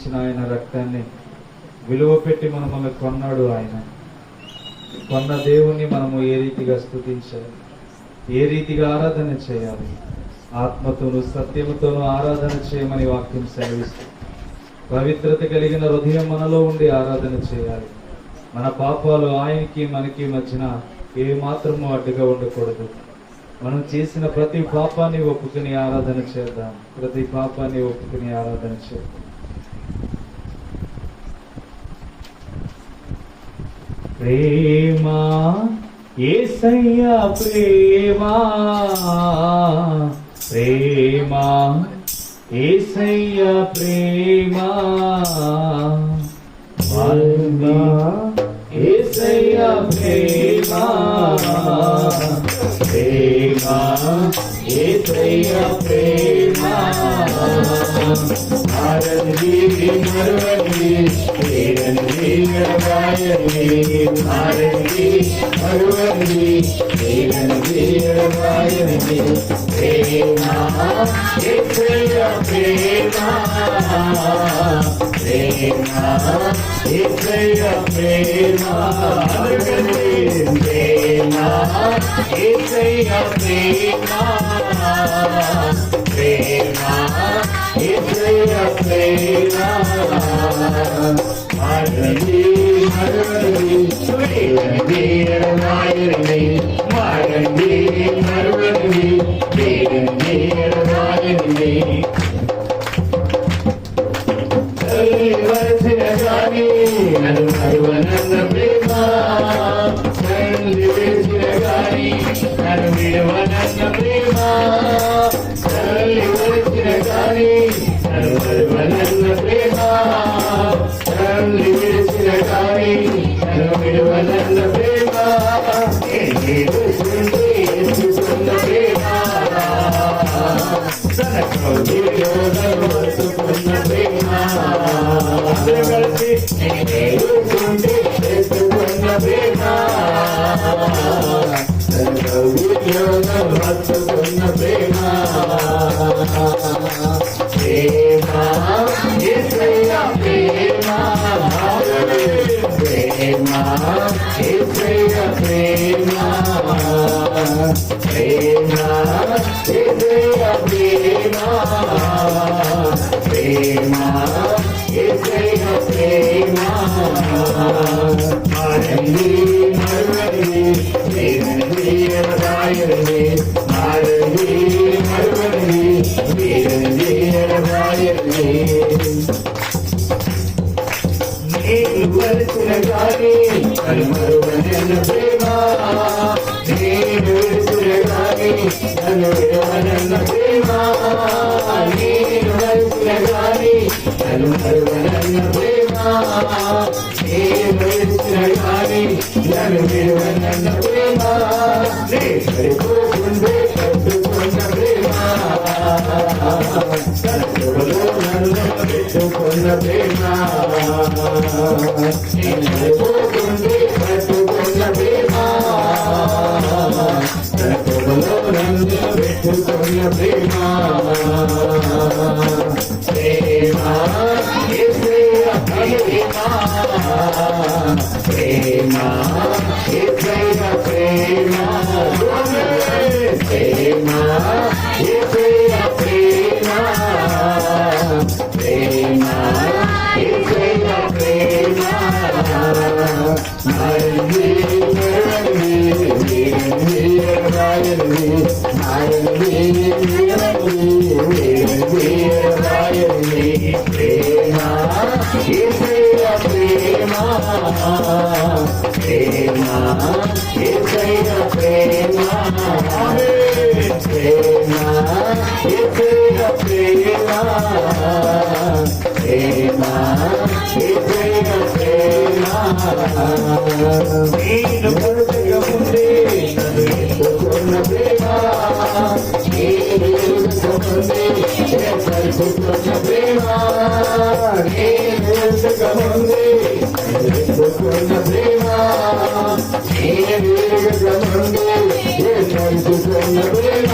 ఇచ్చిన ఆయన రక్తాన్ని విలువ పెట్టి మనల్ని కొన్నాడు. ఆయన కొన్న దేవుణ్ణి మనము ఏ రీతిగా స్తుతించాలి, ఏ రీతిగా ఆరాధన చేయాలి? ఆత్మతోనూ సత్యముతోనూ ఆరాధన చేయమని వాక్యం సెలవిస్తుంది. పవిత్రత కలిగిన హృదయం మనలో ఉండి ఆరాధన చేయాలి. మన పాపాలు ఆయనకి మనకి మధ్యన ఏ మాత్రము అడ్డుగా ఉండకూడదు. మనం చేసిన ప్రతి పాపాన్ని ఒప్పుకుని ఆరాధన చేద్దాం. ప్రతి పాపాన్ని ఒప్పుకుని ఆరాధన చేద్దాం. ప్రేమ యేసయ్యా ప్రేమ, ప్రేమ యేసయ్యా ప్రేమ, యేసయ్యా ప్రేమ, ప్రేమ యేసయ్యా ప్రేమ, ఆరంది మరువని ఏరంది గవాయని, ఆరంది మరువని ఏరంది గవాయని, ప్రేమ యేసయ్యా ప్రేమ, ప్రేమ యేసయ్యా ప్రేమ, ప్రేమ యేసయ్యా ప్రేమ, ప్రేమ యేసయ్యా ప్రేమ, మారండి మరువని ఏరండి గవాయని, మారండి మరువని ఏరండి గవాయని, వలసిన గాని నన్ను మరువనన్న ప్రేమ, తల్లి వేసిన గాని నన్ను విడవనన్న ప్రేమ, తల్లి వలసిన గాని నన్ను మరువనన్న ప్రేమ, తల్లి వేసిన గాని నన్ను విడవనన్న ప్రేమ, ఎత్తుకున్న ప్రేమ, తన కౌగిలిలో నన్ను వస్తుకున్న ప్రేమ, కలిసి ఎత్తుకున్న ప్రేమ, తన కౌగిలిలో నన్ను వస్తుకున్న ప్రేమ, ప్రేమ యేసయ్యా ప్రేమ, ప్రేమ యేసయ్యా ప్రేమ, ప్రేమ యేసయ్యా ప్రేమ, ప్రేమ యేసయ్యా ప్రేమ, మారండి మరువని ఏరండి గవాయని, మారండి మరువని ఏరండి గవాయని, నేను వలసిన గాని నన్ను మరువనన్న ప్రేమ, నేను విడుచిన గాని నన్ను విడవనన్న ప్రేమ, నేను వలసిన గాని నన్ను మరువనన్న ప్రేమ, నేను విడుచిన గాని నన్ను విడవనన్న ప్రేమ, సరిపోకుండే కట్టుకున్న ప్రేమ, కట్టులో నన్ను పెట్టుకున్న ప్రేమ, సరిపోకుండే కట్టుకున్న ప్రేమ, కట్టులో నన్ను పెట్టుకున్న ప్రేమ, ప్రేమ యేసయ్యా ప్రేమ, ప్రేమ యేసయ్యా ప్రేమ, ప్రేమ యేసయ్యా ప్రేమ, ప్రేమ యేసయ్యా ప్రేమ, మారండి మరువని ఏరండి గవాయని, మారండి మరువని ఏరండి గవాయని, ప్రేమ యేసయ్యా ప్రేమ, ప్రేమ యేసయ్యా ప్రేమ, ప్రేమ యేసయ్యా ప్రేమ, ప్రేమ యేసయ్యా ప్రేమ, నేను పుట్టక ముందే నన్ను ఎత్తుకున్న ప్రేమ, నేను ఎరుగక ముందే ఏర్పరచుకున్న ప్రేమ, నేను ఎరుగక ముందే నన్ను ఎత్తుకున్న ప్రేమ, నేను ఎరుగక ముందే ఏర్పరచుకున్న ప్రేమ,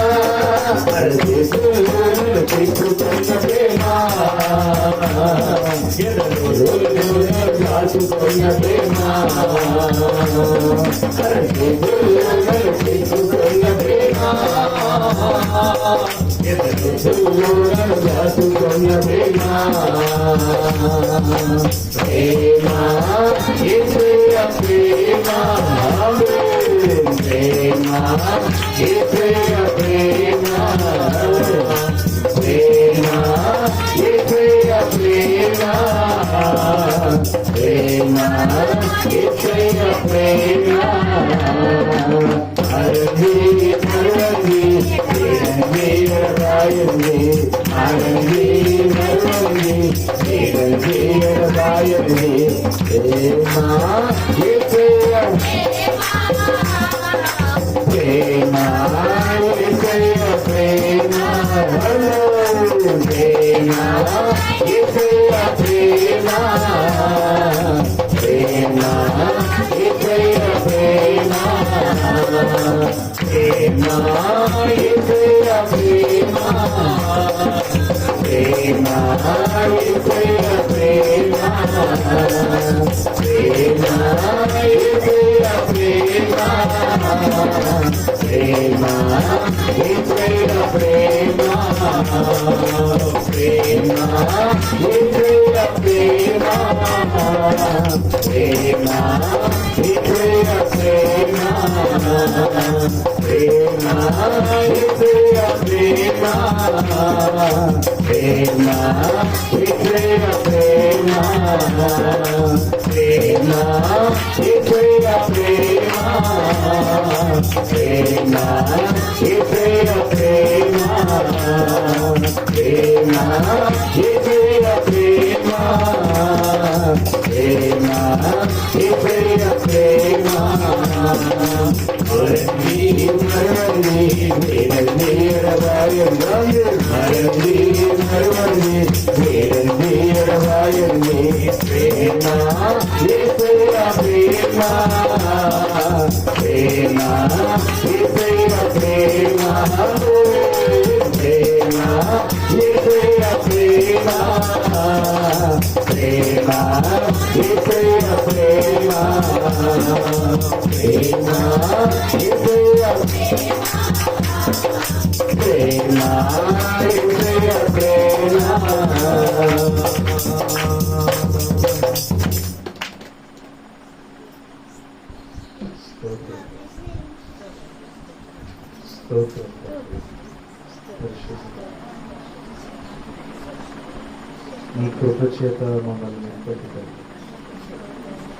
నీ కృప చేత మమ్మల్ని నింపుతుంది,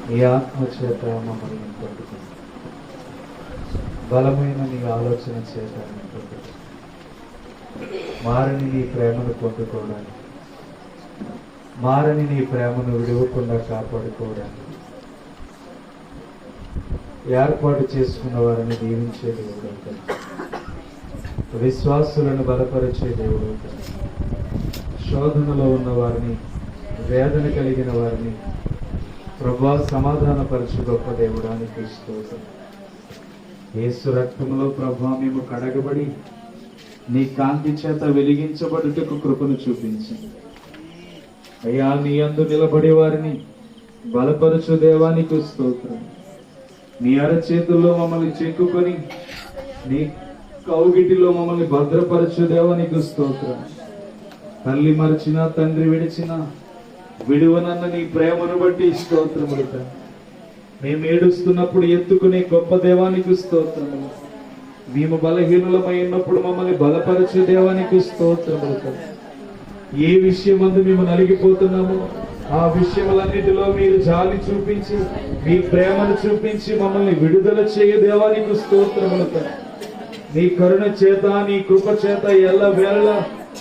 నీ ఆత్మ చేత మమ్మల్ని నింపుతుంది, బలమైన నీ ఆలోచన చేత నింపుతుంది, మారని నీ ప్రేమను పొందుకోవడానికి, మారని నీ ప్రేమను విడవకుండా కాపాడుకోవడానికి ఏర్పాటు చేసుకున్న వారిని దీవించే దేవుడు అవుతాడు, విశ్వాసులను బలపరిచే దేవుడు అవుతాడు, శోధనలో ఉన్న వారిని, వేదన కలిగిన వారిని ప్రభువా సమాధానపరచు గొప్ప దేవుడానికి స్తోత్రం. యేసు రక్తంలో ప్రభువా మేము కడగబడి నీ కాంతి చేత వెలిగించబడుటకు కృపను చూపించి అయ్యా నీ యందు నిలబడే వారిని బలపరచు దేవానికి స్తోత్రం. నీ అరచేతుల్లో మమ్మల్ని చెక్కుకొని నీ కౌగిటిలో మమ్మల్ని భద్రపరచు దేవానికి స్తోత్రం. తల్లి మరచిన, తండ్రి విడిచిన, విడువనన్న నీ ప్రేమను బట్టి స్తోత్రములు. మేము ఏడుస్తున్నప్పుడు ఎత్తుకునే గొప్ప దేవానికి స్తోత్రములు. మేము బలహీనులమై ఉన్నప్పుడు మమ్మల్ని బలపరచు దేవానికి స్తోత్రములు. ఏ విషయమందు మేము నలిగిపోతున్నామో ఆ విషయములన్నిటిలో మీరు జాలి చూపించి మీ ప్రేమను చూపించి మమ్మల్ని విడుదల చేయ దేవానికి స్తోత్రములు. నీ కరుణ చేత, నీ కృప చేత ఎల్ల వేళ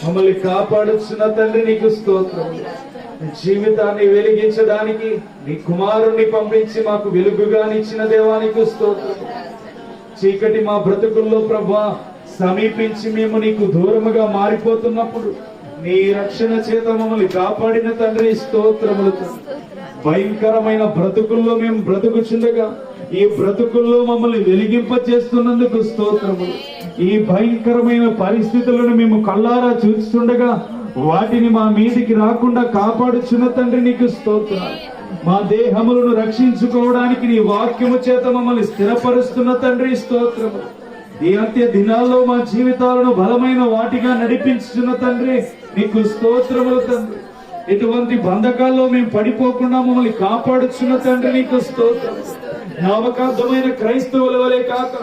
మమ్మల్ని కాపాడుచున్న తండ్రి నీకు స్తోత్రం. జీవితాన్ని వెలిగించడానికి నీ కుమారుణ్ణి పంపించి మాకు వెలుగుగానిచ్చిన దేవానికి స్తోత్రం. చీకటి మా బ్రతుకుల్లో ప్రభువా సమీపించి మేము నీకు దూరముగా మారిపోతున్నప్పుడు నీ రక్షణ చేత మమ్మల్ని కాపాడిన తండ్రి స్తోత్రములు. భయంకరమైన బ్రతుకుల్లో మేము బ్రతుకుచుండగా ఈ బ్రతుకుల్లో మమ్మల్ని వెలిగింప చేస్తున్నందుకు స్తోత్రములు. ఈ భయంకరమైన పరిస్థితులను మేము కళ్ళారా చూస్తుండగా వాటిని మా మీదికి రాకుండా కాపాడుచున్న తండ్రి నీకు స్తోత్రాలు. మా దేహములను రక్షించుకోవడానికి నీ వాక్యము చేత మమ్మల్ని స్థిరపరుస్తున్న తండ్రి స్తోత్రము. ఈ అంత్య దినాల్లో మా జీవితాలను బలమైన వాటిగా నడిపించుచున్న తండ్రి నీకు స్తోత్రములు తండ్రి. ఎటువంటి బంధకాల్లో మేము పడిపోకుండా మమ్మల్ని కాపాడుచున్న తండ్రి నీకు స్తోత్రం. నమ్మకార్థమైన క్రైస్తవుల వలె కాక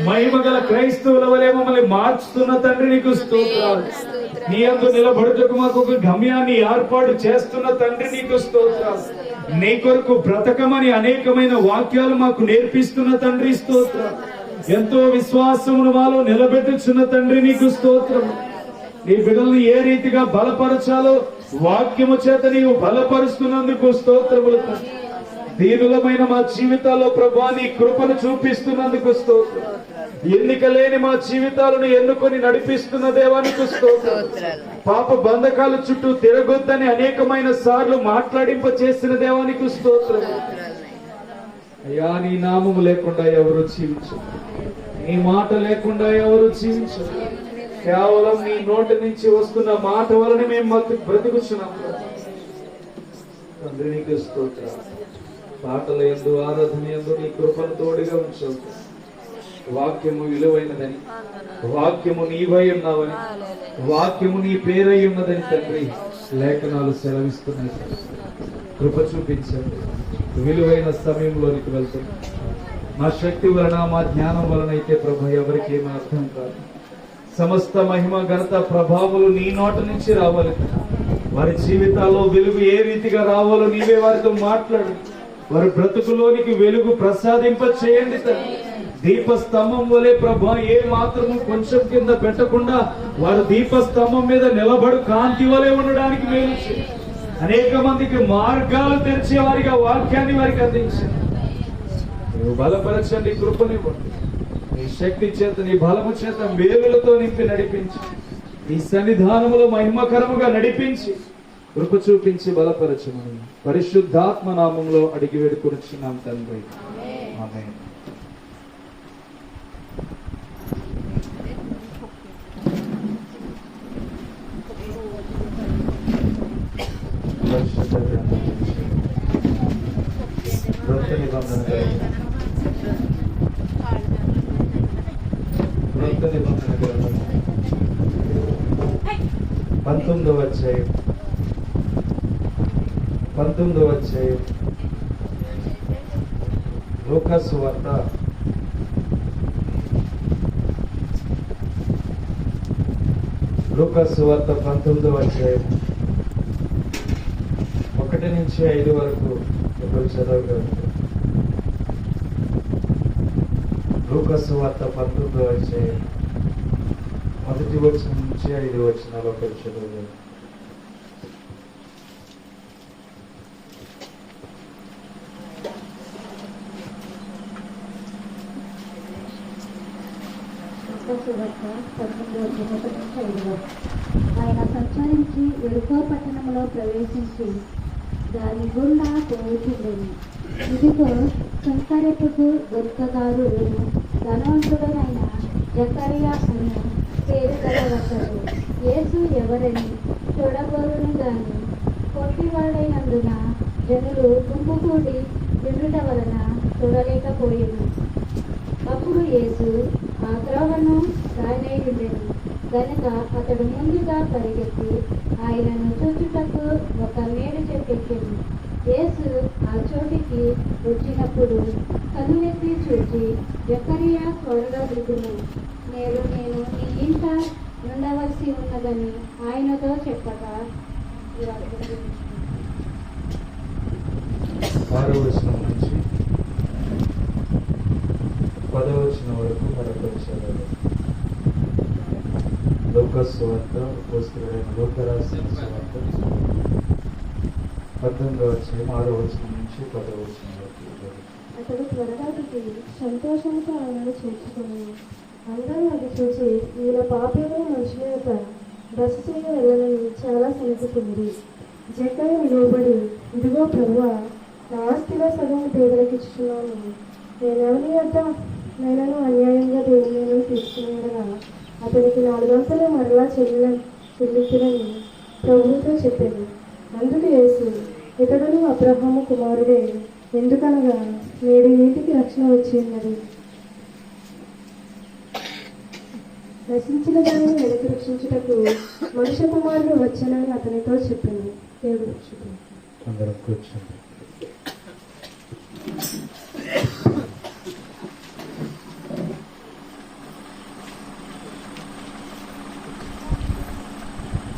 మహిమగల క్రైస్తవుల వలె మమ్మల్ని మార్చుతున్న తండ్రి నీకు స్తోత్రాలు. నీ అందు నిలబడుటకు మాకు ఒక గమ్యాన్ని ఏర్పాటు చేస్తున్న తండ్రి నీకు స్తోత్రాలు. నీ కొరకు బ్రతకమని అనేకమైన వాక్యాలు మాకు నేర్పిస్తున్న తండ్రి స్తోత్రం. ఎంతో విశ్వాసమును మాలో నిలబెట్టుచున్న తండ్రి నీకు స్తోత్రం. నీ బిడ్డల్ని ఏ రీతిగా బలపరచాలో వాక్యము చేత నీవు బలపరుస్తున్నందుకు స్తోత్రములు తండ్రి. దీనులమైన మా జీవితాల్లో ప్రభువా నీ కృపను చూపిస్తున్నందుకు స్తోత్రం. ఎన్నిక లేని మా జీవితాలను ఎన్నుకొని నడిపిస్తున్న దేవానికి స్తోత్రం. పాప బంధకాల చుట్టూ తిరగొద్దని అనేకమైన సార్లు మాట్లాడింప చేసిన దేవానికి స్తోత్రం. అయ్యా నీ నామము లేకుండా ఎవరు జీవించరు, నీ మాట లేకుండా ఎవరు జీవించరు. కేవలం నీ నోటి నుంచి వస్తున్న మాట వలన మేము బ్రతుకుచున్నాం తండ్రి నీకు స్తోత్రం. పాటల యందు ఆరాధన యందు నీ కృపను తోడుగా ఉంచు. వాక్యము విలువైనదని, వాక్యము నీవై ఉన్నావని, వాక్యము నీ పేరై ఉన్నదని తండ్రి లేఖనాలు సెలవిస్తున్నాయి. కృప చూపించండి. విలువైన సమయంలోనికి వెళ్తుంది. మా శక్తి వలన మా జ్ఞానం వలన అయితే ప్రభు ఎవరికి ఏమీ అర్థం కాదు. సమస్త మహిమ ఘనత ప్రభావాలు నీ నోట నుంచి రావాలి. వారి జీవితాల్లో వెలుగు ఏ రీతిగా రావాలో నీవే వారితో మాట్లాడు. వారి బ్రతుకులోనికి వెలుగు ప్రసాదింప చేయండి తండ్రి. దీపస్తంభం వలె ప్రభా ఏ మాత్రము కొంచెం కింద పెట్టకుండా వారు దీపస్తంభం మీద నిలబడు కాంతి వలె ఉండడానికి మేలు చేయండి. అనేక మందికి మార్గాలు తెరిచే వారిగా వాక్యాన్ని వారికి అందించండి. బలపరచండి, కృపనివ్వండి. నీ శక్తి చేత నీ బలము చేత మేలులతో నింపి నడిపించి ఈ సన్నిధానములో మహిమకరముగా నడిపించి కృప చూపించి బలపరచమని పరిశుద్ధాత్మ నామములో అడిగి వేడుకొనుచున్నాం తండ్రి. ఆమేన్. క్రొత్త నిబంధన 19వ అధ్యాయం లూకాసు వార్త 19వ అధ్యాయం 1 నుంచి 5 వరకు ఎవరు చదవగలరు? లూకాసు వార్త 19వ అధ్యాయం 1 వచనం నుంచి 5 వచనాలు ఒకరు చదవగలరు? ఆయన సంచరించి ఎరుకో పట్టణంలో ప్రవేశించి దాని గుండా పోవుచుండెను. ఇదిగో సంకరెప్పుకు దొరకగారు ధనవంతుడనైన జకరియా అని పేరు గలవాడు యేసు ఎవరని చూడబోరును గాని పొట్టివాడైనందున జనులు గుంపు కూడి వినుట వలన చూడలేకపోయాను. అప్పుడు యేసు ఆ త్రోవను రానేయుండెను గనుక అతడు ముందుగా పరిగెత్తి ఆయనను చూచుటకు ఒక మేడు చెట్టెక్కెను. యేసు ఆ చోటికి వచ్చినప్పుడు కనులెత్తి చూచి జకరియా త్వరగా దిగుము, నేను నీ ఇంట ఉండవలసి ఉన్నదని ఆయనతో చెప్పగా 6వ వచనం నుంచి 10వ వచనం వరకు మరొక చదవాలి. లూకాసు వార్త లూకా రాసిన సువార్త 18వ అధ్యాయం 6వ వచనం నుంచి 10వ వచనం వరకు. అతడు త్వరగా దిగి సంతోషంతో ఆయనను చేర్చుకుని అందరూ అది చూసి వీళ్ళ పాపేమో మనుషుల యొక్క బస చేయ వెళ్ళని చాలా సరిపోతుంది. జకరియా నిలబడి, ఇదిగో ప్రభువా, నా ఆస్తిలో సగం పేదలకు ఇచ్చుచున్నాను. నేను ఎవరి వద్ద నేనను అన్యాయంగా దేవుని తీసుకునేడగా అతనికి 4 వంతులు మరలా చెల్లించునని ప్రభువుతో చెప్పాను. అందుకు యేసు, ఇతడును అబ్రహాము కుమారుడే, ఎందుకనగా నేడు ఇంటికి రక్షణ వచ్చి ఉన్నది. నశించిన దానిని వెనక్కి రక్షించుటకు మనుష్య కుమారుడు వచ్చానని అతనితో చెప్పాను. దేవుడు రక్షకుడు. అందరం కూర్చోండి.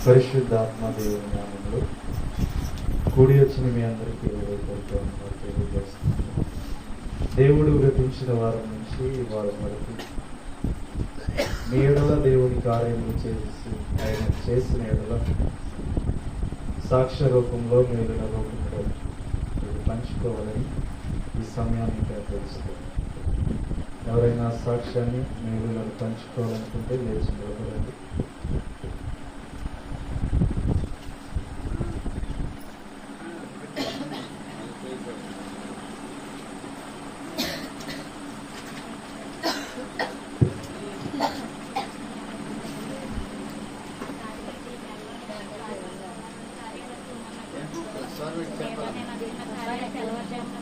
పరిశుద్ధాత్మ దేవుని నామములో కూడి వచ్చిన మీ అందరికీ తెలియజేస్తున్నాను. దేవుడు రచించిన వారం నుంచి ఈ వారం వరకు మీ ఎడల దేవుని కార్యములు చేసి ఆయన చేసిన ఎడల సాక్ష్య రూపంలో మేలుల రూపంలో మీరు పంచుకోవాలని ఈ సమయాన్ని కేటాయిస్తారు. ఎవరైనా సాక్ష్యాన్ని మేలులను పంచుకోవాలనుకుంటే లేచి నిలబడండి.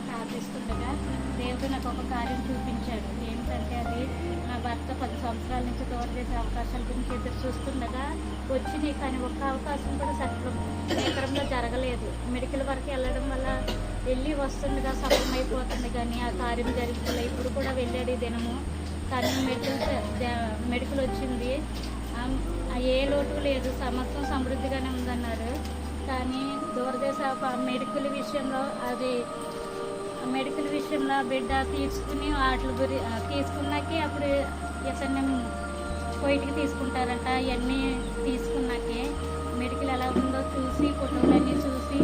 ప్రార్థిస్తుండగా దేవుడు నాకు ఒక కార్యం చూపించాడు. ఏంటంటే అది నా భర్త 10 సంవత్సరాల నుంచి దూరం చేసే అవకాశాల గురించి ఎదురు చూస్తుండగా వచ్చినాయి, కానీ ఒక్క అవకాశం కూడా సక్రమంలో జరగలేదు. మెడికల్ వరకు వెళ్ళడం వల్ల వెళ్ళి వస్తుండగా సఫలమైపోతుంది, కానీ ఆ కార్యం జరుగుతుంది. ఇప్పుడు కూడా వెళ్ళాడు ఈ దినము, కానీ మెడికల్ వచ్చింది. ఏ లోటు లేదు, సమస్తం సమృద్ధిగానే ఉందన్నారు. కానీ దూరదేశ మెడికల్ విషయంలో బిడ్డ తీసుకుని తీసుకున్నాకే అప్పుడు ఇతన్ని కోయిట్కి తీసుకుంటారంట. ఇవన్నీ తీసుకున్నాకే మెడికల్ ఎలా ఉందో చూసి ఫోటోలన్నీ చూసి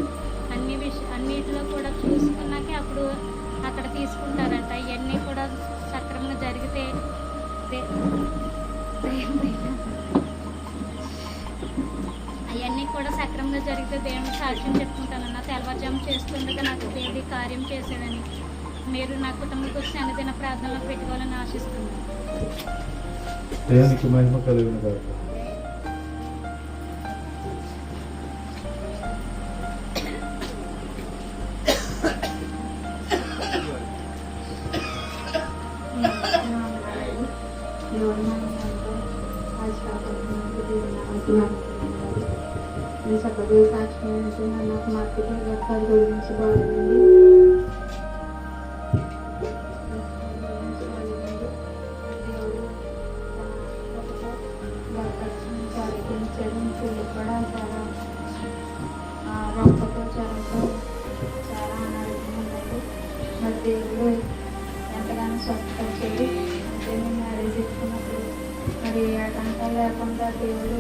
అన్నిటిలో కూడా చూసుకున్నాకే అప్పుడు అక్కడ తీసుకుంటారంట. ఇవన్నీ కూడా సక్రమంగా జరిగితే అవన్నీ కూడా సక్రమంగా జరిగితే దేవుని సాక్ష్యం చెప్పుకుంటానన్న. తెల్లవారుజాము చేస్తుండగా నాకు దేవుడి కార్యం చేశాడని మీరు నా కుటుంబం కోసం అనుదిన ప్రార్థనలో పెట్టుకోవాలని ఆశిస్తున్నాను. దేవునికి మహిమ కలుగును గాక. చక్కగా సాక్ష్యం నాకు మార్కెటింగ్ వర్గాల గురించి బాగుంది. దేవుడు కూడా చాలా రొక్కతో జ్వరంతో చాలా అనారోగ్యం ఉందండి. మరి దేవుడు ఎంతగానో స్వస్థపరిచేది. అంటే నేను మ్యారేజ్ చేసుకున్నప్పుడు మరి ఆటంకాలు లేకుండా దేవుడు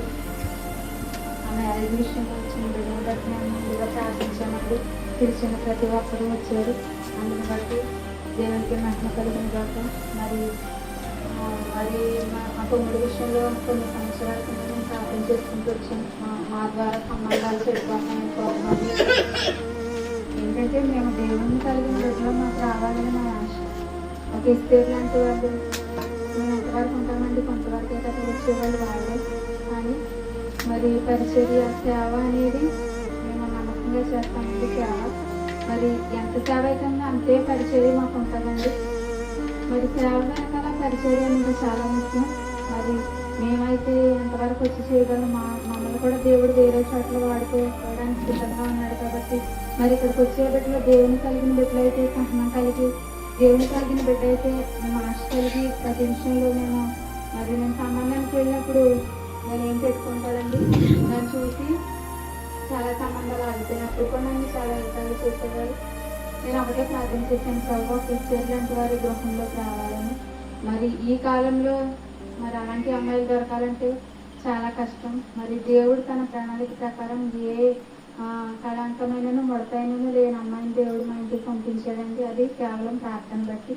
మ్యారేజ్ విషయంలో వచ్చిన బిడ్డను బట్టి మేము ముందుగా ప్రార్థించినప్పుడు పిలిచిన ప్రతి ఒక్కరూ వచ్చారు. అందుని బట్టి దేవునికి మహిమ కలిగిన కాక. మరి మా తమ్ముడి విషయంలో కొన్ని సంవత్సరాల కింద మేము ప్రార్థన చేసుకుంటూ వచ్చాము. మా ద్వారా సంబంధాలు చెప్పుకోవాలని ఏంటంటే మేము దేవుని కలిగిన బిడ్డలో మాకు రావాలని మా ఆశ. ఒక ఇస్తేరు లాంటి వాళ్ళు మేము ఎంతవరకు ఉంటామండి, కొంతవరకే కదా వచ్చేవాళ్ళు వాళ్ళే. కానీ మరి పరిచర్య సేవ అనేది మేము నమ్మకంగా చేస్తామండి. సేవ మరి ఎంత సేవ అయితే అంతే పరిచర్య మాకు ఉంటుందండి. మరి సేవ వెనకాల పరిచర్య అనేది చాలా ముఖ్యం. మరి మేమైతే ఎంతవరకు వచ్చి చేయగలం. మమ్మల్ని కూడా దేవుడు వేరే చోట్ల వాడుకోవడానికి సిద్ధంగా ఉన్నాడు. కాబట్టి మరి ఇక్కడికి వచ్చే బిడ్డలో దేవుని కలిగిన బిడ్డలు అయితే, సహనం కలిగి దేవుని కలిగిన బిడ్డ అయితే మేము ఆశ కలిగి ప్రతి విషయంలో మేము సంబంధానికి వెళ్ళినప్పుడు నేను ఏం పెట్టుకుంటానండి, నన్ను చూసి చాలా సంబంధాలు ఆగిపోయినప్పుడు కూడా నన్ను చాలా ఇబ్బంది చేసేవారు. నేను ఒకటే ప్రార్థన చేశాను, ప్రభు క్రిస్టియన్ లాంటి వారి గృహంలోకి రావాలని. మరి ఈ కాలంలో మరి అలాంటి అమ్మాయిలు దొరకాలంటే చాలా కష్టం. మరి దేవుడు తన ప్రణాళిక ప్రకారం ఏ కళాంకమైనను ముడతైనను లేని అమ్మాయిని దేవుడు మా ఇంటికి పంపించాడండి. అది కేవలం ప్రార్థన బట్టి.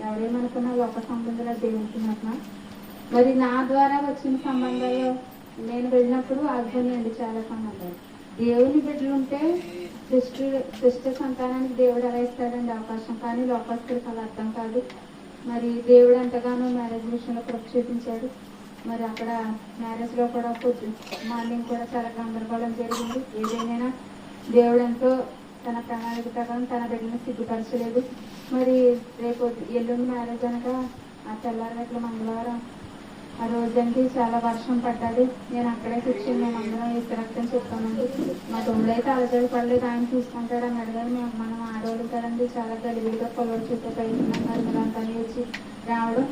ఎవరేమనుకున్నా లోక సంబంధాలు దేవుడికి మహిమ. మరి నా ద్వారా వచ్చిన సంబంధాలు నేను వెళ్ళినప్పుడు ఆగిపోయినాయండి చాలా సంబంధాలు. దేవుని బిడ్డలు ఉంటే సృష్టి సంతానానికి దేవుడు ఎలా ఇస్తాడండి అవకాశం. కానీ లోకస్తులకు అలా అర్థం కాదు. మరి దేవుడు ఎంతగానో మ్యారేజ్ విషయంలో ప్రక్షేపించాడు. మరి అక్కడ మ్యారేజ్లో కూడా మార్నింగ్ కూడా చాలా గందరగోళం జరిగింది. ఏదేమైనా దేవుడు ఎంతో తన ప్రణాళిక ప్రకారం తన బిడ్డను సిగ్గుపరచలేదు. మరి రేపు ఎల్లుండి మ్యారేజ్ అనగా ఆ తెల్లారగట్ల మంగళవారం ఆ రోజండి చాలా వర్షం పడ్డది. నేను అక్కడే కూర్చొని మేము అందరం ఇతరక్తం చెప్తామండి. మా తమ్ముడు అయితే అలజడి పడలేదు, ఆయన చూసుకుంటాడని అడిగారు. మనం ఆడవాళ్ళు కదండి, చాలా గలిబిలిగా పొలవ చుట్టూ ప్రయత్నం మీరంతా వచ్చి రావడం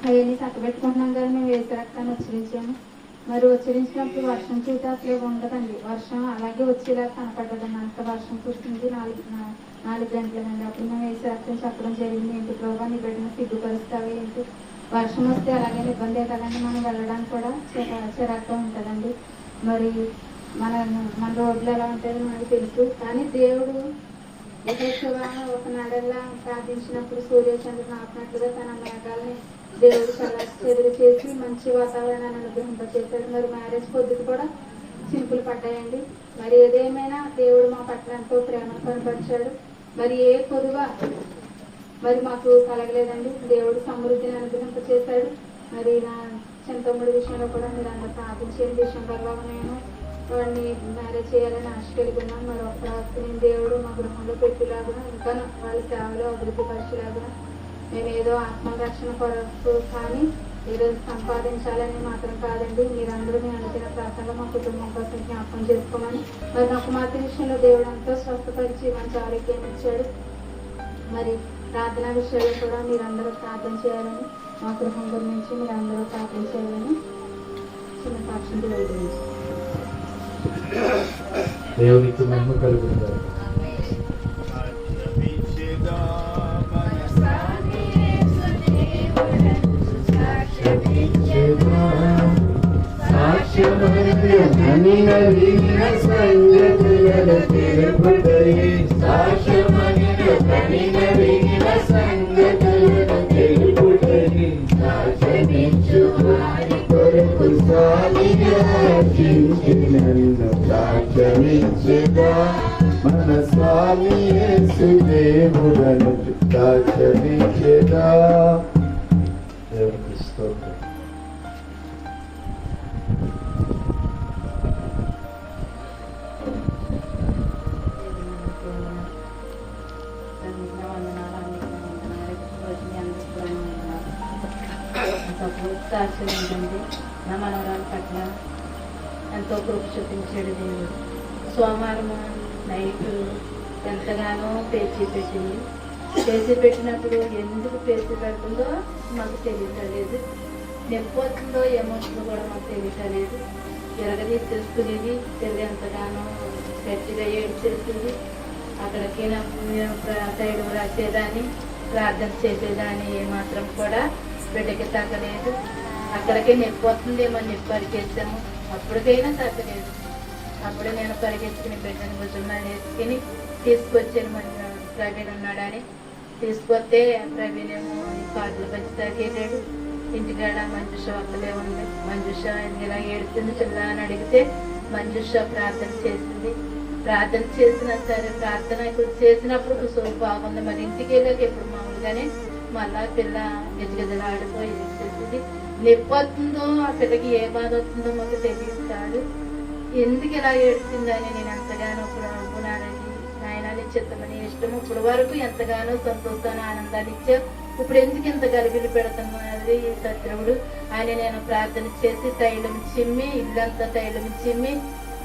అవన్నీ చక్కబెట్టుకుంటున్నాం కదా. మేము వేసే రక్తాన్ని ఉచ్చరించాము. మరి ఉచ్చరించినప్పుడు వర్షం చూస్తే అసలే ఉండదండి. వర్షం అలాగే వచ్చేలా కనపడ్డదండి. అంత వర్షం కురిసింది 4 గంటలండి. అప్పుడు మేము వేసే రక్తం చెప్పడం జరిగింది. ఏంటి ప్రభావ నీ బిడ్డను సిగ్గుపరుస్తావా ఏంటి, వర్షం వస్తే అలాగే ఇబ్బందే కదండి, మనం వెళ్ళడానికి కూడా చిరాగ్గా ఉంటుందండి. మరి మన రోడ్లు ఎలా ఉంటాయో మనకు తెలుసు. కానీ దేవుడు ఒకనాడల్లా ప్రార్థించినప్పుడు సూర్యచంద్రుని ఆపినట్లుగా తన మేఘాలని దేవుడు చాలా చెరువు చేసి మంచి వాతావరణాన్ని అనుగ్రహింపచేశాడు. మరి మ్యారేజ్ పొద్దుకు కూడా సింపుల్ పడ్డాయండి. మరి ఏదేమైనా దేవుడు మా పట్ల ఎంతో ప్రేమను కనపరిచాడు. మరి ఏ కొదువ మరి మాకు కలగలేదండి. దేవుడు సమృద్ధిని అనుగ్రహింపచేశాడు. మరి నా చిన్న తమ్ముడి విషయంలో కూడా మీరు అందరూ ప్రార్థించే డిసెంబర్లో నేను వాడిని మ్యారేజ్ చేయాలని ఆశ కలిగి ఉన్నాను. మరి ఒక్క నేను దేవుడు మా గృహంలో పెట్టేలాగా ఇంకా వాళ్ళ సేవలో అభివృద్ధి పరిచేలాగా మేము ఏదో ఆత్మరక్షణ కొరకు కానీ ఈరోజు సంపాదించాలని మాత్రం కాదండి. మీరందరూ మీ అనుకున్న ప్రార్థనలో మా కుటుంబం కోసం జ్ఞాపకం చేసుకోమని, మరి నా కుమార్తె విషయంలో దేవుడు ఎంతో స్వస్థపరిచి మంచి ఆరోగ్యం ఇచ్చాడు. మరి ప్రార్థన విషయాల్లో కూడా మీరందరూ ప్రార్థన చేయాలని, మా గృహం గురించి మీరందరూ ప్రార్థన చేయాలని చిన్న సాక్షికి వెళ్తుంది. దేవునికి మహిమ కలుగుతారు. మన స్వామి యేసు దేవుడను సాక్షమించెదా. దేవునికి స్తోత్రం. సాక్ష్యం ఏంటంటే నా మనవరాల పట్ల ఎంతో కృప చూపించాడు దేవుడు. సోమవారం నైట్ ఎంతగానో పేచి పెట్టింది. పేచి పెట్టినప్పుడు ఎందుకు పేచి పెడుతుందో మాకు తెలియటలేదు. నొప్పి వస్తుందో ఏమవుతుందో కూడా మాకు తెలియటలేదు. ఎరగదీసేసుకునేది తెలియ ఎంతగానో గట్టిగా ఏడ్చేసేది. అక్కడికి సైడ్ రాసేదాన్ని, ప్రార్థన చేసేదాన్ని, ఏమాత్రం కూడా బిడ్డకి తగ్గలేదు. అక్కడికే నొప్పి వస్తుందేమో నొప్పి పరిగెత్తాము, అప్పటికైనా తగ్గలేదు. అప్పుడు నేను పరిగెత్తుకుని బిడ్డను భుజం వేసుకుని తీసుకొచ్చాను. ప్రవీణ్ ఉన్నాడని తీసుకొస్తే ప్రవీణ్ ఏమో కార్డులు పంచి తగ్గేటాడు. ఇంటికాడ మంజుష ఒక్కలే ఉంది. మంజుష ఇలా ఏడుతుంది చిల్ల అని అడిగితే మంజుష ప్రార్థన చేసింది. ప్రార్థన చేసినా సరే ప్రార్థన ఇప్పుడు చేసినప్పుడు సో బాగుంది. మరి ఇంటికి వెళ్ళాక ఇప్పుడు మామూలుగానే మళ్ళా పిల్ల గజగజలాడిపోయి చేసేది. నొప్పి వస్తుందో ఆ పిల్లకి ఏ బాధ వస్తుందో మాకు తెలియదు కాదు. ఎందుకు ఇలా ఏడుస్తుందని నేను ఎంతగానో ఇప్పుడు అనుకున్నానండి. నాయనాన్ని చిత్తమని ఇష్టము ఇప్పుడు వరకు ఎంతగానో సంతోషాన్ని ఆనందాన్ని ఇచ్చావు. ఇప్పుడు ఎందుకు ఇంత గలిబిలి పెడుతున్నది ఈ శత్రువుడు అని నేను ప్రార్థన చేసి తైలం చిమ్మి ఇల్లంతా తైలం చిమ్మి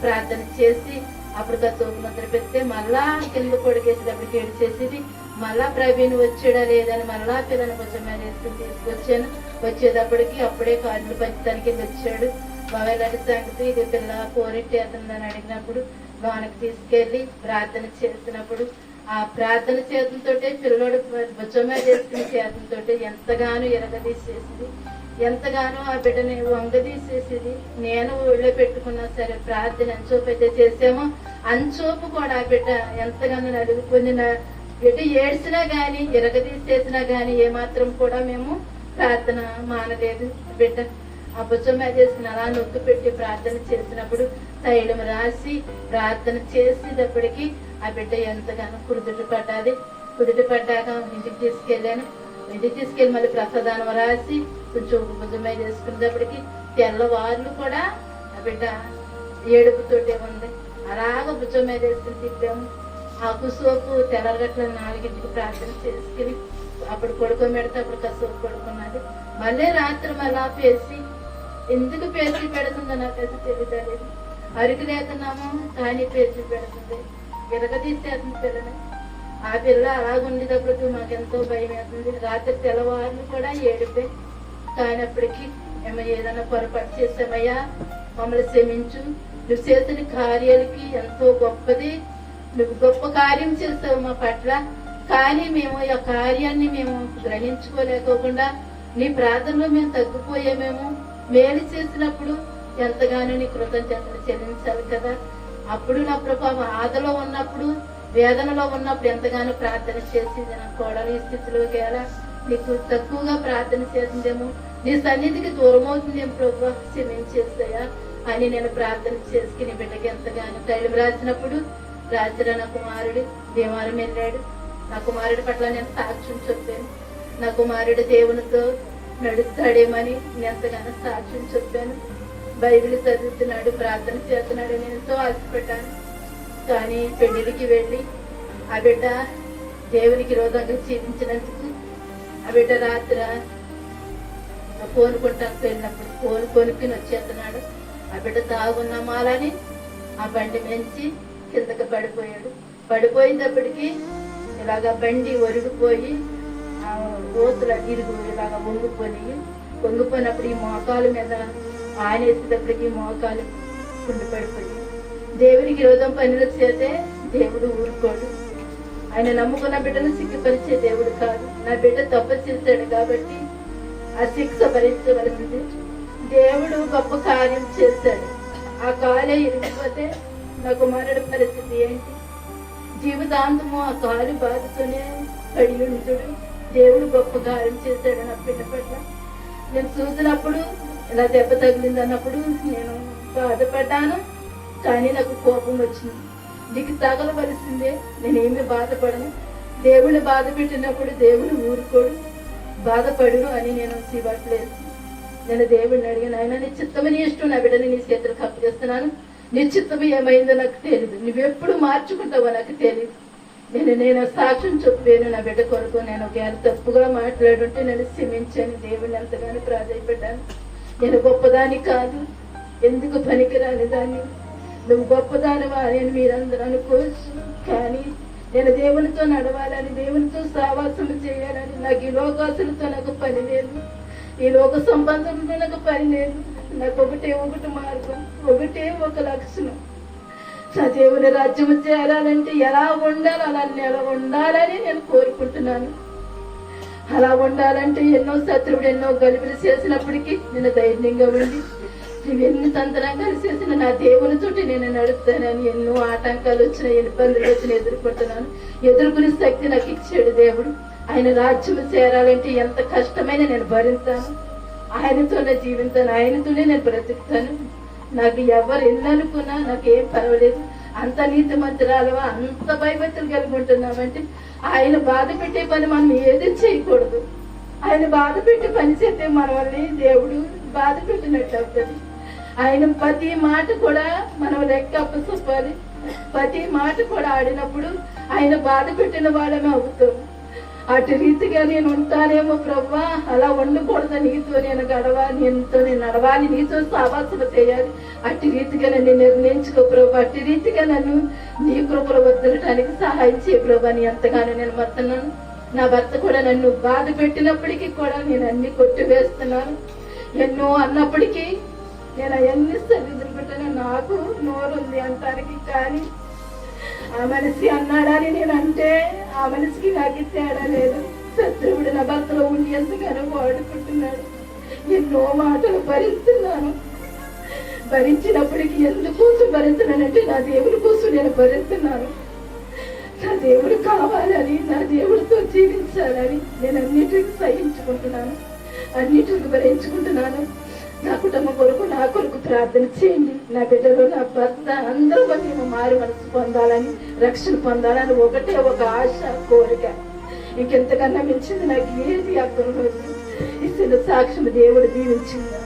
ప్రార్థన చేసి అప్పుడు కసోపు ముద్ర పెడితే మళ్ళా కింద పొడిగేసేటప్పటికి ఏడ్చేసేది. మళ్ళా ప్రవీణ్ వచ్చాడా లేదని మళ్ళా పిల్లని కొంచెం వేసుకుని తీసుకొచ్చాను. వచ్చేటప్పటికి అప్పుడే కార్డులు పంచడానికి వచ్చాడు. బాబాయ్ సంగతి ఇది పిల్ల కోరెట్టేస్తుందని అడిగినప్పుడు లోనకి తీసుకెళ్లి ప్రార్థన చేసినప్పుడు ఆ ప్రార్థన చేతులతో పిల్లడు భుజం మీద వేసుకునే చేతులతో ఎంతగానో ఎరగదీసేసింది. ఎంతగానో ఆ బిడ్డని వంగదీసేసేది. నేను ఒళ్ళో పెట్టుకున్నా సరే ప్రార్థన అంచోపు అయితే చేసామో అంచోపు కూడా ఆ బిడ్డ ఎంతగానో నలుగుకొని బిడ్డ ఏడ్చినా గాని ఎరగదీసేసినా గాని ఏమాత్రం కూడా మేము ప్రార్థన మానలేదు. బిడ్డ ఆ భుజం మీద వేసుకుని అలా నొక్కి పెట్టి ప్రార్థన చేసినప్పుడు తైలం రాసి ప్రార్థన చేసేటప్పటికి ఆ బిడ్డ ఎంతగానో కుదుట పడ్డాది. కుదుట పడ్డాక ఇంటికి తీసుకెళ్ళాను. ఇంటికి తీసుకెళ్ళి మళ్ళీ ప్రసాదానం రాసి కొంచెం భుజం మీద వేసుకునేటప్పటికి తెల్లవార్లు కూడా ఆ బిడ్డ ఏడుపుతోటే ఉంది. అలాగ భుజం మీద వేసుకుని తిప్పాము. ఆ కుసోపు తెల్లగట్ల 4ంటికి ప్రార్థన చేసుకుని అప్పుడు పడుకోబెడితే అప్పుడు కసోపు పడుకున్నది. మళ్ళీ రాత్రి మళ్ళా పేసి ఎందుకు పేసి పెడుతుందో నాకైతే తెలియదు. అరుగు లేకున్నాము కానీ పేసి పెడుతుంది, విరగదీసేస్తుంది పిల్లని. ఆ పిల్ల అలాగుండేటప్పుడు మాకెంతో భయం వేస్తుంది. రాత్రి తెల్లవారులు కూడా ఏడిపోయి కానప్పటికీ మేము ఏదైనా పొరపాటు చేసామయ్యా మమ్మల్ని క్షమించు, నువ్వు చేసిన కార్యాలకి ఎంతో గొప్పది, నువ్వు గొప్ప కార్యం చేస్తావు మా పట్ల, కానీ మేము ఆ కార్యాన్ని మేము గ్రహించుకోలేకోకుండా నీ ప్రార్థనలో మేము తగ్గిపోయామేమో, మేలు చేసినప్పుడు ఎంతగానో నీ కృతజ్ఞతలు చెల్లించాలి కదా. అప్పుడు నా ప్రభావ ఆదలో ఉన్నప్పుడు వేదనలో ఉన్నప్పుడు ఎంతగానో ప్రార్థన చేసింది నా కోడలు ఈ స్థితిలోకి ఎలా నీకు తక్కువగా ప్రార్థన చేసిందేమో, నీ సన్నిధికి దూరం అవుతుందేమో ప్రభు క్షమించేస్తాయా అని నేను ప్రార్థన చేసుకుని బిడ్డకి ఎంతగానో తైలం రాసినప్పుడు రాత్రి నా కుమారుడు దేవాలయం వెళ్ళాడు. నా కుమారుడి పట్ల నేను సాక్ష్యం చెప్పాను. నా కుమారుడు దేవునితో నడుస్తాడేమని నేను ఎంతగానో సాక్ష్యం చెప్పాను. బైబిల్ చదువుతున్నాడు, ప్రార్థన చేస్తున్నాడు, నేను ఎంతో ఆశపడ్డాను. కానీ పెళ్లికి వెళ్ళి ఆ బిడ్డ దేవునికి విరోధంగా జీవించినందుకు ఆ బిడ్డ రాత్రి ఫోన్ కొంటానికి వెళ్ళినప్పుడు ఫోన్ కొనుక్కుని వచ్చేస్తున్నాడు. ఆ బిడ్డ తాగున్న మాలని ఆ బండి మెంచి కిందకి పడిపోయాడు. పడిపోయినప్పటికీ ఇలాగ బండి ఒరిగిపోయి ఆ ఓతుల ఇరుగు ఇలాగ వంగిపోయినప్పుడు ఈ మోకాలు మీద ఆనేసేటప్పటికి మోకాలు కుండి పడిపోయి దేవునికి విరోధం పనులు చేస్తే దేవుడు ఊరుకోడు. ఆయన నమ్ముకున్న బిడ్డను సిగ్గుపరిచే దేవుడు కాదు. నా బిడ్డ తప్పు చేశాడు కాబట్టి ఆ శిక్ష భరించవలసింది. దేవుడు గొప్ప కార్యం చేశాడు. ఆ కాలే ఇరిగిపోతే నా కుమారుడి పరిస్థితి ఏంటి? జీవితాంతము ఆ కాలు బాధతోనే పడి ఉంచుడు. దేవుడు గొప్ప కార్యం చేశాడు నా బిడ్డ పట్ల. నేను చూసినప్పుడు ఇలా దెబ్బ తగిలింది అన్నప్పుడు నేను బాధపడ్డాను, కానీ నాకు కోపం వచ్చింది. నీకు తగలవలసిందే, నేనేమి బాధపడను. దేవుని బాధ పెట్టినప్పుడు దేవుడు ఊరుకోడు, బాధపడును అని నేను శివట్లేసి నేను దేవుడిని అడిగాను. ఆయన నీ చిత్తమని ఇష్టం, నా బిడ్డని నీ చేతులకు అప్పచేస్తున్నాను. నీ చిత్తం ఏమైందో నాకు తెలియదు, నువ్వెప్పుడు మార్చుకుంటావో నాకు తెలియదు. నేను సాక్ష్యం చెప్పాను నా బిడ్డ కొరకు. నేను ఒకవేళ తప్పుగా మాట్లాడుంటే నేను క్షమించాను. దేవుడిని ఎంతగానో ప్రాధాయపడ్డాను. నేను గొప్పదాన్ని కాదు, ఎందుకు పనికిరాని దాన్ని, నువ్వు గొప్పదానివా అని మీరందరూ అనుకోవచ్చు. కానీ నేను దేవునితో నడవాలని, దేవునితో సావాసం చేయాలని, నాకు ఈ లోకాసులతో నాకు పని లేదు, ఈ లోక సంబంధంతో నాకు పని లేదు. నాకు ఒకటి మార్గం, ఒక లక్షణం. నా దేవుని రాజ్యం చేరాలంటే ఎలా ఉండాలి అలా ఉండాలని నేను కోరుకుంటున్నాను. అలా ఉండాలంటే ఎన్నో శత్రువుడు ఎన్నో గలిబిలు చేసినప్పటికీ నేను ధైర్యంగా ఉండి నువ్వెన్ని తంత్రంగాలు చేసిన నా దేవునితోటి నేను నడుపుతానని ఎన్నో ఆటంకాలు వచ్చిన ఇబ్బందులు వచ్చిన ఎదుర్కొంటున్నాను. ఎదుర్కొనే శక్తి నాకు ఇచ్చాడు దేవుడు. ఆయన రాజ్యం చేరాలంటే ఎంత కష్టమైనా నేను భరిస్తాను. ఆయనతోనే జీవిస్తాను, ఆయనతోనే నేను బ్రతుకుతాను. నాకు ఎవరు ఎన్ని అనుకున్నా నాకేం పర్వాలేదు. అంత నీతి మంత్రాలవా, అంత భయభక్తులు కలిగి ఉంటున్నామంటే ఆయన బాధ పెట్టే పని మనం ఏది చేయకూడదు. ఆయన బాధ పెట్టి పని చేస్తే మనల్ని దేవుడు బాధ పెట్టినట్టు అవుతుంది. ఆయన ప్రతి మాట కూడా మనం లెక్క అప్పచెప్పాలి. ప్రతి మాట కూడా ఆడినప్పుడు ఆయన బాధ పెట్టిన వాళ్ళమే అవుతాం. అటు రీతిగా నేను ఉంటానేమో ప్రభువా, అలా ఉండకూడదు, నీతో నేను గడవాలి, నీతో నేను నడవాలి, నీతో సావాసం చేయాలి. అటు రీతిగా నన్ను నిర్ణయించుకో ప్రభు. అటు రీతిగా నన్ను నీ కృపలో వదలటానికి సహాయం చేయ ప్రభు అని ఎంతగానో నేను మొత్తున్నాను. నా భర్త కూడా నన్ను బాధ పెట్టినప్పటికీ కూడా నేను అన్ని కొట్టివేస్తున్నాను. ఎన్నో అన్నప్పటికీ నేను అవన్నీ సరిదిరిపెట్టాను. నాకు నోరుంది అంటానికి, కానీ ఆ మనిషి అన్నాడని నేను అంటే ఆ మనిషికి నాకు తేడా లేదు. శత్రువుడు నా భర్తలో ఉండి ఎంతగానో వాడుకుంటున్నాడు. ఎన్నో మాటలు భరిస్తున్నాను. భరించినప్పటికీ ఎందుకోసం భరించడానంటే నా దేవుడి కోసం నేను భరిస్తున్నాను. నా దేవుడు కావాలని, నా దేవుడితో జీవించాలని నేను అన్నిటికీ సహించుకుంటున్నాను, అన్నిటికీ భరించుకుంటున్నాను. నా కుటుంబం కొరకు, నా కొరకు ప్రార్థన చేయండి. నా బిడ్డలు, నా భర్త అందరూ మేము మారు మనసు పొందాలని, రక్షణ పొందాలని ఒకటే ఒక ఆశ, కోరిక. ఇంకెంతకన్నా మించింది నాకు ఏది అక్కర్లేదు. ఇచ్చిన సాక్ష్యం దేవుడు దీవించింది.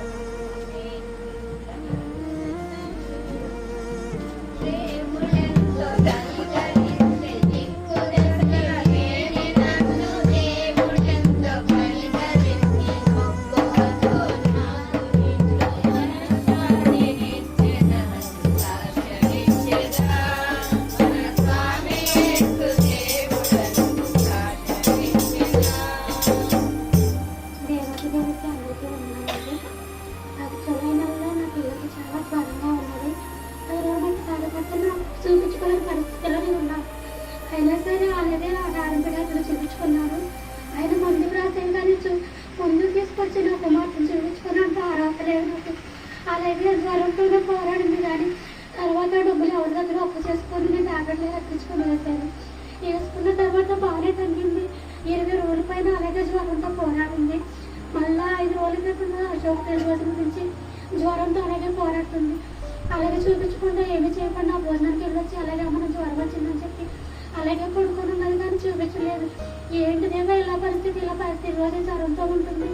చూపించుకోలేని పరిస్థితుల్లోనే ఉన్నాను. అయినా సరే వాళ్ళదే ఆడంబడి అతను చూపించుకున్నాను. ఆయన ముందుకు రాసాను కానీ ముందుకు తీసుకొచ్చి నా కుమార్తెను చూపించుకున్నంత అర్హత లేదు నాకు. అలాగే జ్వరంతోనే పోరాడింది కానీ తర్వాత డబ్బులు ఎవరి దగ్గర అప్పు చేసుకొని నేను టాబ్లెట్లు ఎక్కించుకొని వేసాను. వేసుకున్న తర్వాత బాగానే తగ్గింది. 20 రోజుల పైన అలాగే జ్వరంతో పోరాడింది. మళ్ళీ 5 రోజుల క్రితం అశోక్ రోజుల నుంచి జ్వరంతో అలాగే పోరాడుతుంది. అలాగే చూపించకుండా ఏమి చేయకుండా భోజనానికి వెళ్ళొచ్చి అలాగే మనం జ్వరం వచ్చిందని చెప్పి అలాగే పడుకొని ఉన్నది కానీ చూపించలేదు. ఏంటిదేమో ఇలా పరిస్థితి రోజు జ్వరంతో ఉంటుంది.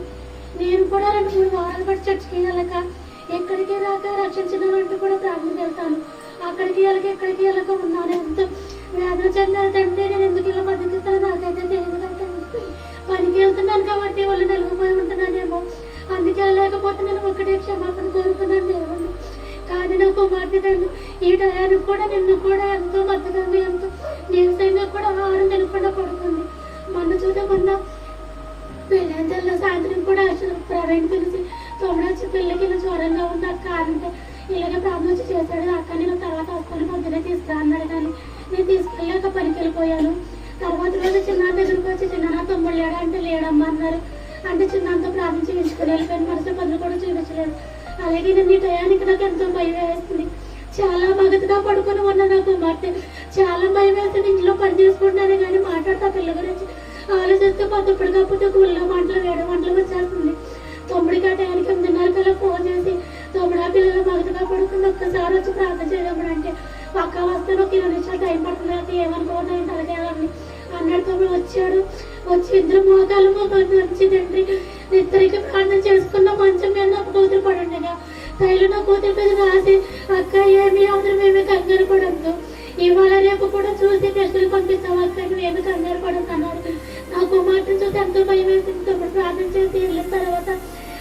నేను కూడా 2-3 వారాలు బట్టి చర్చికి వెళ్ళక ఎక్కడికి రాక రక్షించిన వంటి కూడా ప్రార్థనకి వెళ్తాను. అక్కడికి వెళ్ళక ఎక్కడికి వెళ్ళక ఉన్నాను. ఎంత వేదన చెందాలంటే నేను ఎందుకు ఇలా బతికిస్తాను నాకైతే తెలియదు. పనికి వెళ్తున్నాను కాబట్టి వాళ్ళు నలిగిపోయి ఉంటున్నానేమో. అందుకే వెళ్ళలేకపోతే నేను ఒకటే క్షమాపణ కోరుకున్నాను దేవుడు. కానీ నా కుమార్తె తండ్రి ఈ టయానికి కూడా నిన్ను కూడా ఎంతో బతకండి, ఎంతో నీరసంగా కూడా ఆహారం తినకుండా పడుతుంది. మొన్న చూడకుండా పెళ్ళంతల్లో సాయంత్రం కూడా ప్రవీణ్ పిలిచి తొమ్మిది పిల్లకి ఇలా జ్వరంగా ఉంది అక్క అంటే ఇలాగే ప్రాబ్లం వచ్చి చేశాడు. అక్క నేను తర్వాత వస్తాను పొద్దునే తీసుకురా అన్నాడు కానీ నేను తీసుకెళ్ళాక పనికి వెళ్ళిపోయాను. తర్వాత రోజు చిన్న దగ్గరకు వచ్చి చిన్న తమ్ముడు లేడా అంటే లేడమ్మా అన్నారు. అంటే చిన్నంతా ప్రార్థించి ఎంచుకుని వెళ్ళిపోయిన మరుసటి పనులు కూడా చూపించలేదు. అలాగే నేను ఈ టయానికి నాకు ఎంతో భయం వేస్తుంది. చాలా మగతగా పడుకొని ఉన్న నా కుమార్తె చాలా భయం వేస్తుంది. ఇంట్లో పని చేసుకుంటున్నాను కానీ మాట్లాడుతా పిల్ల గురించి ఆలోచిస్తే పొద్దుప్పుడు కాకపోతే గుళ్ళో మంటలు 7 గంటలు వచ్చేస్తుంది. తమ్ముడికి ఆ టయానికి 8:30 కల్లా ఫోన్ చేసి తమ్ముడు ఆ పిల్లలు మగతగా పడుకుని ఒక్కసారి వచ్చి ప్రార్థన చేయడం అంటే పక్క వస్తే ఒక 20 నిమిషాలు టైం పడుతుంది అయితే ఏమనుకోవద్దు అలాగే అన్నాడు. తమ్ముడు వచ్చాడు. వచ్చి 2 మోకాలు మంచి తండ్రి ఇద్దరికి ప్రార్థన చేసుకున్న మంచం మీద నా కూతురు పడుండగా తైలు నా కూతురు మీద రాసి అక్క ఏమి అవసరం ఏమి కంగారు పడద్దు, ఇవాళ రేపు కూడా చూసి టెస్టులు పంపిస్తాం అక్క నువ్వేమి కంగారు పడద్దు అన్నారు. నా కుమార్తెను చూసి ఎంతో భయం వేసింది. తమ్ముడు ప్రార్థన చేసి వెళ్ళిన తర్వాత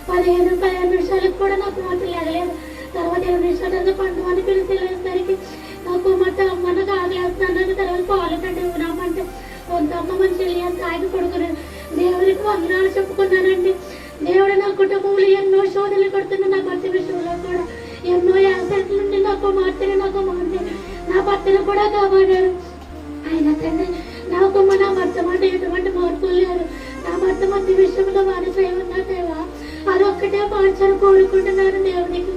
15 నిమిషాలకు కూడా నా కుమార్తె లేగలేదు. తర్వాత 20 నిమిషాలు పండు అని పిలిచి వెళ్ళేసరికి నా కుమార్తె అమ్మ నాకు ఆగలేస్తున్నాను. తర్వాత పాలు కంటే ఉన్నామంటే కొంతమ్మ మంచి తాగి పడుకున్నాను. దేవుడికి వందనాలు చెప్పుకున్నానండి. దేవుడు నా కుటుంబంలో ఎన్నో శోధనలు కొడుతున్నా. నా భర్త విషయంలో కూడా ఎన్నో యాక్సిడెంట్ల నుండి నా కుమార్తెను నా భర్తను కూడా కాపాడారు. అయినా తండ్రి నాకు నా భర్త మాట ఎటువంటి మార్పులు లేరు. నా భర్త మధ్య విషయంలో వారి సేవా అదొక్కటే మార్చాలని కోరుకుంటున్నాను దేవునికి.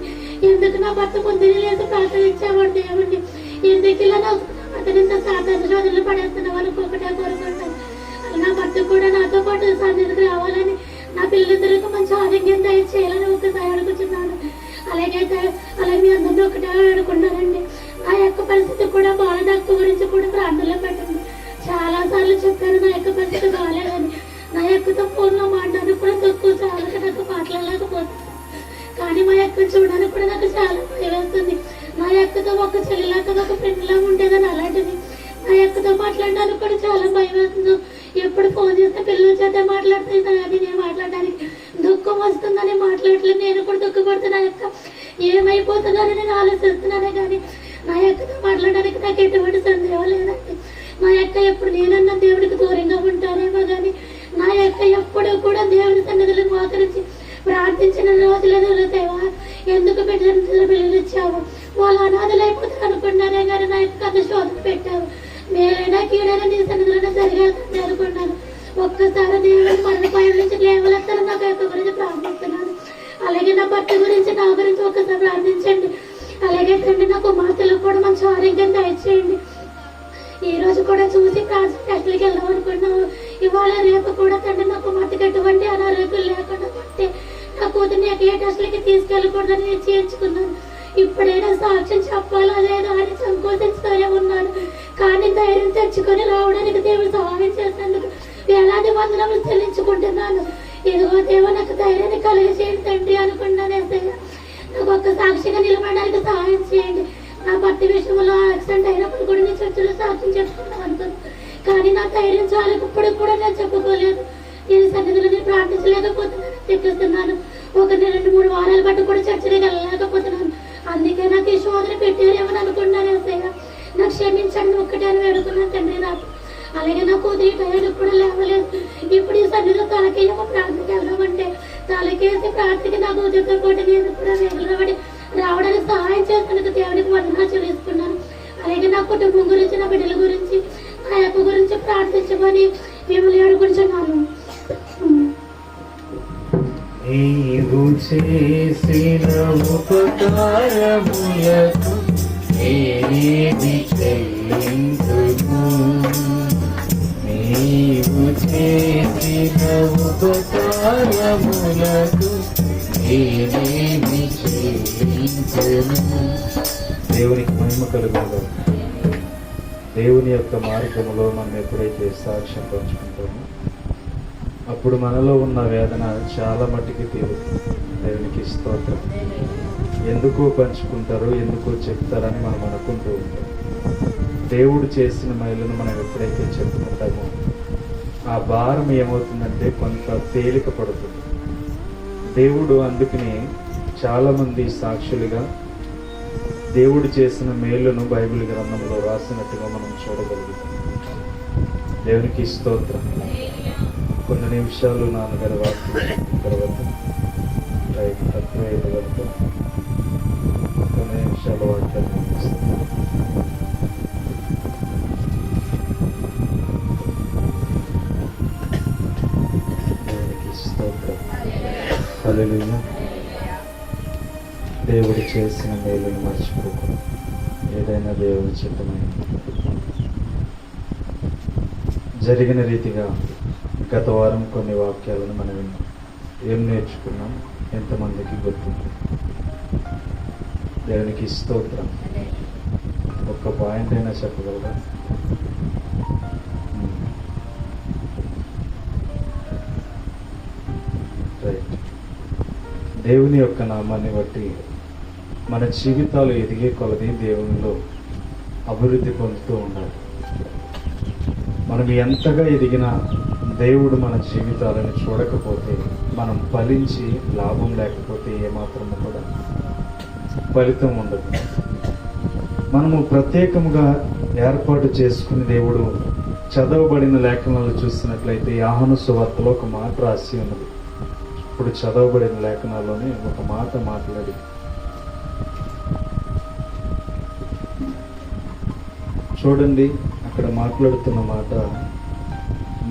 ఎందుకు నా భర్త పొద్దునే లేదు ప్రార్థించేవాడు దేవుడిని. ఎందుకు ఇలా నాకు అతనింత సాధారణ శోధనలు పడేస్తున్న వాళ్ళకి ఒకటే కోరుకుంటాను. నా భర్త కూడా నాతో పాటు సన్నిధికి రావాలని నా పిల్లలిద్దరికి మంచి ఆరోగ్యం దయచేయాలని ఒకసారి అడుగుతున్నాను. అలాగే మీ అందరినీ ఒకటే అడుగున్నానండి. నా యొక్క పరిస్థితి కూడా బాగా అక్క గురించి కూడా ప్రార్థనలో పెట్టండి. చాలా సార్లు చెప్పాను నా యొక్క పరిస్థితి బాగాలేదని. నా యొక్కతో ఫోన్లో మాట్లాడడానికి కూడా తక్కువ చాలా నాకు మాట్లాడలేకపోతున్నాను. కానీ మా యొక్క చూడడానికి కూడా నాకు చాలా భయం వేస్తుంది. నా యొక్కతో ఒక చెల్లిలాగా ఒక ఫ్రెండ్లా ఉండేదని అలాంటిది నా యొక్కతో మాట్లాడడానికి కూడా చాలా భయం వేస్తుంది. ఎప్పుడు ఫోన్ చేస్తే పిల్లల చేత మాట్లాడుతుంది అది నేను మాట్లాడడానికి దుఃఖం వస్తుందని మాట్లాడలేదు. నేను కూడా దుఃఖపడుతున్నా యొక్క ఏమైపోతుందని నేను ఆలోచిస్తున్నానే కానీ నా యొక్కతో మాట్లాడడానికి నాకు ఎటువంటి సందేహం లేదండి. నా యొక్క ఎప్పుడు నేనన్నా దేవుడికి దూరంగా ఉంటానేమో కానీ నా యొక్క ఎప్పుడు కూడా దేవుడి సన్నిధిలో మోకరించి ప్రార్థించిన రోజులలో దేవా ఎందుకు పిల్లలు ఇచ్చావు, వాళ్ళు అనాథలైపోతారు అనుకున్నానే కానీ నా యొక్క కథ శోధన పెట్టావు. మేలైనా కీడైనా నీ సన్నిధిలో జరిగేస్తుంది అనుకున్నాను. ఒక్కసారి దేవుడు మన పై నుంచి లేవలెత్తారు నాకు యొక్క గురించి ప్రార్థిస్తున్నాను. అలాగే నా భర్త గురించి నా గురించి ఒక్కసారి ప్రార్థించండి. అలాగే తండ్రి నా కుమార్తెలకు కూడా మంచి ఆరోగ్యం దయచేయండి. ఈ రోజు కూడా చూసి టెస్టులకి వెళ్దాం అనుకున్నాము. ఇవాళ రేపు కూడా తండ్రి నా కుమార్తెకి ఎటువంటి అనారోగ్యం లేకుండా పడితే నా కూతుర్ని ఏ టెస్టులకి తీసుకెళ్ళకూడదని నిశ్చయించుకున్నాను. ఇప్పుడైనా సాక్ష్యం చెప్పాలా లేదా అని సంకోచించుతూనే ఉన్నాను. కానీ ధైర్యం తెచ్చుకొని రావడానికి దేవుడు సహాయం చేసేందుకు వేళ వందనములు చెల్లించుకుంటున్నాను. ఇదిగో దేవా, నాకు ధైర్యాన్ని కలిగజేయండి తండ్రి అనుకున్నాను. ఏసయ్య, నాకు ఒక్క సాక్షిగా నిలబడడానికి సహాయం చేయండి. నా భర్త విషయంలో యాక్సిడెంట్ అయినప్పుడు కూడా నేను చర్చలో సాక్ష్యం చెప్పుకున్నాను అనుకున్నాను, కానీ నా ధైర్యం చాలు ఇప్పుడు కూడా నేను చెప్పుకోలేదు. నేను సన్నిధిలో నేను ప్రార్థించలేకపోతున్నాను, తెప్పిస్తున్నాను. 1-2-3 వారాల బట్టి కూడా చర్చలకు వెళ్ళలేకపోతున్నాను. అందుకే నాకు ఈ శోధన పెట్టారేమని అనుకున్నాను. ఏసయ్య, నాకు క్షమించండి ఒక్కటే అని వేడుకున్నాను తండ్రి. నాకు అలాగే నా కూతురి టైం కూడా లేవలేదు. ఇప్పుడు ఈ సన్నిధిలో తలకేయమో ప్రార్థనకి వెళ్దామంటే తలకేసి ప్రార్థనకి నాకు ఉద్యోగంతో పాటు నేను కూడా వేగలబడి రావడానికి సహాయం చేస్తున్నందుకు దేవుడికి వందనాలు చెల్లిస్తున్నాను. అలాగే నా కుటుంబం గురించి, నా బిడ్డల గురించి, నా యొక్క గురించి ప్రార్థించమని మిమ్మల్ని అడుగుతున్నాను. నీవు చేసిన ఉపకారములకు ఏది చెల్లింతును? నీవు చేసిన ఉపకారములకు ఏది చెల్లింతును? దేవునికి మహిమ కలుగును. దేవుని యొక్క మార్గములో మనం ఎప్పుడైతే సాక్ష్యం పంచుకుంటామో అప్పుడు మనలో ఉన్న వేదన చాలా మట్టికి తీరుతుంది. దేవునికి స్తోత్రం. ఎందుకు పంచుకుంటారు, ఎందుకు చెప్తారని మనం అనుకుంటూ ఉంటాం. దేవుడు చేసిన మేలును మనం ఎప్పుడైతే చెప్పుకుంటామో ఆ భారం ఏమవుతుందంటే కొంత తేలిక పడుతుంది. దేవుడు అందుకని చాలామంది సాక్షులుగా దేవుడు చేసిన మేలును బైబిల్ గ్రంథంలో రాసినట్టుగా మనం చూడగలుగుతాం. దేవునికి స్తోత్రం. కొన్ని నిమిషాలు నాన్నగారి వాక్యం తర్వాత తక్కువ వరకు కొన్ని నిమిషాల వాక్యాలు ముగిస్తాను. దేవునికి స్తోత్రం. హల్లెలూయా. దేవుడు చేసిన మేలును మర్చిపోకూడదు. ఏదైనా దేవుడి చిత్తమైంది. జరిగిన రీతిగా గత వారం కొన్ని వాక్యాలను మనం విన్నాం. ఏం నేర్చుకున్నాం, ఎంతమందికి గుర్తుంది? దేవునికి స్తోత్రం. ఒక్క పాయింట్ అయినా చెప్పగలరా? రైట్. దేవుని యొక్క నామాన్ని బట్టి మన జీవితాలు ఎదిగే కొలది దేవునిలో అభివృద్ధి పొందుతూ ఉండాలి. మనం ఎంతగా ఎదిగినా దేవుడు మన జీవితాలను చూడకపోతే, మనం ఫలించి లాభం లేకపోతే ఏమాత్రము కూడా ఫలితం ఉండదు. మనము ప్రత్యేకంగా ఏర్పాటు చేసుకుని దేవుడు చదవబడిన లేఖనాలు చూసినట్లయితే యోహాను సువార్తలో ఒక మాట రాసి ఉన్నది. ఇప్పుడు చదవబడిన లేఖనాల్లోనే ఒక మాట మాట్లాడి చూడండి. అక్కడ మాట్లాడుతున్న మాట,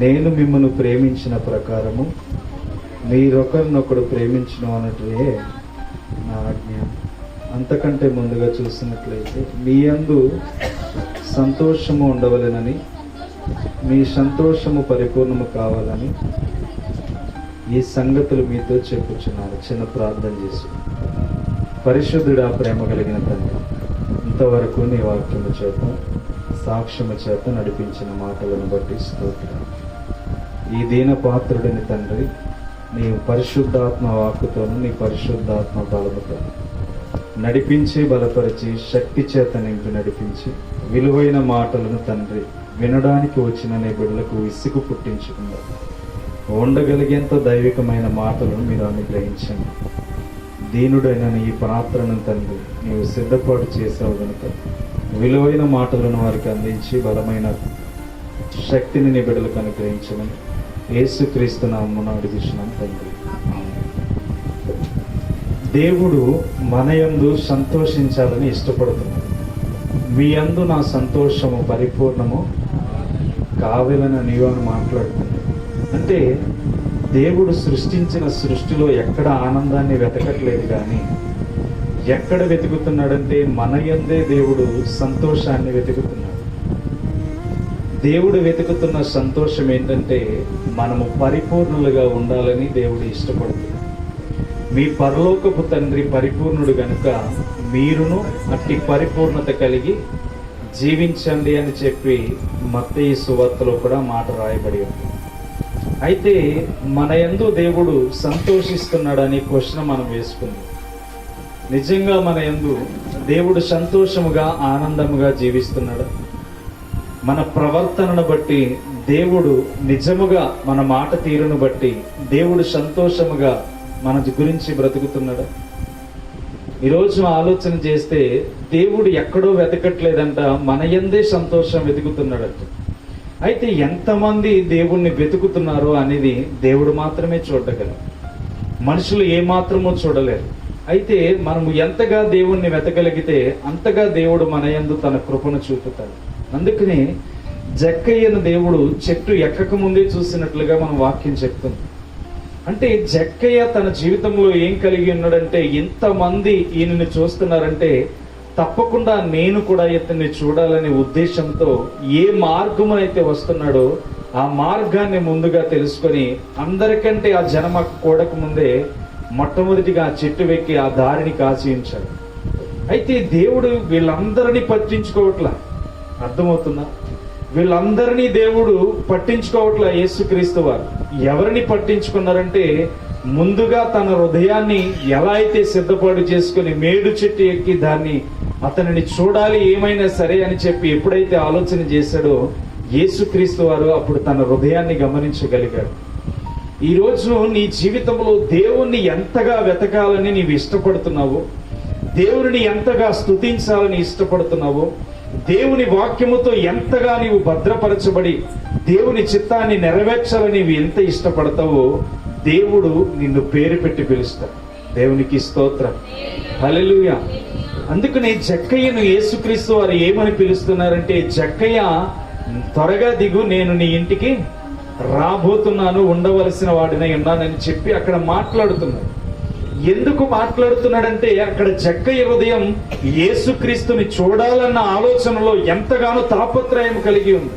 నేను మిమ్మల్ని ప్రేమించిన ప్రకారము మీరొకరినొకడు ప్రేమించడం అన్నట్లే నా ఆజ్ఞ. అంతకంటే ముందుగా చూసినట్లయితే మీ యందు సంతోషము ఉండవలెనని, మీ సంతోషము పరిపూర్ణము కావాలని ఈ సంగతులు మీతో చెప్పుచున్నారు. చిన్న ప్రార్థన చేసి, పరిశుద్ధుడా, ప్రేమ కలిగిన తండ్రి, ఇంతవరకు నీ వాక్యము చేత, సాక్ష్యము చేత నడిపించిన మాటలను బట్టి స్తోత్రం. ఈ దీన పాత్రుడిని తండ్రి నీ పరిశుద్ధాత్మ వాక్కుతోను, నీ పరిశుద్ధాత్మ బలముతో నడిపించి, బలపరిచి, శక్తి చేత నింపి నడిపించి, విలువైన మాటలను తండ్రి వినడానికి వచ్చిన నీ బిడ్డలకు విసుగు పుట్టించకుండా ఉండగలిగేంత దైవికమైన మాటలను మీరు అనుగ్రహించండి. దీనుడైన ఈ పాత్రను తండ్రి నీవు సిద్ధపాటు చేసావు కనుక విలువైన మాటలను వారికి అందించి బలమైన శక్తిని నీ బిడ్డలకు అనుగ్రహించమని యేసుక్రీస్తు నామమున అడుగుచున్నాం తండ్రి. దేవుడు మన యందు సంతోషించాలని ఇష్టపడుతున్నాడు. మీ యందు నా సంతోషము పరిపూర్ణము కావాలని నీవు అని మాట్లాడుతుంది. అంటే దేవుడు సృష్టించిన సృష్టిలో ఎక్కడ ఆనందాన్ని వెతకట్లేదు, కానీ ఎక్కడ వెతుకుతున్నాడంటే మన యందే దేవుడు సంతోషాన్ని వెతుకుతున్నాడు. దేవుడు వెతుకుతున్న సంతోషం ఏంటంటే మనము పరిపూర్ణులుగా ఉండాలని దేవుడు ఇష్టపడుతున్నాడు. మీ పరలోకపు తండ్రి పరిపూర్ణుడు గనుక మీరును అట్టి పరిపూర్ణత కలిగి జీవించండి అని చెప్పి మత్తయి సువార్తలో కూడా మాట రాయబడి ఉంది. అయితే మన యందు దేవుడు సంతోషిస్తున్నాడని క్వశ్చన్ మనం వేసుకుందాం. నిజంగా మన యందు దేవుడు సంతోషముగా ఆనందముగా జీవిస్తున్నాడు? మన ప్రవర్తనను బట్టి దేవుడు నిజముగా మన మాట తీరును బట్టి దేవుడు సంతోషముగా మన గురించి బ్రతుకుతున్నాడు? ఈరోజు ఆలోచన చేస్తే దేవుడు ఎక్కడో వెతకట్లేదంట, మన యందే సంతోషం వెతుకుతున్నాడట. అయితే ఎంతమంది దేవుణ్ణి వెతుకుతున్నారో అనేది దేవుడు మాత్రమే చూడగలరు, మనుషులు ఏమాత్రమో చూడలేరు. అయితే మనము ఎంతగా దేవుణ్ణి వెతకగలిగితే అంతగా దేవుడు మన యందు తన కృపను చూపుతాడు. అందుకని జక్కయ్యను దేవుడు చెట్టు ఎక్కక ముందే చూసినట్లుగా మన వాక్యం చెప్తుంది. అంటే జక్కయ్య తన జీవితంలో ఏం కలిగి ఉన్నాడంటే, ఇంతమంది ఈయనని చూస్తున్నారంటే తప్పకుండా నేను కూడా ఇతన్ని చూడాలనే ఉద్దేశంతో ఏ మార్గమునైతే వస్తున్నాడో ఆ మార్గాన్ని ముందుగా తెలుసుకొని అందరికంటే ఆ జనం కూడక ముందే మొట్టమొదటిగా ఆ చెట్టు వెక్కి ఆ దారిని కాచి ఉంచాడు. అయితే దేవుడు వీళ్ళందరినీ పట్టించుకోవట్లా, అర్థమవుతుందా? వీళ్ళందరినీ దేవుడు పట్టించుకోవట్లా. యేసుక్రీస్తు వారు ఎవరిని పట్టించుకున్నారంటే, ముందుగా తన హృదయాన్ని ఎలా అయితే సిద్ధపాటు చేసుకుని మేడు చెట్టు ఎక్కి దాన్ని అతనిని చూడాలి ఏమైనా సరే అని చెప్పి ఎప్పుడైతే ఆలోచన చేశాడో యేసుక్రీస్తు వారు అప్పుడు తన హృదయాన్ని గమనించగలిగాడు. ఈరోజు నీ జీవితంలో దేవుణ్ణి ఎంతగా వెతకాలని నీవు ఇష్టపడుతున్నావో, దేవుని ఎంతగా స్తుతించాలని ఇష్టపడుతున్నావో, దేవుని వాక్యముతో ఎంతగా నీవు భద్రపరచబడి దేవుని చిత్తాన్ని నెరవేర్చాలని నీవు ఎంత ఇష్టపడతావో దేవుడు నిన్ను పేరు పెట్టి పిలుస్తాడు. దేవునికి స్తోత్రం, హల్లెలూయా. అందుకనే జక్కయ్యను యేసుక్రీస్తు వారు ఏమని పిలుస్తున్నారంటే, జక్కయ్య త్వరగా దిగు, నేను నీ ఇంటికి రాబోతున్నాను, ఉండవలసిన వాడినై ఉన్నానని చెప్పి అక్కడ మాట్లాడుతున్నాడు. ఎందుకు మాట్లాడుతున్నాడంటే, అక్కడ జక్కయ్య హృదయం యేసుక్రీస్తుని చూడాలన్న ఆలోచనలో ఎంతగానో తాపత్రయం కలిగి ఉంది.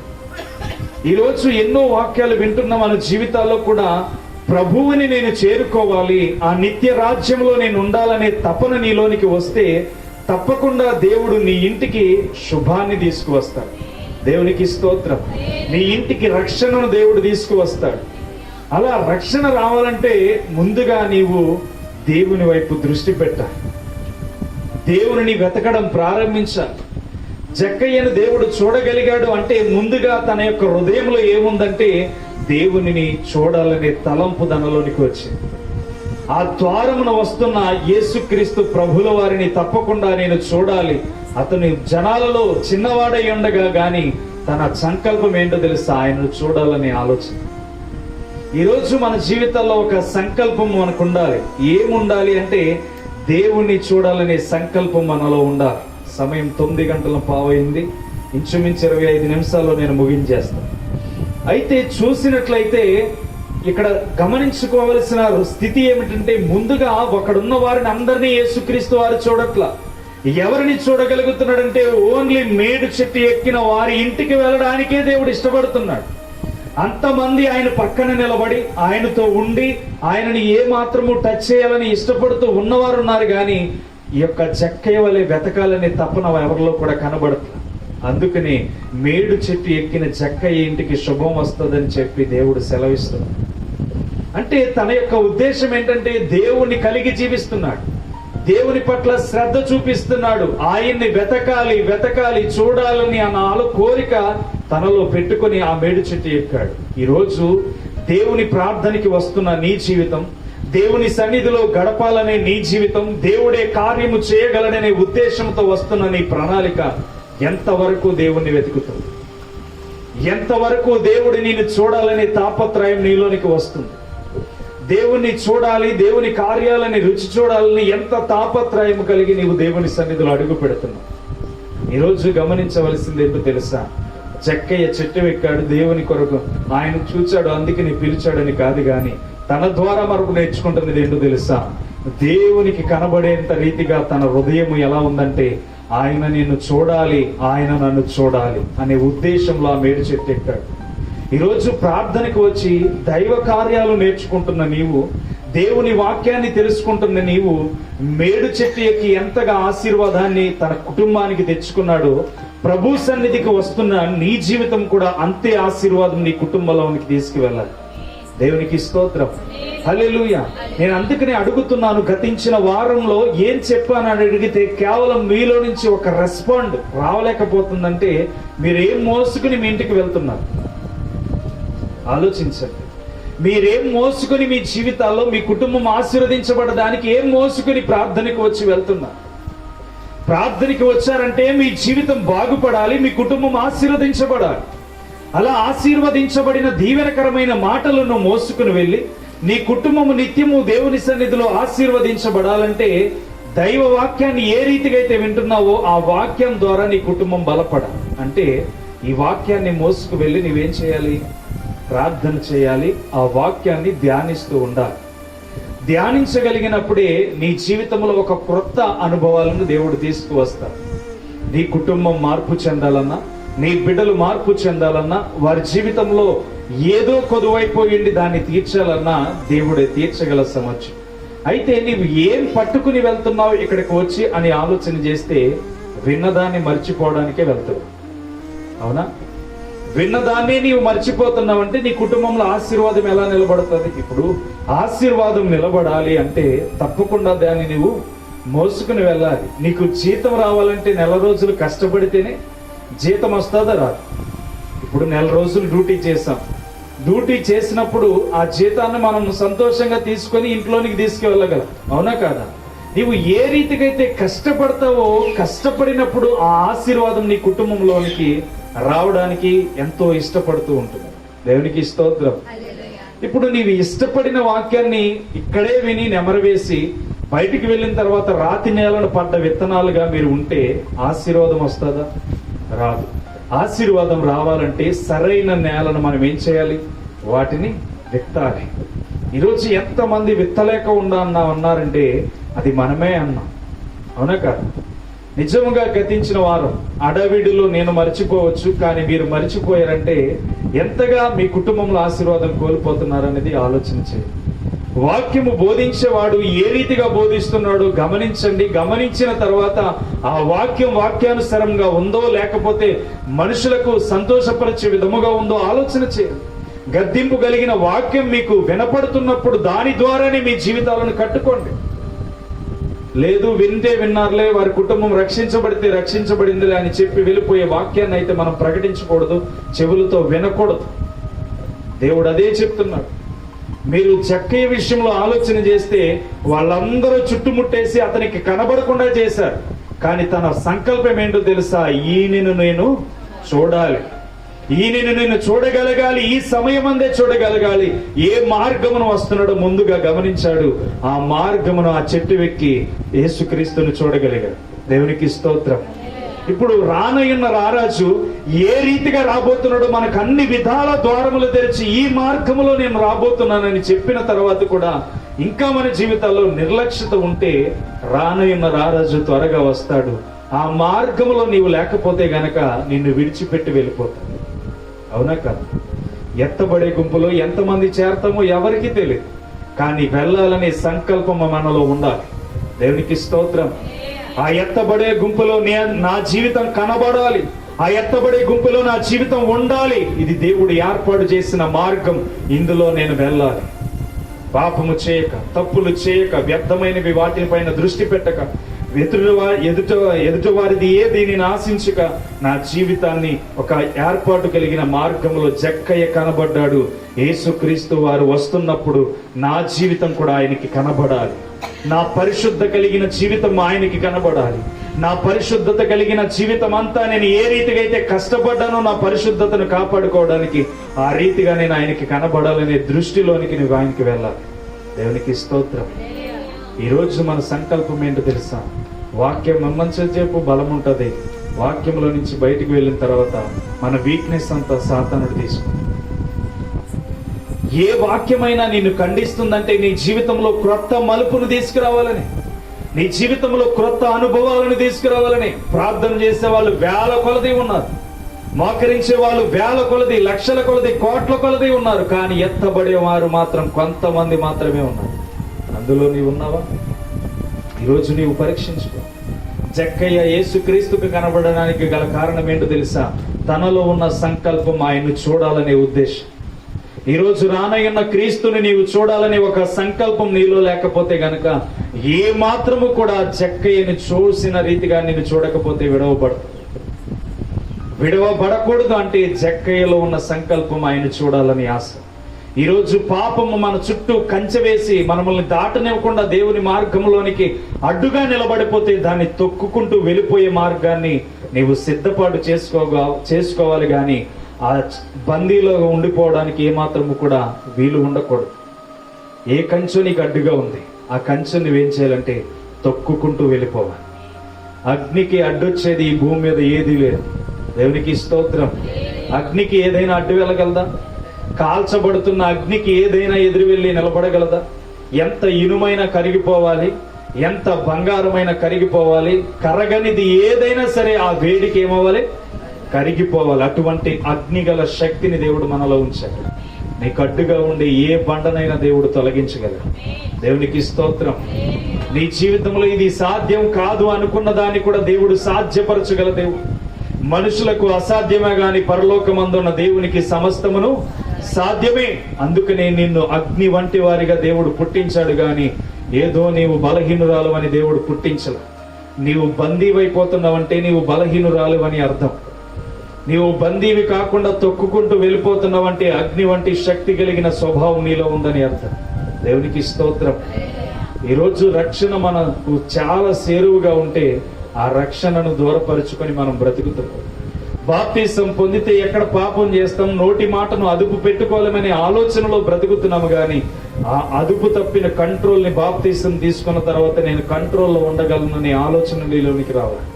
ఈరోజు ఎన్నో వాక్యాలు వింటున్న మన జీవితాల్లో కూడా ప్రభువుని నేను చేరుకోవాలి, ఆ నిత్య రాజ్యంలో నేను ఉండాలనే తపన నీలోనికి వస్తే తప్పకుండా దేవుడు నీ ఇంటికి శుభాన్ని తీసుకువస్తాడు. దేవునికి స్తోత్రం. నీ ఇంటికి రక్షణను దేవుడు తీసుకువస్తాడు. అలా రక్షణ రావాలంటే ముందుగా నీవు దేవుని వైపు దృష్టి పెట్టాలి, దేవుని వెతకడం ప్రారంభించాలి. జక్కయ్యను దేవుడు చూడగలిగాడు అంటే ముందుగా తన యొక్క హృదయంలో ఏముందంటే దేవునిని చూడాలనే తలంపు తనలోనికి వచ్చింది. ఆ ద్వారమున వస్తున్న యేసుక్రీస్తు ప్రభుల వారిని తప్పకుండా నేను చూడాలి, అతని జనాలలో చిన్నవాడై ఉండగా గాని తన సంకల్పం ఏంటో తెలుసా, ఆయనను చూడాలనే ఆలోచన. ఈరోజు మన జీవితంలో ఒక సంకల్పం మనకు ఉండాలి. ఏముండాలి అంటే దేవుణ్ణి చూడాలనే సంకల్పం మనలో ఉండాలి. సమయం 9:15 ఇంచుమించు 25 నిమిషాల్లో నేను ముగించేస్తాను. అయితే చూసినట్లయితే ఇక్కడ గమనించుకోవలసిన స్థితి ఏమిటంటే, ముందుగా ఒకడున్న వారిని అందరినీ యేసుక్రీస్తు వారు చూడట్లా. ఎవరిని చూడగలుగుతున్నాడంటే ఓన్లీ మేడు చెట్టు ఎక్కిన వారి ఇంటికి వెళ్ళడానికే దేవుడు ఇష్టపడుతున్నాడు. అంతమంది ఆయన పక్కన నిలబడి ఆయనతో ఉండి ఆయనని ఏ మాత్రము టచ్ చేయాలని ఇష్టపడుతూ ఉన్నవారు ఉన్నారు, కానీ ఈ యొక్క జక్కయ్య వలె వెతకాలనే తపన ఎవరిలో కూడా కనబడుతుంది. అందుకని మేడు చెట్టు ఎక్కిన జక్కయ్య ఇంటికి శుభం వస్తుందని చెప్పి దేవుడు సెలవిస్తున్నాడు. అంటే తన యొక్క ఉద్దేశం ఏంటంటే దేవుణ్ణి కలిగి జీవిస్తున్నాడు, దేవుని పట్ల శ్రద్ధ చూపిస్తున్నాడు, ఆయన్ని వెతకాలి చూడాలని అన్న కోరిక తనలో పెట్టుకొని ఆ మేడు చెట్టు ఎక్కాడు. ఈరోజు దేవుని ప్రార్థనకి వస్తున్న నీ జీవితం, దేవుని సన్నిధిలో గడపాలనే నీ జీవితం, దేవుడే కార్యము చేయగలడనే ఉద్దేశంతో వస్తున్న నీ ప్రణాళిక ఎంతవరకు దేవుణ్ణి వెతుకుతుంది, ఎంతవరకు దేవుడి నేను చూడాలనే తాపత్రయం నీలోనికి వస్తుంది, దేవుణ్ణి చూడాలి, దేవుని కార్యాలని రుచి చూడాలని ఎంత తాపత్రయం కలిగి నీవు దేవుని సన్నిధిలో అడుగు పెడుతున్నావు. ఈరోజు గమనించవలసింది ఏంటో తెలుసా, జక్కయ్య చెట్టు ఎక్కాడు, దేవుని కొరకు ఆయన చూచాడు, అందుకని పిలిచాడని కాదు, గాని తన ద్వారా మనకు నేర్చుకుంటున్నది ఏంటో తెలుసా, దేవునికి కనబడేంత రీతిగా తన హృదయం ఎలా ఉందంటే, ఆయన నిన్ను చూడాలి, ఆయన నన్ను చూడాలి అనే ఉద్దేశంలో ఆ మేడు చెట్టు ఎక్కాడు. ఈరోజు ప్రార్థనకు వచ్చి దైవ కార్యాలు నేర్చుకుంటున్న నీవు, దేవుని వాక్యాన్ని తెలుసుకుంటున్న నీవు, మేడు చెట్టు ఎక్కి ఎంతగా ఆశీర్వాదాన్ని తన కుటుంబానికి తెచ్చుకున్నాడో, ప్రభు సన్నిధికి వస్తున్న నీ జీవితం కూడా అంతే ఆశీర్వాదం నీ కుటుంబంలోనికి తీసుకువెళ్ళాలి. దేవునికి స్తోత్రం. హల్లెలూయా. నేను అందుకనే అడుగుతున్నాను, గతించిన వారంలో ఏం చెప్పాను అని అడిగితే కేవలం మీలో నుంచి ఒక రెస్పాండ్ రావలేకపోతుందంటే మీరు ఏం మోసుకుని మీ ఇంటికి వెళ్తున్నారు ఆలోచించండి. మీరేం మోసుకుని మీ జీవితాల్లో మీ కుటుంబం ఆశీర్వదించబడడానికి ఏం మోసుకుని ప్రార్థనకు వచ్చి వెళ్తున్నారు? ప్రార్థనకి వచ్చారంటే మీ జీవితం బాగుపడాలి, మీ కుటుంబం ఆశీర్వదించబడాలి. అలా ఆశీర్వదించబడిన దీవెనకరమైన మాటలను మోసుకుని వెళ్ళి నీ కుటుంబము నిత్యము దేవుని సన్నిధిలో ఆశీర్వదించబడాలంటే దైవ వాక్యాన్ని ఏ రీతిగా అయితే వింటున్నావో ఆ వాక్యం ద్వారా నీ కుటుంబం బలపడాలి. అంటే ఈ వాక్యాన్ని మోసుకు వెళ్ళి నీవేం చేయాలి? ప్రార్థన చేయాలి, ఆ వాక్యాన్ని ధ్యానిస్తూ ఉండాలి. ధ్యానించగలిగినప్పుడే నీ జీవితంలో ఒక క్రొత్త అనుభవాలను దేవుడు తీసుకువస్తాడు. నీ కుటుంబం మార్పు చెందాలన్నా, నీ బిడ్డలు మార్పు చెందాలన్నా, వారి జీవితంలో ఏదో కొదువైపోయింది దాన్ని తీర్చాలన్నా దేవుడే తీర్చగల సమర్థం. అయితే నీవు ఏం పట్టుకుని వెళ్తున్నావు ఇక్కడికి వచ్చి అని ఆలోచన చేస్తే విన్నదాన్ని మర్చిపోవడానికే వెళ్తావు. అవునా? విన్నదాన్ని నీవు మర్చిపోతున్నావంటే నీ కుటుంబంలో ఆశీర్వాదం ఎలా నిలబడుతుంది? ఇప్పుడు ఆశీర్వాదం నిలబడాలి అంటే తప్పకుండా దాన్ని నువ్వు మోసుకుని వెళ్ళాలి. నీకు జీతం రావాలంటే నెల రోజులు కష్టపడితేనే జీతం వస్తుందా? రాదు. ఇప్పుడు నెల రోజులు డ్యూటీ చేసాం, డ్యూటీ చేసినప్పుడు ఆ జీతాన్ని మనం సంతోషంగా తీసుకొని ఇంట్లోనికి తీసుకువెళ్ళగలం. అవునా కాదా? నీవు ఏ రీతికైతే కష్టపడతావో కష్టపడినప్పుడు ఆ ఆశీర్వాదం నీ కుటుంబంలోనికి రావడానికి ఎంతో ఇష్టపడుతూ ఉంటుంది. దేవునికి స్తోత్రం. ఇప్పుడు నీవు ఇష్టపడిన వాక్యాన్ని ఇక్కడే విని నెమరవేసి బయటికి వెళ్ళిన తర్వాత రాతి నేలను పడ్డ విత్తనాలుగా మీరు ఉంటే ఆశీర్వాదం వస్తుందా? రాదు. ఆశీర్వాదం రావాలంటే సరైన నేలను మనం ఏం చేయాలి? వాటిని విత్తాలి. ఈరోజు ఎంతమంది విత్తలేక ఉన్నారంటే అది మనమే అన్నాం. అవునా కాదు? నిజంగా గతించిన వారం అడవిడిలో నేను మర్చిపోవచ్చు, కానీ మీరు మర్చిపోయారంటే ఎంతగా మీ కుటుంబంలో ఆశీర్వాదం కోల్పోతున్నారనేది ఆలోచన చేయండి. వాక్యము బోధించేవాడు ఏ రీతిగా బోధిస్తున్నాడో గమనించండి. గమనించిన తర్వాత ఆ వాక్యం వాక్యానుసారంగా ఉందో లేకపోతే మనుషులకు సంతోషపరిచే విధముగా ఉందో ఆలోచన చేయండి. గద్దింపు కలిగిన వాక్యం మీకు వినపడుతున్నప్పుడు దాని ద్వారానే మీ జీవితాలను కట్టుకోండి. లేదు వింటే విన్నారులే, వారి కుటుంబం రక్షించబడితే రక్షించబడిందిలే అని చెప్పి వెళ్ళిపోయే వాక్యాన్ని అయితే మనం ప్రకటించకూడదు, చెవులతో వినకూడదు. దేవుడు అదే చెప్తున్నాడు. మీరు జక్కయ్య విషయంలో ఆలోచన చేస్తే వాళ్ళందరూ చుట్టుముట్టేసి అతనికి కనబడకుండా చేశారు, కానీ తన సంకల్పం ఏంటో తెలుసా? ఈయనను నేను చూడాలి, ఈయనను నేను చూడగలగాలి, ఈ సమయం అందే చూడగలగాలి. ఏ మార్గమును వస్తున్నాడో ముందుగా గమనించాడు. ఆ మార్గమును ఆ చెట్టు వెక్కి యేసుక్రీస్తును చూడగలిగాడు. దేవునికి స్తోత్రం. ఇప్పుడు రానయ్యున్న రారాజు ఏ రీతిగా రాబోతున్నాడో మనకు అన్ని విధాల ద్వారములు తెరిచి ఈ మార్గములో నేను రాబోతున్నానని చెప్పిన తర్వాత కూడా ఇంకా మన జీవితాల్లో నిర్లక్ష్యత ఉంటే రానయ్యున్న రారాజు త్వరగా వస్తాడు. ఆ మార్గములో నీవు లేకపోతే గనక నిన్ను విడిచిపెట్టి వెళ్ళిపోతాడు. అవునా కాదు? ఎత్తబడే గుంపులో ఎంతమంది చేరతామో ఎవరికి తెలియదు, కానీ వెళ్ళాలనే సంకల్పం మనలో ఉండాలి. దేవునికి స్తోత్రం. ఆ ఎత్తబడే గుంపులో నా జీవితం కనబడాలి, ఆ ఎత్తబడే గుంపులో నా జీవితం ఉండాలి. ఇది దేవుడు ఏర్పాటు చేసిన మార్గం, ఇందులో నేను వెళ్ళాలి. పాపము చేయక, తప్పులు చేయక, వ్యర్థమైనవి వాటిపైన దృష్టి పెట్టక, ఎదుట వారిది ఏ దీనిని ఆశించక నా జీవితాన్ని ఒక ఏర్పాటు కలిగిన మార్గంలో జక్కయ్య కనబడ్డాడు. యేసుక్రీస్తు వారు వస్తున్నప్పుడు నా జీవితం కూడా ఆయనకి కనబడాలి. నా పరిశుద్ధ కలిగిన జీవితం ఆయనకి కనబడాలి. నా పరిశుద్ధత కలిగిన జీవితం అంతా నేను ఏ రీతిగా అయితే కష్టపడ్డానో నా పరిశుద్ధతను కాపాడుకోవడానికి ఆ రీతిగా నేను ఆయనకి కనబడాలనే దృష్టిలోనికి నువ్వు ఆయనకి వెళ్ళాలి. దేవునికి స్తోత్రం. ఈరోజు మన సంకల్పం ఏంటో తెలుసా? వాక్యం మంచిసేపు బలం ఉంటుంది, వాక్యంలో నుంచి బయటికి వెళ్ళిన తర్వాత మన వీక్నెస్ అంతా సాతానుడు తీసుకుంది. ఏ వాక్యమైనా నిన్ను ఖండిస్తుందంటే నీ జీవితంలో క్రొత్త మలుపును తీసుకురావాలని, నీ జీవితంలో క్రొత్త అనుభవాలను తీసుకురావాలని. ప్రార్థన చేసే వాళ్ళు వేల కొలది ఉన్నారు, మోకరించే వాళ్ళు వేల కొలది, లక్షల కొలది, కోట్ల కొలది ఉన్నారు, కానీ ఎత్తబడే వారు మాత్రం కొంతమంది మాత్రమే ఉన్నారు. అందులో నీవు ఉన్నావా? ఈరోజు నీవు పరీక్షించుకో. జక్కయ్య యేసుక్రీస్తుకు కనబడడానికి గల కారణం ఏంటో తెలుసా? తనలో ఉన్న సంకల్పం ఆయన్ను చూడాలనే ఉద్దేశం. ఈరోజు రానయ్యున్న క్రీస్తుని నీవు చూడాలని ఒక సంకల్పం నీలో లేకపోతే గనక ఏ మాత్రము కూడా జక్కయ్యని చూసిన రీతిగా నిన్ను చూడకపోతే విడవబడకూడదు. అంటే జక్కయ్యలో ఉన్న సంకల్పం ఆయన చూడాలని ఆశ. ఈరోజు పాపము మన చుట్టూ కంచె వేసి మనల్ని దాటనివ్వకుండా దేవుని మార్గంలోనికి అడ్డుగా నిలబడిపోతే దాన్ని తొక్కుకుంటూ వెళ్ళిపోయే మార్గాన్ని నీవు సిద్ధపాటు చేసుకోవాలి కానీ ఆ బందీలో ఉండిపోవడానికి ఏమాత్రము కూడా వీలు ఉండకూడదు. ఏ కంచె నీకు అడ్డుగా ఉంది ఆ కంచె నువ్వేం చేయాలంటే తొక్కుకుంటూ వెళ్ళిపోవాలి. అగ్నికి అడ్డొచ్చేది ఈ భూమి మీద ఏది లేదు. దేవునికి స్తోత్రం. అగ్నికి ఏదైనా అడ్డు వెళ్ళగలదా? కాల్చబడుతున్న అగ్నికి ఏదైనా ఎదురు వెళ్ళి నిలబడగలదా? ఎంత ఇనుమైన కరిగిపోవాలి, ఎంత బంగారమైన కరిగిపోవాలి, కరగనిది ఏదైనా సరే ఆ వేడికి ఏమవ్వాలి? కరిగిపోవాలి. అటువంటి అగ్నిగల శక్తిని దేవుడు మనలో ఉంచాడు. నీకు అడ్డుగా ఉండే ఏ బండనైనా దేవుడు తొలగించగలడు. దేవునికి స్తోత్రం. నీ జీవితంలో ఇది సాధ్యం కాదు అనుకున్న దాన్ని కూడా దేవుడు సాధ్యపరచగల దేవుడు. మనుషులకు అసాధ్యమే గాని పరలోకమందున్న దేవునికి సమస్తమును సాధ్యమే. అందుకనే నిన్ను అగ్ని వంటి వారిగా దేవుడు పుట్టించాడు గాని ఏదో నీవు బలహీనురాలు అని దేవుడు పుట్టించలే. నీవు బందీవైపోతున్నావంటే నీవు బలహీనురాలు అని అర్థం. నీవు బందీవి కాకుండా తొక్కుకుంటూ వెళ్ళిపోతున్నావంటే అగ్ని వంటి శక్తి కలిగిన స్వభావం నీలో ఉందని అర్థం. దేవునికి స్తోత్రం. ఈరోజు రక్షణ మనకు చాలా సేరువుగా ఉంటే ఆ రక్షణను దూరపరుచుకొని మనం బ్రతుకుతున్నాం. బాప్తిసం పొందితే ఎక్కడ పాపం చేస్తాం, నోటి మాటను అదుపు పెట్టుకోలేమనే ఆలోచనలో బ్రతుకుతున్నాము కానీ ఆ అదుపు తప్పిన కంట్రోల్ని బాప్తిసం తీసుకున్న తర్వాత నేను కంట్రోల్లో ఉండగలననే ఆలోచన నీలోనికి రావాలి.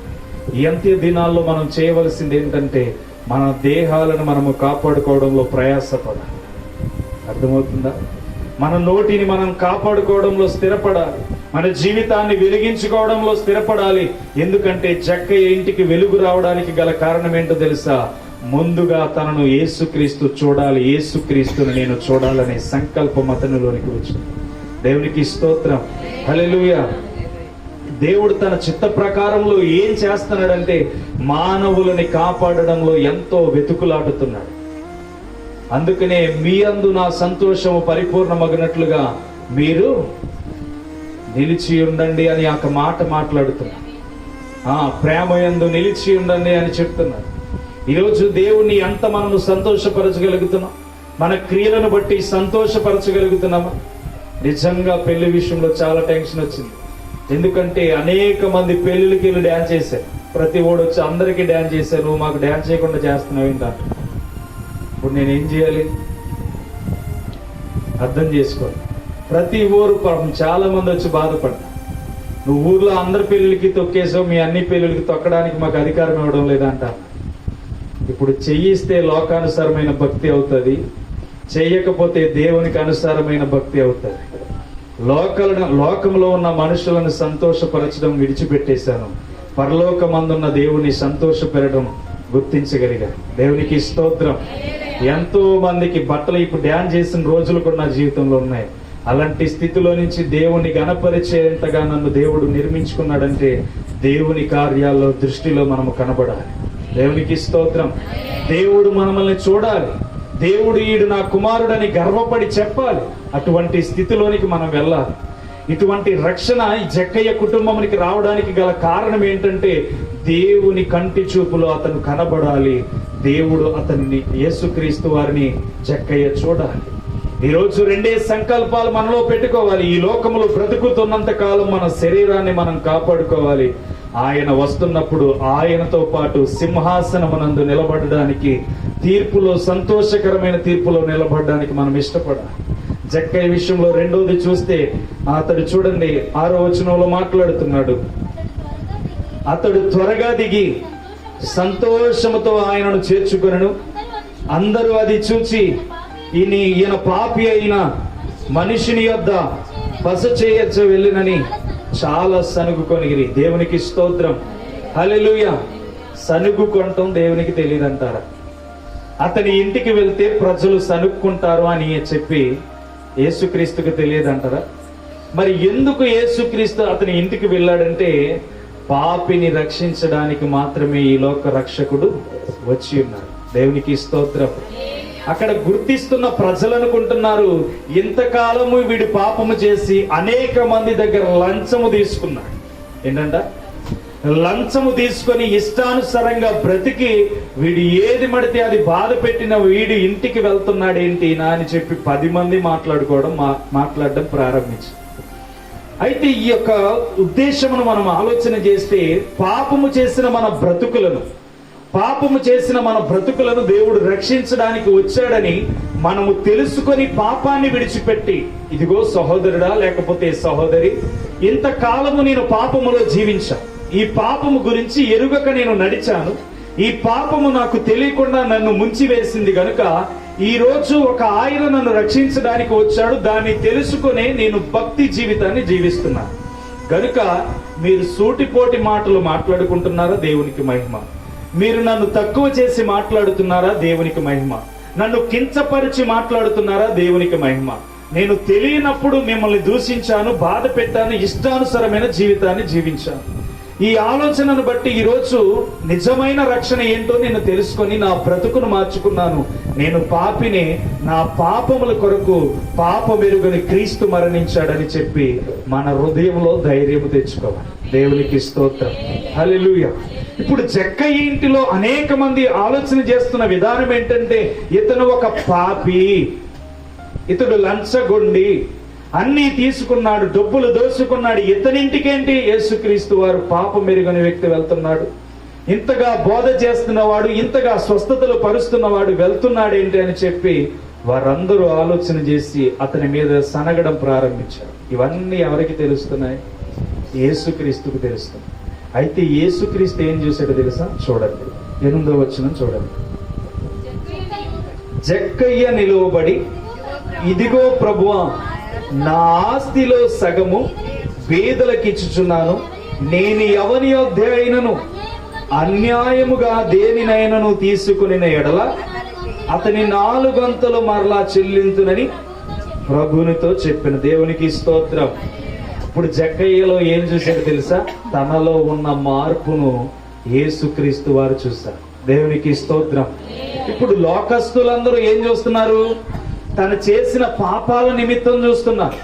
ఈ అంత్య దినాల్లో మనం చేయవలసింది ఏంటంటే మన దేహాలను మనము కాపాడుకోవడంలో ప్రయాసపడాలి. అర్థమవుతుందా? మన నోటిని మనం కాపాడుకోవడంలో స్థిరపడాలి. మన జీవితాన్ని వెలిగించుకోవడంలో స్థిరపడాలి. ఎందుకంటే జక్కయ్య ఇంటికి వెలుగు రావడానికి గల కారణం ఏంటో తెలుసా? ముందుగా తనను యేసుక్రీస్తు చూడాలి, యేసుక్రీస్తుని నేను చూడాలనే సంకల్పం అతనిలోనికి వచ్చింది. దేవునికి స్తోత్రం. హల్లెలూయా. దేవుడు తన చిత్త ప్రకారంలో ఏం చేస్తున్నాడంటే మానవులని కాపాడడంలో ఎంతో వెతుకులాడుతున్నాడు. అందుకనే మీ అందు నా సంతోషము పరిపూర్ణమగినట్లుగా మీరు నిలిచి ఉండండి అని ఒక మాట మాట్లాడుతున్నాడు. ప్రేమ యందు నిలిచి ఉండండి అని చెప్తున్నాడు. ఈరోజు దేవుణ్ణి ఎంత మనము సంతోషపరచగలుగుతున్నాం? మన క్రియలను బట్టి సంతోషపరచగలుగుతున్నామా? నిజంగా పెళ్లి విషయంలో చాలా టెన్షన్ వచ్చింది. ఎందుకంటే అనేక మంది పెళ్లికి వెళ్ళి డ్యాన్స్ చేశారు. ప్రతి ఓడు వచ్చి అందరికీ డ్యాన్స్ చేశారు, నువ్వు మాకు డ్యాన్స్ చేయకుండా చేస్తున్నావు ఏంటంటే ఇప్పుడు నేనేం చేయాలి? అర్థం చేసుకోవాలి. ప్రతి ఊరు పాపం చాలా మంది వచ్చి బాధపడ్డా, నువ్వు ఊర్లో అందరి పెళ్లికి తొక్కేసావు, మీ అన్ని పెళ్లికి తొక్కడానికి మాకు అధికారం ఇవ్వడం లేదంట. ఇప్పుడు చెయ్యిస్తే లోకానుసారమైన భక్తి అవుతుంది, చెయ్యకపోతే దేవునికి అనుసారమైన భక్తి అవుతుంది. లోకంలో ఉన్న మనుషులను సంతోషపరచడం విడిచిపెట్టేశాను, పరలోకమందున్న దేవుని సంతోషపెరడం గుర్తించగలిగాను. దేవునికి స్తోత్రం. ఎంతో మందికి బట్టలు ఇప్పుడు డ్యాన్స్ చేసిన రోజులు కూడా నా జీవితంలో ఉన్నాయి. అలాంటి స్థితిలో నుంచి దేవుని గణపరిచేంతగా నన్ను దేవుడు నిర్మించుకున్నాడంటే దేవుని కార్యాల్లో దృష్టిలో మనము కనబడాలి. దేవునికి స్తోత్రం. దేవుడు మనల్ని చూడాలి. దేవుడు ఈడు నా కుమారుడని గర్వపడి చెప్పాలి. అటువంటి స్థితిలోనికి మనం వెళ్ళాలి. ఇటువంటి రక్షణ ఈ జక్కయ్య కుటుంబానికి రావడానికి గల కారణం ఏంటంటే దేవుని కంటి చూపులో అతను కనబడాలి. దేవుడు అతన్ని యేసుక్రీస్తు వారిని జక్కయ్య చూడాలి. ఈరోజు రెండే సంకల్పాలు మనలో పెట్టుకోవాలి. ఈ లోకంలో బ్రతుకుతున్నంత కాలం మన శరీరాన్ని మనం కాపాడుకోవాలి. ఆయన వస్తున్నప్పుడు ఆయనతో పాటు సింహాసనమునందు నిలబడడానికి, తీర్పులో సంతోషకరమైన తీర్పులో నిలబడడానికి మనం ఇష్టపడాలి. జక్కయ్య విషయంలో రెండోది చూస్తే అతడు చూడండి 6వ వచనంలో మాట్లాడుతున్నాడు. అతడు త్వరగా దిగి సంతోషముతో ఆయనను చేర్చుకొనెను. అందరూ అది చూచి ఈయన పాపి అయిన మనిషిని యొద్ద బస చేయొచ్చ వెళ్ళినని చాలా సనుగుకొనిగిరి. దేవునికి స్తోత్రం. హల్లెలూయా. సనుగుకొనటం దేవునికి తెలియదంటారా? అతని ఇంటికి వెళ్తే ప్రజలు సనుక్కుంటారు అని చెప్పి యేసుక్రీస్తుకు తెలియదంటారా? మరి ఎందుకు యేసుక్రీస్తు అతని ఇంటికి వెళ్ళాడంటే పాపిని రక్షించడానికి మాత్రమే ఈ లోక రక్షకుడు వచ్చి ఉన్నాడు. దేవునికి స్తోత్రం. అక్కడ గుర్తిస్తున్న ప్రజలు అనుకుంటున్నారు, ఇంతకాలము వీడు పాపము చేసి అనేక మంది దగ్గర లంచము తీసుకున్నాడు. ఏంటంట? లంచము తీసుకొని ఇష్టానుసారంగా బ్రతికి వీడు ఏది మడితే అది బాధ పెట్టిన వీడు ఇంటికి వెళ్తున్నాడు ఏంటి నా అని చెప్పి 10 మంది మాట్లాడడం ప్రారంభించారు. అయితే ఈ యొక్క ఉద్దేశమును మనం ఆలోచన చేస్తే, పాపము చేసిన మన బ్రతుకులను దేవుడు రక్షించడానికి వచ్చాడని మనము తెలుసుకొని పాపాన్ని విడిచిపెట్టి, ఇదిగో సహోదరుడా లేకపోతే సహోదరి, ఇంతకాలము నేను పాపములో జీవించా, ఈ పాపము గురించి ఎరుగక నేను నడిచాను, ఈ పాపము నాకు తెలియకుండా నన్ను ముంచివేసింది గనుక ఈ రోజు ఒక ఆయన నన్ను రక్షించడానికి వచ్చాడు, దాన్ని తెలుసుకునే నేను భక్తి జీవితాన్ని జీవిస్తున్నాను గనుక మీరు సూటిపోటి మాటలు మాట్లాడుకుంటున్నారా, దేవునికి మహిమ. మీరు నన్ను తక్కువ చేసి మాట్లాడుతున్నారా, దేవునికి మహిమ. నన్ను కించపరిచి మాట్లాడుతున్నారా, దేవునికి మహిమ. నేను తెలియనప్పుడు మిమ్మల్ని దూషించాను, బాధ పెట్టాను, ఇష్టానుసారమైన జీవితాన్ని జీవించాను. ఈ ఆలోచనను బట్టి ఈరోజు నిజమైన రక్షణ ఏంటో నేను తెలుసుకొని నా బ్రతుకును మార్చుకున్నాను. నేను పాపిని, నా పాపముల కొరకు పాపమెరుగని క్రీస్తు మరణించాడని చెప్పి మన హృదయంలో ధైర్యం తెచ్చుకోవాలి. దేవునికి స్తోత్రం, హల్లెలూయా. ఇప్పుడు జక్కయ్య ఇంటిలో అనేక మంది ఆలోచన చేస్తున్న విధానం ఏంటంటే, ఇతను ఒక పాపి, ఇతడు లంచగొండి, అన్నీ తీసుకున్నాడు, డబ్బులు దోసుకున్నాడు, ఇతనింటికేంటి యేసుక్రీస్తు వారు పాపం మెరుగని వ్యక్తి వెళ్తున్నాడు, ఇంతగా బోధ చేస్తున్నవాడు, ఇంతగా స్వస్థతలు పరుస్తున్నవాడు వెళ్తున్నాడేంటి అని చెప్పి వారందరూ ఆలోచన చేసి అతని మీద సనగడం ప్రారంభించారు. ఇవన్నీ ఎవరికి తెలుస్తున్నాయి? యేసుక్రీస్తుకు తెలుస్తుంది. అయితే యేసుక్రీస్తు ఏం చూశాడో తెలుసా? చూడండి, 8వ వచనం చూడండి. జక్కయ్య నిలువబడి, ఇదిగో ప్రభువా, నా ఆస్తిలో సగము పేదలకిచ్చుచున్నాను, నేను ఎవని యొద్ద అయినను అన్యాయముగా దేనినైనను తీసుకుని ఎడల అతని 4 గంతలు మరలా చెల్లింతునని ప్రభునితో చెప్పిన. దేవునికి స్తోత్రం. ఇప్పుడు జక్కయ్యలో ఏం చూశాడు తెలుసా? తనలో ఉన్న మార్పును యేసుక్రీస్తు వారు చూశారు. దేవునికి స్తోత్రం. ఇప్పుడు లోకస్తులందరూ ఏం చూస్తున్నారు? తను చేసిన పాపాల నిమిత్తం చూస్తున్నారు,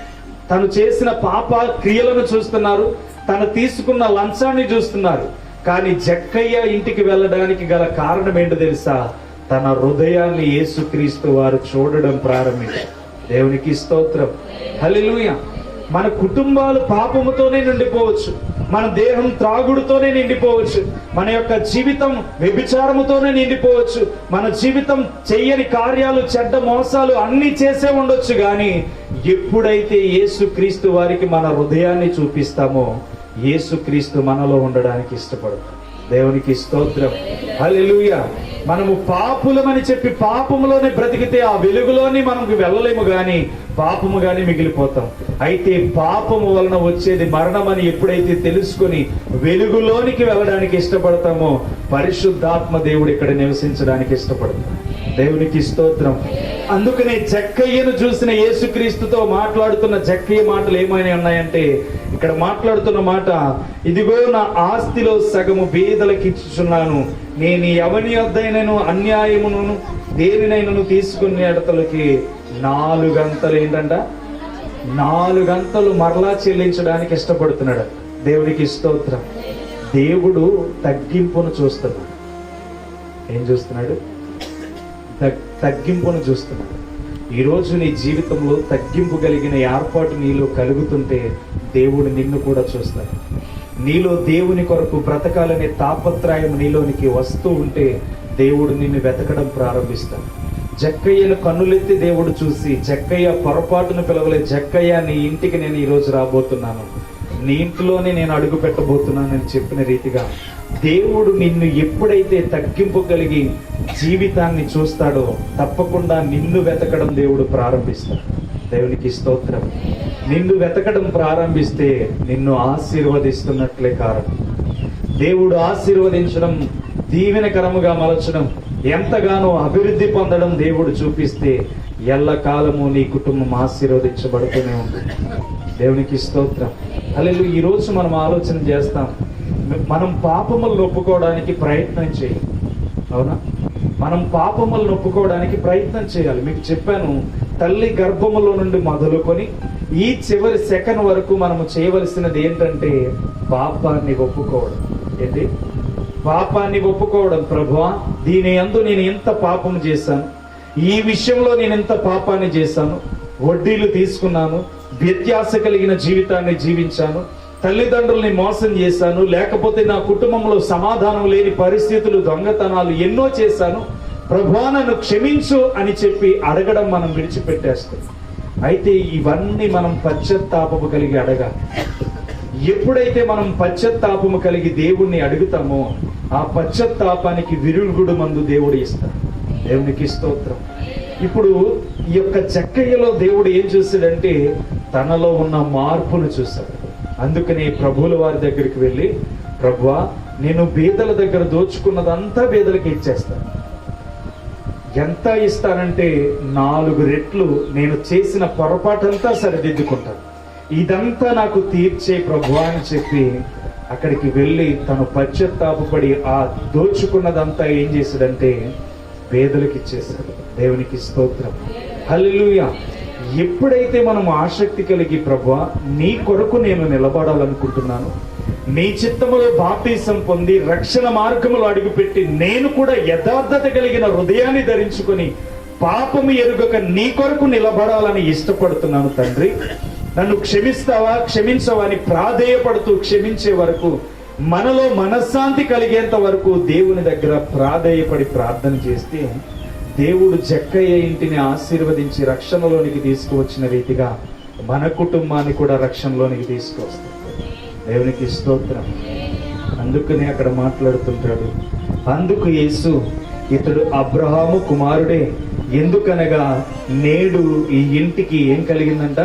తను చేసిన పాప క్రియలను చూస్తున్నారు, తను తీసుకున్న లంచాన్ని చూస్తున్నారు. కానీ జక్కయ్య ఇంటికి వెళ్ళడానికి గల కారణం ఏంటో తెలుసా? తన హృదయాన్ని యేసుక్రీస్తు వారు చూడడం ప్రారంభించారు. దేవునికి స్తోత్రం, హల్లెలూయా. మన కుటుంబాలు పాపముతోనే నిండిపోవచ్చు, మన దేహం త్రాగుడుతోనే నిండిపోవచ్చు, మన యొక్క జీవితం వ్యభిచారముతోనే నిండిపోవచ్చు, మన జీవితం చెయ్యని కార్యాలు, చెడ్డ మోసాలు అన్ని చేసే ఉండొచ్చు. కానీ ఎప్పుడైతే యేసుక్రీస్తు వారికి మన హృదయాన్ని చూపిస్తామో యేసుక్రీస్తు మనలో ఉండడానికి ఇష్టపడతాం. దేవునికి స్తోత్రం, హల్లెలూయా. మనము పాపులమని చెప్పి పాపములోనే బ్రతికితే ఆ వెలుగులోని మనకు వెళ్ళలేము, గాని పాపముగానే మిగిలిపోతాం. అయితే పాపము వలన వచ్చేది మరణం అని ఎప్పుడైతే తెలుసుకొని వెలుగులోనికి వెళ్ళడానికి ఇష్టపడతామో పరిశుద్ధాత్మ దేవుడు ఇక్కడ నివసించడానికి ఇష్టపడతాం. దేవునికి స్తోత్రం. అందుకనే జక్కయ్యను చూసిన యేసుక్రీస్తుతో మాట్లాడుతున్న జక్కయ్య మాటలు ఏమైనా ఉన్నాయంటే, ఇక్కడ మాట్లాడుతున్న మాట, ఇదిగో నా ఆస్తిలో సగము బీదలకు ఇచ్చుచున్నాను, నేను ఎవని యొద్దైనను అన్యాయమును దేనినైనను తీసుకునే ఎడతలకి 4 గంతలు ఏంటంట, 4 గంతలు మరలా చెల్లించడానికి ఇష్టపడుతున్నాడు. దేవునికి స్తోత్రం. దేవుడు తగ్గింపును చూస్తున్నాడు. ఏం చూస్తున్నాడు? తగ్గింపును చూస్తున్నాడు. ఈరోజు నీ జీవితంలో తగ్గింపు కలిగిన ఏర్పాటు నీలో కలుగుతుంటే దేవుడు నిన్ను కూడా చూస్తాడు. నీలో దేవుని కొరకు బ్రతకాలనే తాపత్రయం నీలోనికి వస్తూ ఉంటే దేవుడు నిన్ను వెతకడం ప్రారంభిస్తాడు. జక్కయ్యను కన్నులెత్తి దేవుడు చూసి, జక్కయ్య పొరపాటును పిలవలే, జక్కయ్య నీ ఇంటికి నేను ఈరోజు రాబోతున్నాను, నీ ఇంట్లోనే నేను అడుగు పెట్టబోతున్నానని చెప్పిన రీతిగా దేవుడు నిన్ను ఎప్పుడైతే తగ్గింపు కలిగి జీవితాన్ని చూస్తాడో తప్పకుండా నిన్ను వెతకడం దేవుడు ప్రారంభిస్తాడు. దేవునికి స్తోత్రం. నిన్ను వెతకడం ప్రారంభిస్తే నిన్ను ఆశీర్వదిస్తున్నట్లే కారణం. దేవుడు ఆశీర్వదించడం, దీవెనకరముగా మలచడం, ఎంతగానో అభివృద్ధి పొందడం దేవుడు చూపిస్తే ఎల్లకాలము నీ కుటుంబం ఆశీర్వదించబడుతూనే ఉంటుంది. దేవునికి స్తోత్రం, హల్లెలూయా. ఈ రోజు మనం ఆలోచన చేస్తాం, మనం పాపములను ఒప్పుకోవడానికి ప్రయత్నం చేయం, అవునా? మనం పాపములను ఒప్పుకోవడానికి ప్రయత్నం చేయాలి. మీకు చెప్పాను, తల్లి గర్భములో నుండి మొదలుకొని ఈ చివరి సెకండ్ వరకు మనము చేయవలసినది ఏంటంటే పాపాన్ని ఒప్పుకోవడం. ఏంటి? పాపాన్ని ఒప్పుకోవడం. ప్రభువా, దీని యందు నేను ఎంత పాపం చేశాను, ఈ విషయంలో నేను ఎంత పాపాన్ని చేశాను, వడ్డీలు తీసుకున్నాను, వ్యత్యాస కలిగిన జీవితాన్ని జీవించాను, తల్లిదండ్రుల్ని మోసం చేశాను, లేకపోతే నా కుటుంబంలో సమాధానం లేని పరిస్థితులు, దొంగతనాలు ఎన్నో చేశాను, ప్రభువా నన్ను క్షమించు అని చెప్పి అడగడం మనం విడిచిపెట్టేస్తాం. అయితే ఇవన్నీ మనం పశ్చాత్తాపము కలిగి అడగాలి. ఎప్పుడైతే మనం పశ్చాత్తాపము కలిగి దేవుణ్ణి అడుగుతామో ఆ పశ్చాత్తాపానికి విరుగుడు మందు దేవుడు ఇస్తాడు. దేవునికి స్తోత్రం. ఇప్పుడు ఈ యొక్క జక్కయ్యలో దేవుడు ఏం చూశాడంటే తనలో ఉన్న మార్పును చూశాడు. అందుకని ప్రభువుల వారి దగ్గరికి వెళ్ళి, ప్రభువా, నేను బీదల దగ్గర దోచుకున్నదంతా బీదలకి ఇచ్చేస్తాను. ఎంత ఇస్తానంటే 4 రెట్లు నేను చేసిన పొరపాటంతా సరిదిద్దుకుంటాను. ఇదంతా నాకు తీర్చే ప్రభువా అని చెప్పి అక్కడికి వెళ్ళి తను పశ్చాత్తాపపడి ఆ దోచుకున్నదంతా ఏం చేశాడంటే పేదలకు ఇచ్చేశాడు. దేవునికి స్తోత్రం. హల్లెలూయా. ఎప్పుడైతే మనం ఆసక్తి కలిగి, ప్రభువా నీ కొరకు నేను నిలబడాలనుకుంటున్నాను, నీ చిత్తములో బాప్తీసం పొంది రక్షణ మార్గములో అడుగుపెట్టి నేను కూడా యథార్థత కలిగిన హృదయాన్ని ధరించుకొని పాపము ఎరుగక నీ కొరకు నిలబడాలని ఇష్టపడుతున్నాను తండ్రి, నన్ను క్షమిస్తావా క్షమించవా అని ప్రాధేయపడుతూ క్షమించే వరకు, మనలో మనశ్శాంతి కలిగేంత వరకు దేవుని దగ్గర ప్రాధేయపడి ప్రార్థన చేస్తే దేవుడు జక్కయ్య ఇంటిని ఆశీర్వదించి రక్షణలోనికి తీసుకువచ్చిన రీతిగా మన కుటుంబాన్ని కూడా రక్షణలోనికి తీసుకువస్తాడు. దేవునికి స్తోత్రం. అందుకనే అక్కడ మాట్లాడుతుంటాడు, అందుకు యేసు ఇతడు అబ్రహాము కుమారుడే, ఎందుకనగా నేడు ఈ ఇంటికి ఏం కలిగిందంట?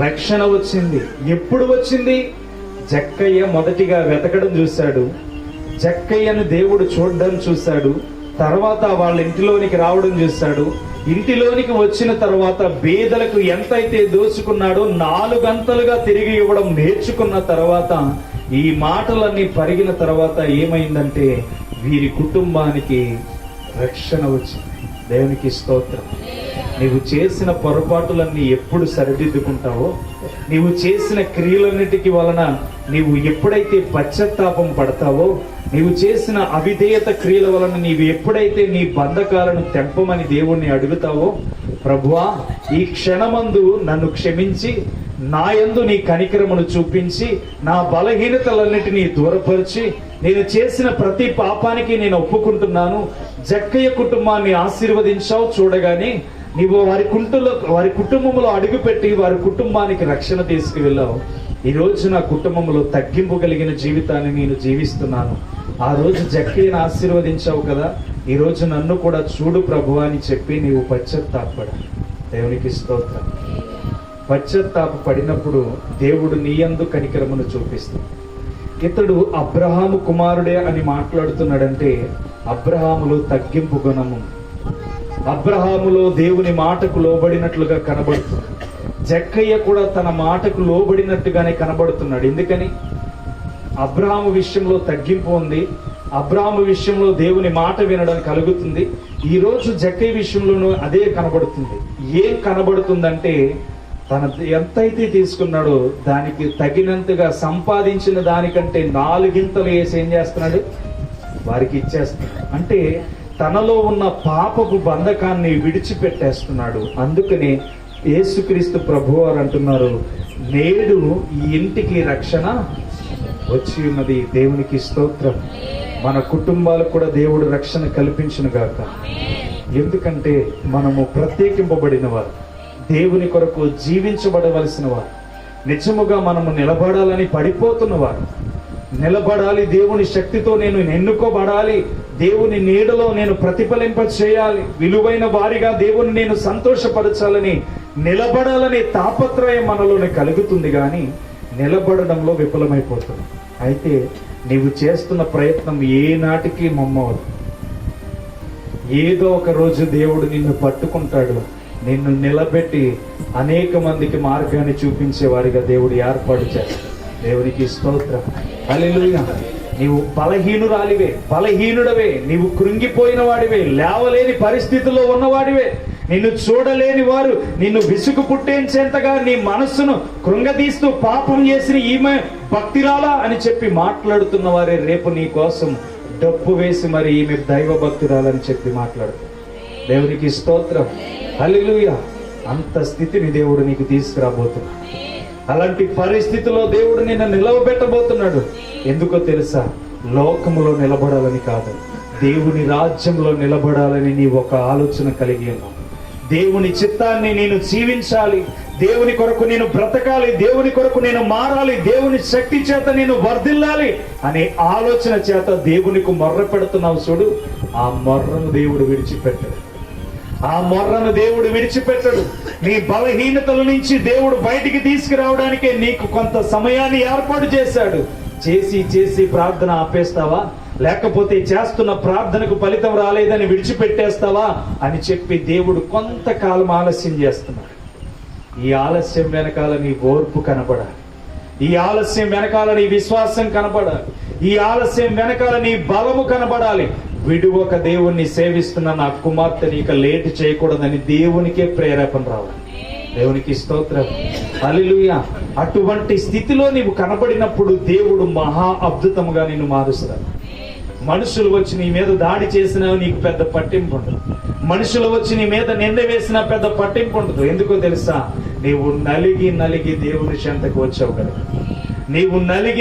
రక్షణ వచ్చింది. ఎప్పుడు వచ్చింది? జక్కయ్య మొదటిగా వెతకడం చూశాడు, జక్కయ్యను దేవుడు చూడడం చూశాడు, తర్వాత వాళ్ళ ఇంటిలోనికి రావడం చూశాడు. ఇంటిలోనికి వచ్చిన తర్వాత బీదలకు ఎంతైతే దోచుకున్నాడో 4 గంటలుగా తిరిగి ఇవ్వడం నేర్చుకున్న తర్వాత ఈ మాటలన్నీ పరిగిన తర్వాత ఏమైందంటే వీరి కుటుంబానికి రక్షణ వచ్చింది. దేవునికి స్తోత్రం. నీవు చేసిన పొరపాటులన్నీ ఎప్పుడు సరిదిద్దుకుంటావో, నీవు చేసిన క్రియలన్నిటికీ వలన నీవు ఎప్పుడైతే పశ్చాత్తాపం పడతావో, నీవు చేసిన అవిధేయత క్రియల వలన నీవు ఎప్పుడైతే నీ బంధకాలను తెంపమని దేవుణ్ణి అడుగుతావో, ప్రభువా ఈ క్షణమందు నన్ను క్షమించి నా యందు నీ కనికరమును చూపించి నా బలహీనతలన్నిటినీ దూరపరిచి నేను చేసిన ప్రతి పాపానికి నేను ఒప్పుకుంటున్నాను, జక్కయ్య కుటుంబాన్ని ఆశీర్వదించావు, చూడగానే నీవు వారి కుటుంబంలో అడుగుపెట్టి వారి కుటుంబానికి రక్షణ తీసుకువెళ్ళావు. ఈ రోజు నా కుటుంబంలో తగ్గింపు కలిగిన జీవితాన్ని నేను జీవిస్తున్నాను. ఆ రోజు జక్కయ్యను ఆశీర్వదించావు కదా, ఈ రోజు నన్ను కూడా చూడు ప్రభువా అని చెప్పి నీవు పశ్చాత్తాపపడాలి. దేవునికి స్తోత్రం. పశ్చాత్తాప పడినప్పుడు దేవుడు నీ యందు కనికరమును చూపిస్తాడు. ఇతడు అబ్రహాము కుమారుడే అని మాట్లాడుతున్నాడంటే అబ్రహాములో తగ్గింపు గుణము, అబ్రహాములో దేవుని మాటకు లోబడినట్లుగా కనబడుతుంది. జక్కయ్య కూడా తన మాటకు లోబడినట్టుగానే కనబడుతున్నాడు. ఎందుకని? అబ్రహాము విషయంలో తగ్గింపు ఉంది, అబ్రహాము విషయంలో దేవుని మాట వినడం కలుగుతుంది. ఈ రోజు జక్కయ్య విషయంలోనూ అదే కనబడుతుంది. ఏం కనబడుతుందంటే తన ఎంతైతే తీసుకున్నాడో దానికి తగినంతగా సంపాదించిన దానికంటే 4 వేసి ఏం చేస్తున్నాడు? వారికి ఇచ్చేస్తున్నాడు. అంటే తనలో ఉన్న పాపపు బంధకాన్ని విడిచిపెట్టేస్తున్నాడు. అందుకనే యేసుక్రీస్తు ప్రభువారు అంటున్నారు, నేడు ఈ ఇంటికి రక్షణ వచ్చి ఉన్నది. దేవునికి స్తోత్రం. మన కుటుంబాలకు కూడా దేవుడు రక్షణ కల్పించును గాక. ఎందుకంటే మనము ప్రత్యేకింపబడిన వారు, దేవుని కొరకు జీవించబడవలసిన వారు, నిజముగా మనము నిలబడాలని పడిపోతున్నవారు, నిలబడాలి, దేవుని శక్తితో నేను ఎన్నుకోబడాలి, దేవుని నీడలో నేను ప్రతిఫలింప చేయాలి, విలువైన వారిగా దేవుని నేను సంతోషపరచాలని నిలబడాలనే తాపత్రయం మనలోనే కలుగుతుంది, కానీ నిలబడడంలో విఫలమైపోతుంది. అయితే నీవు చేస్తున్న ప్రయత్నం ఏనాటికి మమ్మవదు. ఏదో ఒక రోజు దేవుడు నిన్ను పట్టుకుంటాడు, నిన్ను నిలబెట్టి అనేక మందికి మార్గాన్ని చూపించే వారిగా దేవుడు ఏర్పాటు చేస్తాడు. దేవునికి స్తోత్రం. హల్లెలూయా. నీవు బలహీనురాలివే, బలహీనుడవే, నీవు కృంగిపోయిన వాడివే, లేవలేని పరిస్థితుల్లో ఉన్నవాడివే. నిన్ను చూడలేని వారు నిన్ను విసుగు పుట్టించేంతగా నీ మనస్సును కృంగదీస్తూ పాపం చేసిన ఈమె భక్తిరాలా అని చెప్పి మాట్లాడుతున్న వారే రేపు నీ కోసం డప్పు వేసి మరి ఈమె దైవ భక్తురాలని చెప్పి మాట్లాడుతారు. దేవునికి స్తోత్రం, హల్లెలూయా. అంత స్థితిని దేవుడు నీకు తీసుకురాబోతున్నాడు. అలాంటి పరిస్థితిలో దేవుడు నిన్ను నిలవబెట్టబోతున్నాడు. ఎందుకో తెలుసా? లోకములో నిలబడాలని కాదు, దేవుని రాజ్యంలో నిలబడాలని నీ ఒక ఆలోచన కలిగి ఉన్నావు. దేవుని చిత్తాన్ని నేను జీవించాలి, దేవుని కొరకు నేను బ్రతకాలి, దేవుని కొరకు నేను మారాలి, దేవుని శక్తి చేత నేను వర్ధిల్లాలి అనే ఆలోచన చేత దేవునికి మొర్ర పెడుతున్నావు చూడు. ఆ మొర్రను దేవుడు విడిచిపెట్టాడు. ఆ మొర్రను దేవుడు విడిచిపెట్టడు. నీ బలహీనతల నుంచి దేవుడు బయటికి తీసుకురావడానికే నీకు కొంత సమయాన్ని ఏర్పాటు చేశాడు. చేసి ప్రార్థన ఆపేస్తావా? లేకపోతే చేస్తున్న ప్రార్థనకు ఫలితం రాలేదని విడిచిపెట్టేస్తావా అని చెప్పి దేవుడు కొంతకాలం ఆలస్యం చేస్తున్నాడు. ఈ ఆలస్యం వెనకాల నీ ఓర్పు కనపడాలి. ఈ ఆలస్యం వెనకాల నీ విశ్వాసం కనపడాలి. ఈ ఆలస్యం వెనకాల నీ బలము కనపడాలి. విడువక దేవుణ్ణి సేవిస్తున్న నా కుమార్తెని ఇక లేట్ చేయకూడదని దేవునికే ప్రేరేపణ రావాలి. దేవునికి స్తోత్రం, హల్లెలూయా. అటువంటి స్థితిలో నీవు కనబడినప్పుడు దేవుడు మహా అద్భుతముగా నిన్ను మారుస్తాడు. మనుషులు వచ్చి నీ మీద దాడి చేసినా నీకు పెద్ద పట్టింపు ఉండదు. మనుషులు వచ్చి నీ మీద నింద వేసినా పెద్ద పట్టింపు ఉండదు. ఎందుకో తెలుసా? నీవు నలిగి దేవుని చెంతకు వచ్చావు కదా. నీవు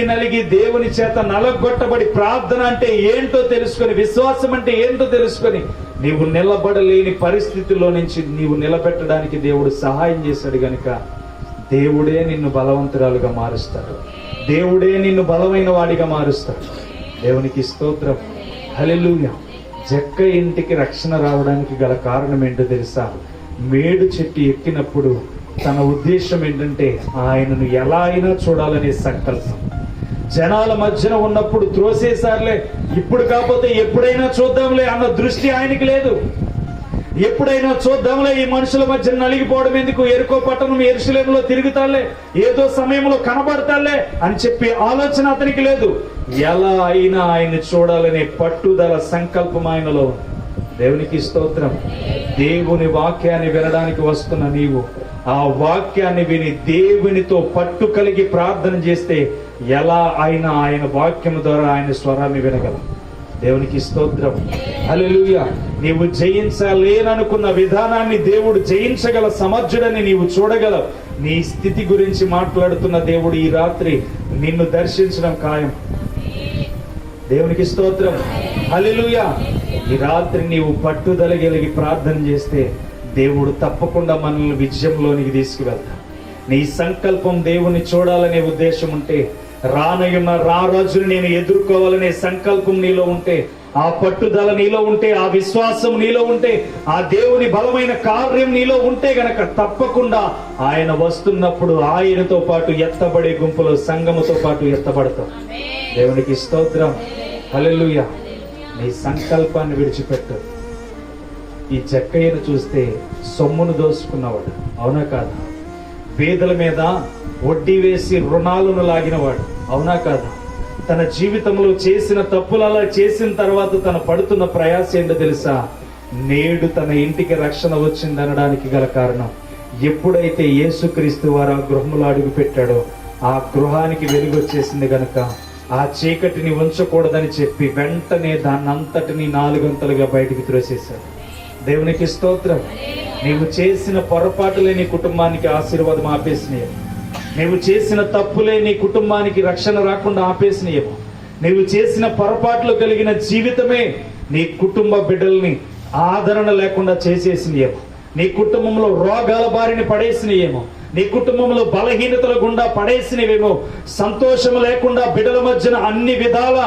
నలిగి దేవుని చేత నలగొట్టబడి ప్రార్థన అంటే ఏంటో తెలుసుకొని, విశ్వాసం అంటే ఏంటో తెలుసుకొని నీవు నిలబడలేని పరిస్థితుల్లో నుంచి నీవు నిలబెట్టడానికి దేవుడు సహాయం చేశాడు గనుక దేవుడే నిన్ను బలవంతురాలుగా మారుస్తాడు. దేవుడే నిన్ను బలమైన వాడిగా మారుస్తాడు. దేవునికి స్తోత్రం, హల్లెలూయా. జక్క ఇంటికి రక్షణ రావడానికి గల కారణం ఏంటో తెలుసా? మేడు చెట్టు ఎక్కినప్పుడు తన ఉద్దేశం ఏంటంటే ఆయనను ఎలా అయినా చూడాలనే సంకల్పం. జనాల మధ్యన ఉన్నప్పుడు త్రోసేసారులే, ఇప్పుడు కాకపోతే ఎప్పుడైనా చూద్దాంలే అన్న దృష్టి ఆయనకి లేదు. ఎప్పుడైనా చూద్దాంలే, ఈ మనుషుల మధ్య నలిగిపోవడం ఎందుకు, ఎరుకో పట్టణం యెరూషలేములో తిరుగుతాలే, ఏదో సమయంలో కనబడతాలే అని చెప్పి ఆలోచన అతనికి లేదు. ఎలా అయినా ఆయన్ని చూడాలనే పట్టుదల సంకల్పం ఆయనలో ఉంది. దేవునికి స్తోత్రం. దేవుని వాక్యాన్ని వినడానికి వస్తున్న నీవు ఆ వాక్యాన్ని విని దేవునితో పట్టు కలిగి ప్రార్థన చేస్తే ఎలా అయినా ఆయన వాక్యం ద్వారా ఆయన స్వరాన్ని వినగలం. దేవునికి స్తోత్రం, హల్లెలూయా. నీవు జయించలేననుకున్న విధానాన్ని దేవుడు జయించగల సమర్థుడని నీవు చూడగలవు. నీ స్థితి గురించి మాట్లాడుతున్న దేవుడు ఈ రాత్రి నిన్ను దర్శించడం ఖాయం. దేవునికి స్తోత్రం, హల్లెలూయా. ఈ రాత్రి నీవు పట్టుదల కలిగి ప్రార్థన చేస్తే దేవుడు తప్పకుండా మనల్ని విజయంలోనికి తీసుకువెళ్తాడు. నీ సంకల్పం దేవుని చూడాలనే ఉద్దేశం ఉంటే, రానయున్న రారాజుని నేను ఎదుర్కోవాలనే సంకల్పం నీలో ఉంటే, ఆ పట్టుదల నీలో ఉంటే, ఆ విశ్వాసం నీలో ఉంటే, ఆ దేవుని బలమైన కార్యం నీలో ఉంటే గనక తప్పకుండా ఆయన వస్తున్నప్పుడు ఆయనతో పాటు ఎత్తబడే గుంపులో సంఘముతో పాటు ఎత్తబడతాం. దేవునికి స్తోత్రం, హల్లెలూయా. నీ సంకల్పాన్ని విడిచిపెట్టు. ఈ జక్కయ్యను చూస్తే సొమ్మును దోసుకున్నవాడు, అవునా కాదా? పేదల మీద వడ్డీ వేసి రుణాలను లాగినవాడు, అవునా కాదా? తన జీవితంలో చేసిన తప్పులు అలా చేసిన తర్వాత తను పడుతున్న ప్రయాస ఏంటో తెలుసా? నేడు తన ఇంటికి రక్షణ వచ్చిందనడానికి గల కారణం, ఎప్పుడైతే యేసుక్రీస్తు వారు ఆ గృహంలో అడుగు పెట్టాడో ఆ గృహానికి వెలుగు వచ్చేసింది గనక ఆ చీకటిని ఉంచకూడదని చెప్పి వెంటనే దాన్నంతటిని 4 గంటలుగా బయటికి త్రోసేశాడు. దేవునికి స్తోత్రం. నీవు చేసిన పొరపాటులే నీ కుటుంబానికి ఆశీర్వాదం ఆపేసినాయేమో. నీవు చేసిన తప్పులే నీ కుటుంబానికి రక్షణ రాకుండా ఆపేసినాయేమో. నీవు చేసిన పొరపాట్లు కలిగిన జీవితమే నీ కుటుంబ బిడ్డల్ని ఆదరణ లేకుండా చేసేసినాయేమో. నీ కుటుంబంలో రోగాల బారిని పడేసినాయేమో. నీ కుటుంబంలో బలహీనతల గుండా పడేసినవేమో. సంతోషం లేకుండా బిడ్డల మధ్యన అన్ని విధాల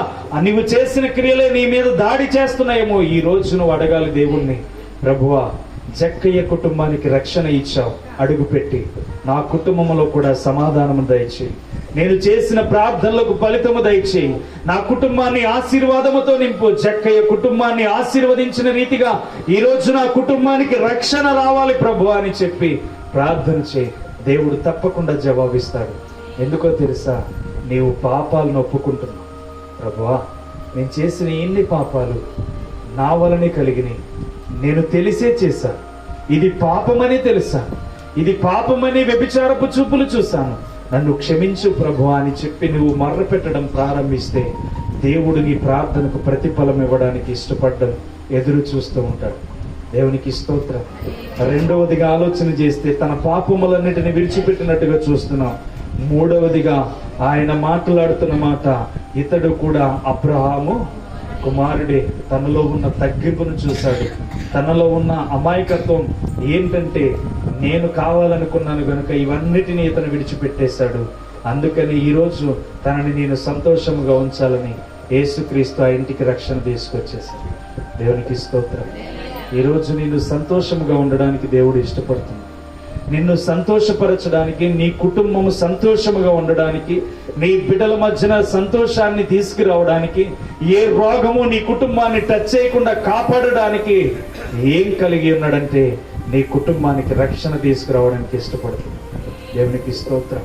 నీవు చేసిన క్రియలే నీ మీద దాడి చేస్తున్నాయేమో. ఈ రోజు నువ్వు అడగాలి దేవుణ్ణి, ప్రభువా, జక్కయ్య కుటుంబానికి రక్షణ ఇచ్చావు, అడుగుపెట్టి నా కుటుంబంలో కూడా సమాధానము దయచేయి. నేను చేసిన ప్రార్థనలకు ఫలితము దయచేయి. నా కుటుంబాన్ని ఆశీర్వాదముతో నింపు. జక్కయ్య కుటుంబాన్ని ఆశీర్వదించిన రీతిగా ఈ రోజు నా కుటుంబానికి రక్షణ రావాలి ప్రభువా అని చెప్పి ప్రార్థన చేయి. దేవుడు తప్పకుండా జవాబిస్తాడు. ఎందుకో తెలుసా? నీవు పాపాలను ఒప్పుకుంటున్నావు, ప్రభువా, నేను చేసిన ఎన్ని పాపాలు నా వలనే కలిగినాయి, నేను తెలిసే చేశాను, ఇది పాపమని తెలుసాను, ఇది పాపమని వ్యభిచారపు చూపులు చూశాను, నన్ను క్షమించు ప్రభువా అని చెప్పి నువ్వు మర్ర పెట్టడం ప్రారంభిస్తే దేవుడు నీ ప్రార్థనకు ప్రతిఫలం ఇవ్వడానికి ఇష్టపడ్డం ఎదురు చూస్తూ ఉంటాడు. దేవునికి స్తోత్రం. రెండవదిగా ఆలోచన చేస్తే తన పాపములన్నిటిని విడిచిపెట్టినట్టుగా చూస్తున్నాం. మూడవదిగా ఆయన మాట్లాడుతున్న మాట, ఇతడు కూడా అబ్రహాము కుమారుడే. తనలో ఉన్న తగ్గింపును చూశాడు, తనలో ఉన్న అమాయకత్వం ఏంటంటే నేను కావాలనుకున్నాను గనుక ఇవన్నిటినీ ఇతను విడిచిపెట్టేశాడు. అందుకని ఈరోజు తనని నేను సంతోషముగా ఉంచాలని యేసుక్రీస్తు ఆ ఇంటికి రక్షణ తీసుకొచ్చేశాడు. దేవునికి స్తోత్రం. ఈరోజు నేను సంతోషముగా ఉండడానికి దేవుడు ఇష్టపడుతుంది. నిన్ను సంతోషపరచడానికి, నీ కుటుంబము సంతోషముగా ఉండడానికి, నీ బిడ్డల మధ్యన సంతోషాన్ని తీసుకురావడానికి, ఏ రోగము నీ కుటుంబాన్ని టచ్ చేయకుండా కాపాడడానికి ఏం కలిగి ఉన్నాడంటే నీ కుటుంబానికి రక్షణ తీసుకురావడానికి ఇష్టపడుతుంది. దేవునికి స్తోత్రం.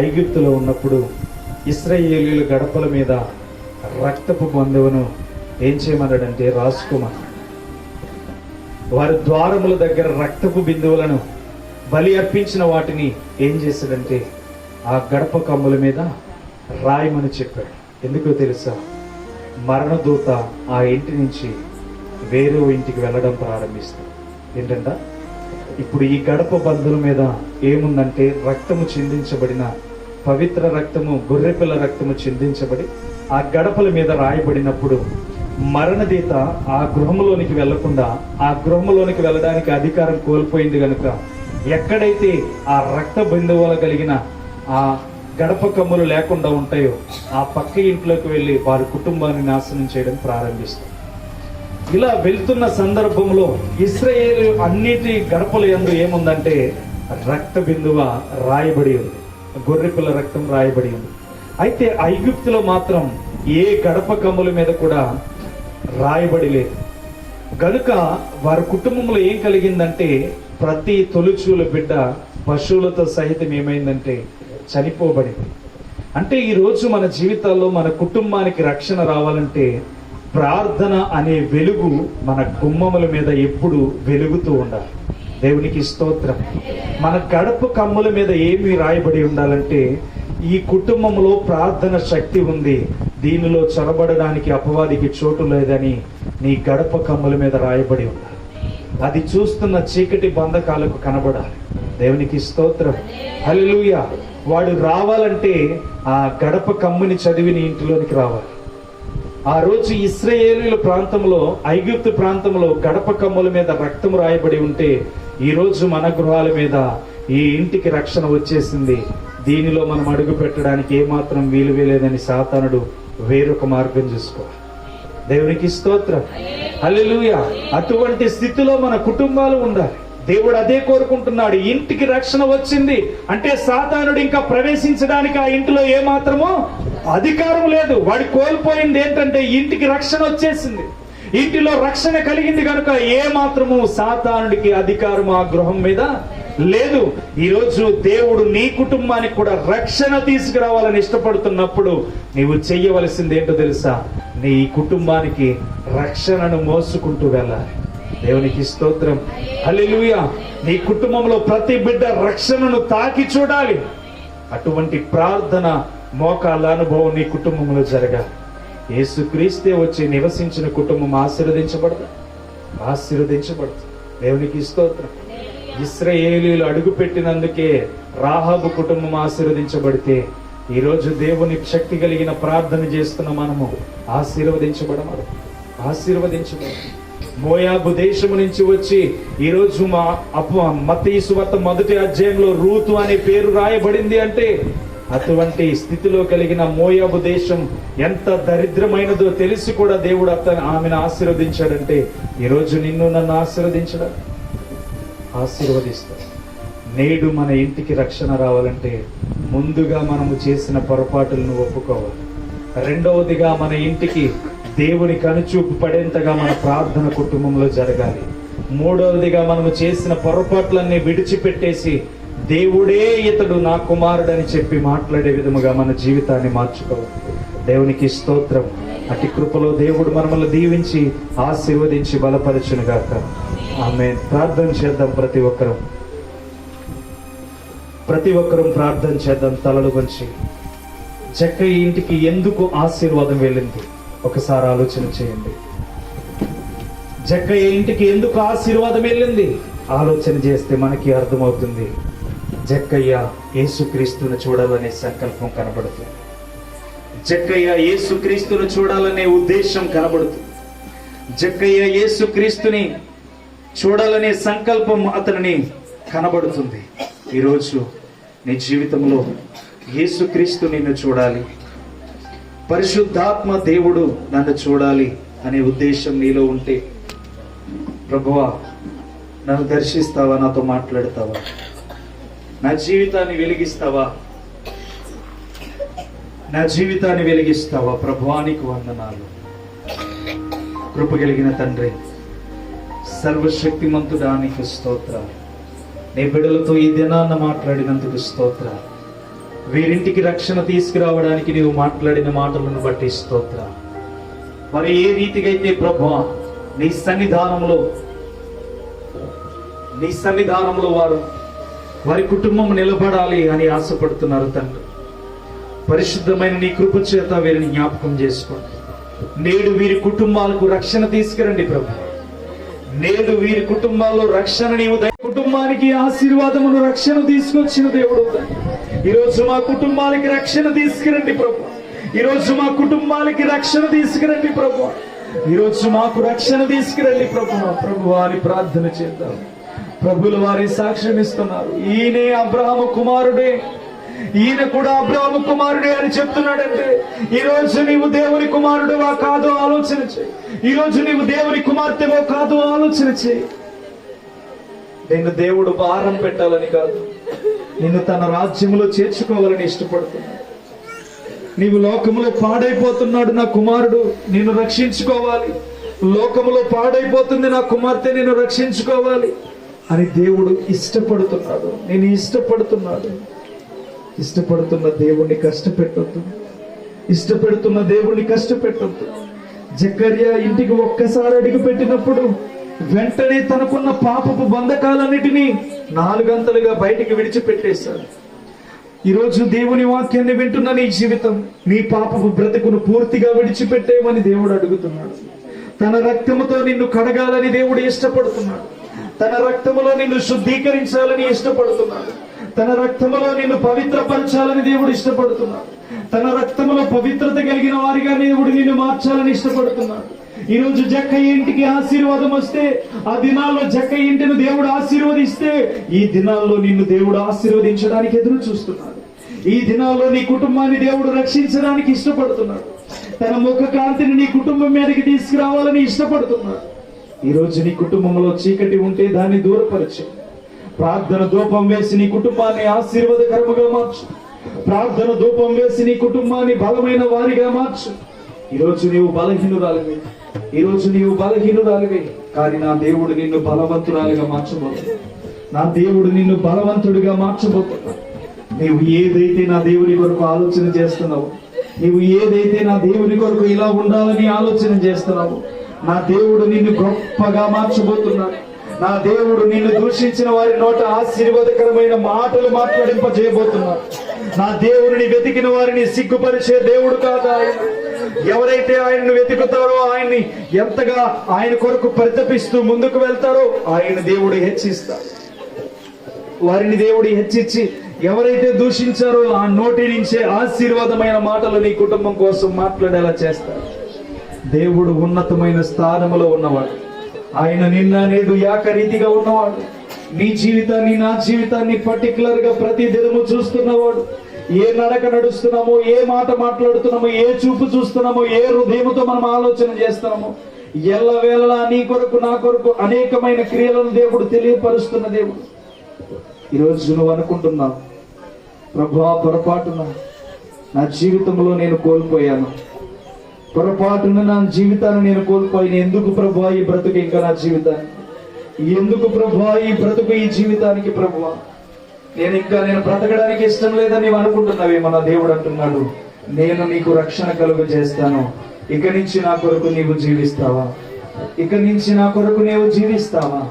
ఐగుప్తులో ఉన్నప్పుడు ఇశ్రాయేలీయుల గడపల మీద రక్తపు బంధువును ఏం చేయమన్నాడంటే రాసుకోమన్నాడు. వారి ద్వారముల దగ్గర రక్తపు బిందువులను బలి అర్పించిన వాటిని ఏం చేశాడంటే ఆ గడప కమ్ముల మీద రాయమని చెప్పాడు. ఎందుకో తెలుసా? మరణదూత ఆ ఇంటి నుంచి వేరే ఇంటికి వెళ్ళడం ప్రారంభిస్తాడు. ఏంటంట, ఇప్పుడు ఈ గడప బంధువుల మీద ఏముందంటే రక్తము చిందించబడిన పవిత్ర రక్తము, గొర్రెపిల్ల రక్తము చిందించబడి ఆ గడపల మీద రాయబడినప్పుడు మరణదీత ఆ గృహంలోనికి వెళ్లకుండా, ఆ గృహంలోనికి వెళ్ళడానికి అధికారం కోల్పోయింది కనుక ఎక్కడైతే ఆ రక్త బిందువులు కలిగిన ఆ గడప కమ్ములు లేకుండా ఉంటాయో ఆ పక్క ఇంట్లోకి వెళ్ళి వారి కుటుంబాన్ని నాశనం చేయడం ప్రారంభిస్తారు. ఇలా వెళ్తున్న సందర్భంలో ఇశ్రాయేలు అన్నిటి గడపల యందు ఏముందంటే రక్త బిందువ రాయబడి ఉంది, గొర్రెపిల్ల రక్తం రాయబడి ఉంది. అయితే ఐగుప్తులో మాత్రం ఏ గడప కమ్ముల మీద కూడా రాయబడి లేదు. గనుక వారి కుటుంబంలో ఏం కలిగిందంటే ప్రతి తొలిచూల బిడ్డ పశువులతో సహితం ఏమైందంటే చనిపోబడింది. అంటే ఈరోజు మన జీవితాల్లో మన కుటుంబానికి రక్షణ రావాలంటే ప్రార్థన అనే వెలుగు మన గుమ్మముల మీద ఎప్పుడు వెలుగుతూ ఉండాలి. దేవునికి స్తోత్రం. మన గడప కమ్ముల మీద ఏమి రాయబడి ఉండాలంటే ఈ కుటుంబంలో ప్రార్థన శక్తి ఉంది, దీనిలో చొరబడడానికి అపవాదికి చోటు లేదని నీ గడప కమ్ముల మీద రాయబడి ఉండాలి. అది చూస్తున్న చీకటి బంధకాలకు కనబడాలి. దేవునికి స్తోత్రం. హల్లెలూయా. వాడు రావాలంటే ఆ గడప కమ్ముని చదివి నీ ఇంటిలోనికి రావాలి. ఆ రోజు ఇశ్రాయేలీయుల ప్రాంతంలో, ఐగుప్తు ప్రాంతంలో గడప కమ్ముల మీద రక్తం రాయబడి ఉంటే ఈ రోజు మన గృహాల మీద ఈ ఇంటికి రక్షణ వచ్చేసింది, దీనిలో మనం అడుగు పెట్టడానికి ఏమాత్రం వీలు లేదని సాతానుడు వేరొక మార్గం చూసుకోవాలి. దేవునికి స్తోత్రం. హల్లెలూయా. అటువంటి స్థితిలో మన కుటుంబాలు ఉండాలి. దేవుడు అదే కోరుకుంటున్నాడు. ఇంటికి రక్షణ వచ్చింది అంటే సాతానుడు ఇంకా ప్రవేశించడానికి ఆ ఇంటిలో ఏమాత్రమో అధికారం లేదు. వాడి కోల్పోయింది ఏంటంటే ఇంటికి రక్షణ వచ్చేసింది, ఇంటిలో రక్షణ కలిగింది కనుక ఏమాత్రము సాతానుడికి అధికారం ఆ గృహం మీద లేదు. ఈరోజు దేవుడు నీ కుటుంబానికి కూడా రక్షణ తీసుకురావాలని ఇష్టపడుతున్నప్పుడు నీవు చెయ్యవలసింది ఏంటో తెలుసా? నీ కుటుంబానికి రక్షణను మోసుకుంటూ వెళ్ళాలి. దేవునికి స్తోత్రం. హల్లెలూయా. నీ కుటుంబంలో ప్రతి బిడ్డ రక్షణను తాకి చూడాలి. అటువంటి ప్రార్థన మోకాళ్ళ అనుభవం నీ కుటుంబంలో జరగాలి. యేసుక్రీస్తే వచ్చి నివసించిన కుటుంబం ఆశీర్వదించబడదు. దేవునికి స్తోత్రం. ఇశ్రాయేలీయులు అడుగు పెట్టినందుకే రాహాబు కుటుంబం ఆశీర్వదించబడితే ఈరోజు దేవుని శక్తి కలిగిన ప్రార్థన చేస్తున్న మనము ఆశీర్వదించబడము. మోయాబు దేశము నుంచి వచ్చి ఈరోజు మత్తయి సువార్త 1వ అధ్యాయంలో రూతు అనే పేరు రాయబడింది అంటే అటువంటి స్థితిలో కలిగిన మోయాబు దేశం ఎంత దరిద్రమైనదో తెలిసి కూడా దేవుడు ఆమెను ఆశీర్వదించాడంటే ఈరోజు నిన్ను నన్ను ఆశీర్వదిస్తాడు. నేడు మన ఇంటికి రక్షణ రావాలంటే ముందుగా మనము చేసిన పొరపాటులను ఒప్పుకోవాలి. రెండవదిగా మన ఇంటికి దేవుని కనుచూపు పడేంతగా మన ప్రార్థన కుటుంబంలో జరగాలి. మూడవదిగా మనము చేసిన పొరపాట్లన్నీ విడిచిపెట్టేసి దేవుడే ఇతడు నా కుమారుడని చెప్పి మాట్లాడే విధముగా మన జీవితాన్ని మార్చుకోవాలి. దేవునికి స్తోత్రం. అట్టి కృపలో దేవుడు మనల్ని దీవించి ఆశీర్వదించి బలపరచును గాక. ఆమేన్. ప్రార్థన చేద్దాం. ప్రతి ఒక్కరూ ప్రార్థన చేద్దాం. తలలు వంచి జక్కయ్య ఇంటికి ఎందుకు ఆశీర్వాదం వెళ్ళింది ఒకసారి ఆలోచన చేయండి. జక్కయ్య ఇంటికి ఎందుకు ఆశీర్వాదం వెళ్ళింది ఆలోచన చేస్తే మనకి అర్థమవుతుంది. జక్కయ్య యేసుక్రీస్తును చూడాలనే సంకల్పం కనబడుతుంది. జక్కయ్య యేసుక్రీస్తును చూడాలనే ఉద్దేశం కనబడుతుంది. జక్కయ్య యేసుక్రీస్తుని చూడాలనే సంకల్పం అతనిని కనబడుతుంది. ఈరోజు నీ జీవితంలో యేసుక్రీస్తు నిన్ను చూడాలి, పరిశుద్ధాత్మ దేవుడు నన్ను చూడాలి అనే ఉద్దేశం నీలో ఉంటే, ప్రభువా నన్ను దర్శిస్తావా, నాతో మాట్లాడతావా, నా జీవితాన్ని వెలిగిస్తావా, ప్రభువానికి వందనాలు. కృప కలిగిన తండ్రి, సర్వశక్తిమంతుడానికి స్తోత్రాలు. నీ బిడ్డలతో ఈ దినాన్న మాట్లాడినందుకు స్తోత్రాలు. వీరింటికి రక్షణ తీసుకురావడానికి నీవు మాట్లాడిన మాటలను బట్టి స్తోత్రాలు. మరి ఏ రీతిగా అయితే ప్రభువా నీ సన్నిధానంలో వారి కుటుంబం నిలబడాలి అని ఆశపడుతున్నారు తండ్రి. పరిశుద్ధమైన నీ కృప చేత వీరిని జ్ఞాపకం చేసుకోండి. నేడు వీరి కుటుంబాలకు రక్షణ తీసుకురండి ప్రభు. నేడు వీరి కుటుంబాల్లో రక్షణ నీవు కుటుంబానికి ఆశీర్వాదమును రక్షణ తీసుకొచ్చిన దేవుడు. ఈరోజు మా కుటుంబాలకి రక్షణ తీసుకురండి ప్రభు. ఈరోజు మా కుటుంబాలకి రక్షణ తీసుకురండి ప్రభు. ఈరోజు మాకు రక్షణ తీసుకురండి ప్రభు అని ప్రార్థన చేద్దాం. ప్రభువుల వారి సాక్ష్యం ఇస్తున్నారు. ఈయనే అబ్రహాము కుమారుడే, ఈయన కూడా అబ్రహాము కుమారుడే అని చెప్తున్నాడంటే, ఈ రోజు నీవు దేవుని కుమారుడువా కాదో ఆలోచన చేయి. ఈ రోజు నీవు దేవుని కుమార్తెవో కాదో ఆలోచన చేయి. నిన్ను దేవుడు భారం పెట్టాలని కాదు, నిన్ను తన రాజ్యంలో చేర్చుకోవాలని ఇష్టపడుతున్నాడు. నీవు లోకములో పాడైపోతున్నాడు నా కుమారుడు, నిన్ను రక్షించుకోవాలి. లోకములో పాడైపోతుంది నా కుమార్తె, నిన్ను రక్షించుకోవాలి అని దేవుడు ఇష్టపడుతున్నాడు. నేను ఇష్టపడుతున్న దేవుణ్ణి కష్టపెట్టొద్దు. ఇష్టపెడుతున్న దేవుణ్ణి కష్టపెట్టొద్దు. జకర్యా ఇంటికి ఒక్కసారి అడుగు పెట్టినప్పుడు వెంటనే తనకున్న పాపపు బంధకాలన్నిటినీ 4 గంటలుగా బయటికి విడిచిపెట్టేశాడు. ఈరోజు దేవుని వాక్యాన్ని వింటున్న నీ జీవితం, నీ పాపపు బ్రతుకును పూర్తిగా విడిచిపెట్టేమని దేవుడు అడుగుతున్నాడు. తన రక్తముతో నిన్ను కడగాలని దేవుడు ఇష్టపడుతున్నాడు. తన రక్తములో నిన్ను శుద్ధీకరించాలని ఇష్టపడుతున్నాడు. తన రక్తములో నిన్ను పవిత్రపరచాలని దేవుడు ఇష్టపడుతున్నాడు. తన రక్తములో పవిత్రత కలిగిన వారిగా దేవుడు నిన్ను మార్చాలని ఇష్టపడుతున్నాడు. ఈరోజు జక్కయ్య ఇంటికి ఆశీర్వాదం వస్తే, ఆ దినాల్లో జక్కయ్య ఇంటిని దేవుడు ఆశీర్వదిస్తే, ఈ దినాల్లో నిన్ను దేవుడు ఆశీర్వదించడానికి ఎదురు చూస్తున్నాడు. ఈ దినాల్లో నీ కుటుంబాన్ని దేవుడు రక్షించడానికి ఇష్టపడుతున్నాడు. తన ముఖ కాంతిని నీ కుటుంబం మీదకి తీసుకురావాలని ఇష్టపడుతున్నాడు. ఈరోజు నీ కుటుంబంలో చీకటి ఉంటే దాన్ని దూరపరచు. ప్రార్థన ధూపం వేసి నీ కుటుంబాన్ని ఆశీర్వాదకరముగా మార్చు. ప్రార్థన ధూపం వేసి నీ కుటుంబాన్ని బలమైన వారిగా మార్చు. ఈరోజు నీవు బలహీనురాలివే, కానీ నా దేవుడు నిన్ను బలవంతురాలిగా మార్చబోతున్నాడు. నా దేవుడు నిన్ను బలవంతుడిగా మార్చబోతున్నాడు. నీవు ఏదైతే నా దేవుని కొరకు ఆలోచన చేస్తున్నావు, నీవు ఏదైతే నా దేవుని కొరకు ఇలా ఉండాలని ఆలోచన చేస్తున్నావు, నా దేవుడు నిన్ను గొప్పగా మార్చబోతున్నాడు. నా దేవుడు నిన్ను దూషించిన వారి నోట ఆశీర్వాదకరమైన మాటలు మాట్లాడింపజేయబోతున్నాడు. నా దేవుడిని వెతికిన వారిని సిగ్గుపరిచే దేవుడు కాదా ఆయన? ఎవరైతే ఆయనను వెతుకుతారో, ఆయన్ని ఎంతగా ఆయన కొరకు పరితపిస్తూ ముందుకు వెళ్తారో ఆయన దేవుడు హెచ్చిస్తాడు. వారిని దేవుడు హెచ్చించి ఎవరైతే దూషించారో ఆ నోటి నుంచే ఆశీర్వాదమైన మాటలు నీ కుటుంబం కోసం మాట్లాడేలా చేస్తాడు. దేవుడు ఉన్నతమైన స్థానములో ఉన్నవాడు. ఆయన నిన్న నేడు ఏకరీతిగా ఉన్నవాడు. నీ జీవితాన్ని, నా జీవితాన్ని పర్టికులర్ గా ప్రతి దినము చూస్తున్నవాడు. ఏ నడక నడుస్తున్నామో, ఏ మాట మాట్లాడుతున్నామో, ఏ చూపు చూస్తున్నామో, ఏ హృదయముతో మనం ఆలోచన చేస్తున్నామో, ఎల్లవేళలా నీ కొరకు నా కొరకు అనేకమైన క్రియలను దేవుడు తెలియపరుస్తున్న దేవుడు. ఈరోజు నువ్వు అనుకుంటున్నావు, ప్రభువా పొరపాటున నా జీవితంలో నేను కోల్పోయాను, పొరపాటున నా జీవితాన్ని నేను కోల్పోయాను. ఎందుకు ప్రభువా ఈ బ్రతుకు ఇంకా నా జీవితాన్ని? ఎందుకు ప్రభువా ఈ బ్రతుకు ఈ జీవితానికి? ప్రభువా నేను బ్రతకడానికి ఇష్టం లేదని నీవు అనుకుంటున్నావేమో. నా దేవుడు అంటున్నాడు, నేను నీకు రక్షణ కలుగు చేస్తాను, ఇక నుంచి నా కొరకు నీవు జీవిస్తావా? ఇక నుంచి నా కొరకు నీవు జీవిస్తావా?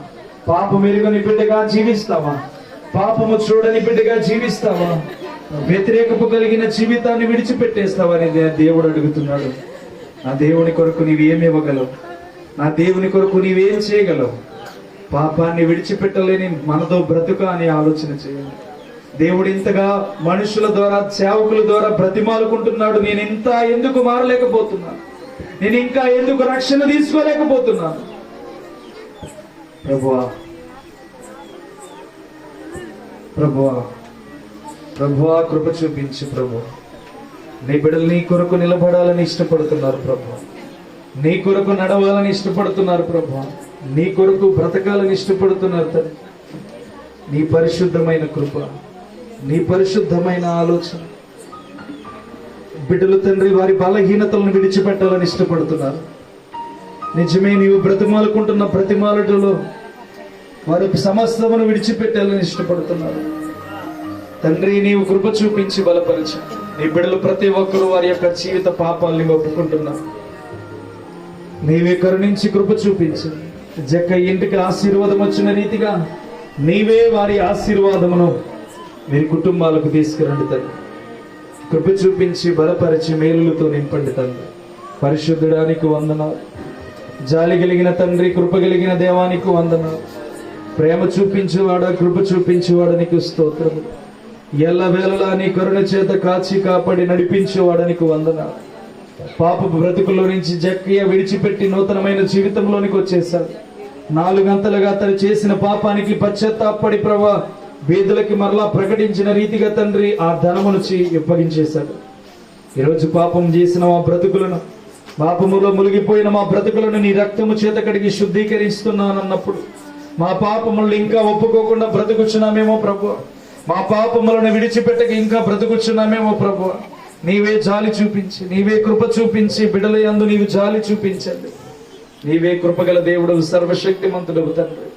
పాపం ఎరుగని బిడ్డగా జీవిస్తావా? పాపము చూడని బిడ్డగా జీవిస్తావా? వ్యతిరేకపు కలిగిన జీవితాన్ని విడిచిపెట్టేస్తావా అని దేవుడు అడుగుతున్నాడు. నా దేవుని కొరకు నీవేమి ఇవ్వగలవు? నా దేవుని కొరకు నీవేం చేయగలవు? పాపాన్ని విడిచిపెట్టలేని మనతో బ్రతుక అని ఆలోచన చేయాలి. దేవుడు ఇంతగా మనుషుల ద్వారా, సేవకుల ద్వారా బ్రతిమాలుకుంటున్నాడు. నేను ఇంత ఎందుకు మారలేకపోతున్నాను? నేను ఇంకా ఎందుకు రక్షణ తీసుకోలేకపోతున్నాను? ప్రభువా, ప్రభువా, ప్రభువా కృప చూపించు ప్రభు. నీ బిడ్డలు నీ కొరకు నిలబడాలని ఇష్టపడుతున్నారు ప్రభు. నీ కొరకు నడవాలని ఇష్టపడుతున్నారు ప్రభు. నీ కొరకు బ్రతకాలని ఇష్టపడుతున్నారు తండ్రి. నీ పరిశుద్ధమైన కృప, నీ పరిశుద్ధమైన ఆలోచన. బిడ్డలు తండ్రి వారి బలహీనతలను విడిచిపెట్టాలని ఇష్టపడుతున్నారు. నిజమే, నీవు బ్రతిమాలుకుంటున్న బ్రతిమాలుటలో వారి సమస్తమును విడిచిపెట్టాలని ఇష్టపడుతున్నారు తండ్రి. నీవు కృప చూపించి బలపరచు. నీ బిడ్డలు ప్రతి ఒక్కరూ వారి యొక్క జీవిత పాపాలని ఒప్పుకుంటున్నారు. నీవే కరుణించి కృప చూపించు. జక్క ఇంటికి ఆశీర్వాదం వచ్చిన రీతిగా నీవే వారి ఆశీర్వాదమును వీరి కుటుంబాలకు తీసుకురండి తండ్రి. కృప చూపించి బలపరిచి మేలులతో నింపండి తండ్రి. పరిశుద్ధుడానికి వందనాలు. జాలి కలిగిన తండ్రి, కృప కలిగిన దేవానికి వందనాలు. ప్రేమ చూపించేవాడ, కృప చూపించేవాడనికి స్తోత్రము. ఎల్లవేళలా నీ కరుణ చేత కాచి కాపాడి నడిపించేవాడనికి వందనాలు. పాపపు బ్రతుకులో నుంచి జక్కయ్య విడిచిపెట్టి నూతనమైన జీవితంలోనికి వచ్చేశాడు. 4 గంటలుగా తను చేసిన పాపానికి పశ్చాత్తాపడి ప్రభా బీదలకి మరలా ప్రకటించిన రీతిగా తండ్రి ఆ ధనమునుచి అప్పగించేశాడు. ఈరోజు పాపం చేసిన మా బ్రతుకులను, పాపములో మునిగిపోయిన మా బ్రతుకులను నీ రక్తము చేత కడిగి శుద్ధీకరిస్తున్నానన్నప్పుడు మా పాపములను ఇంకా ఒప్పుకోకుండా బ్రతుకుచున్నామేమో ప్రభు. మా పాపములను విడిచిపెట్టక ఇంకా బ్రతుకుచున్నామేమో ప్రభు. నీవే జాలి చూపించి, నీవే కృప చూపించి బిడ్డల యందు నీవు జాలి చూపించండి. నీవే కృపగల దేవుడు, సర్వశక్తిమంతుడు తండ్రి.